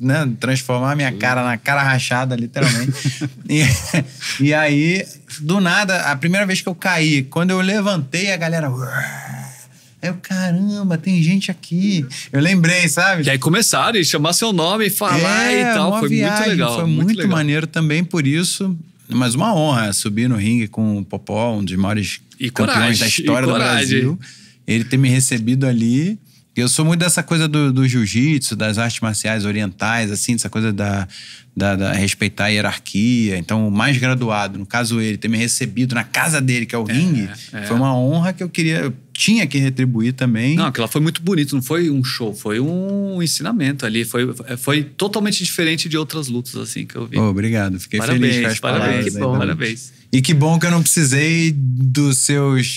né? Transformar a minha cara na cara rachada, literalmente. E aí, do nada, a primeira vez que eu caí, quando eu levantei, a galera... Aí eu, caramba, tem gente aqui. Eu lembrei, sabe? E aí começaram a chamar seu nome, falar e tal. Foi viagem, muito legal. Foi muito legal. maneiro também por isso. Mas uma honra subir no ringue com o Popó, um dos maiores campeões da história do Brasil. Ele ter me recebido ali. Eu sou muito dessa coisa do jiu-jitsu, das artes marciais orientais, assim, dessa coisa da respeitar a hierarquia. Então, o mais graduado, no caso ele, ter me recebido na casa dele, que é o ringue, foi uma honra que eu tinha que retribuir também. Não, aquilo lá foi muito bonito, não foi um show, foi um ensinamento ali. Foi totalmente diferente de outras lutas, assim, que eu vi. Obrigado, fiquei feliz com as palavras. Que bom. Parabéns. E que bom que eu não precisei dos seus...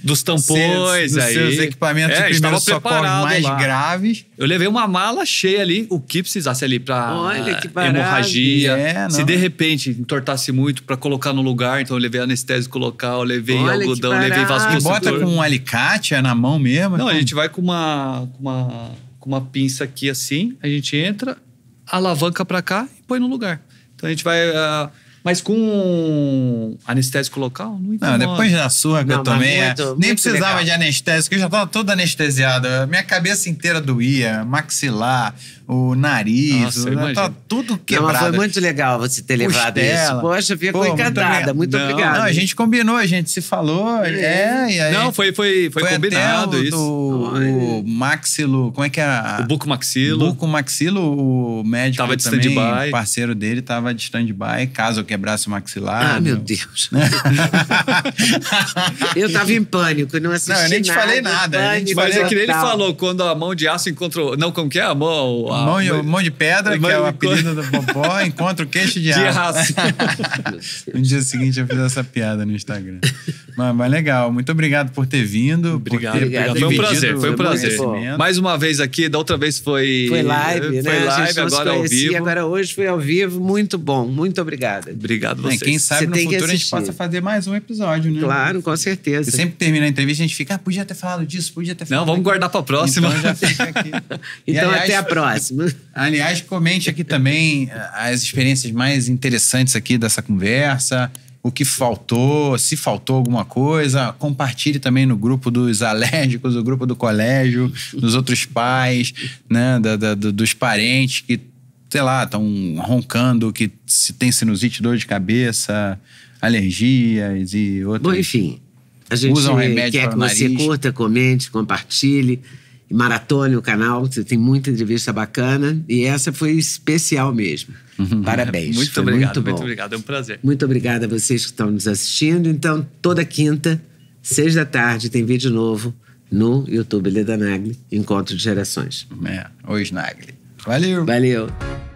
dos tampões dos aí. seus equipamentos de primeiros socorros mais lá. graves. Eu levei uma mala cheia ali, o que precisasse ali pra Olha, que barato. hemorragia. Não. Se de repente entortasse muito pra colocar no lugar, então eu levei anestésico local, levei Olha, que algodão, levei barato. vaso E bota com um alicate na mão mesmo? Não, a gente vai com uma pinça aqui assim, a gente entra, alavanca pra cá e põe no lugar. Então a gente vai... mas com anestésico local, não incomoda. Não, depois da surra que eu tomei, nem precisava legal. de anestésico, eu já estava todo anestesiado. Minha cabeça inteira doía, maxilar, o nariz, Nossa, tava tudo Não, quebrado. mas foi muito legal você ter levado Costela. isso. Poxa, ficou encantada. Muito obrigado. Não, a gente combinou, a gente se falou. E aí, Não, foi combinado até isso. o maxilo, como é que é? O bucomaxilo. Bucomaxilo, o médico Tava de também, stand-by. o parceiro dele tava de stand-by, caso eu quebrasse o maxilar. Ah, meu Deus. Eu tava em pânico, não assisti Não, eu nem te nada. falei nada, eu nem te Mas falei é que nem ele total. falou, quando a mão de aço encontrou... Não, como que é? A mão... Mão de pedra, que é o apelido do Popó, encontra o queixo de aço. No dia seguinte eu fiz essa piada no Instagram. Mas legal, muito obrigado por ter vindo. Obrigado. Por Foi um prazer, foi um prazer. Conhecimento. Mais uma vez aqui, da outra vez foi live, né? Foi live, agora ao vivo. Agora hoje foi ao vivo, muito bom, muito obrigada. Obrigado a vocês. Quem sabe no futuro a gente possa fazer mais um episódio, né? Claro, com certeza. Você sempre termina a entrevista e a gente fica, podia ter falado disso, podia ter falado. Não, vamos guardar pra próxima. Então já fica aqui. Então até a próxima. Aliás, comente aqui também as experiências mais interessantes aqui dessa conversa, o que faltou, se faltou alguma coisa, compartilhe também no grupo dos alérgicos, o grupo do colégio, dos outros pais, né, dos parentes que, sei lá, estão roncando, que tem sinusite, dor de cabeça, alergias e outras. Bom, enfim, a gente quer que você curta, comente, compartilhe, maratone o canal, você tem muita entrevista bacana e essa foi especial mesmo. Parabéns. Muito obrigado, muito obrigado, é um prazer. Muito obrigada a vocês que estão nos assistindo. Então, toda quinta, 6 da tarde, tem vídeo novo no YouTube Leda Nagli, Encontro de Gerações. Oi, Nagli. Valeu. Valeu.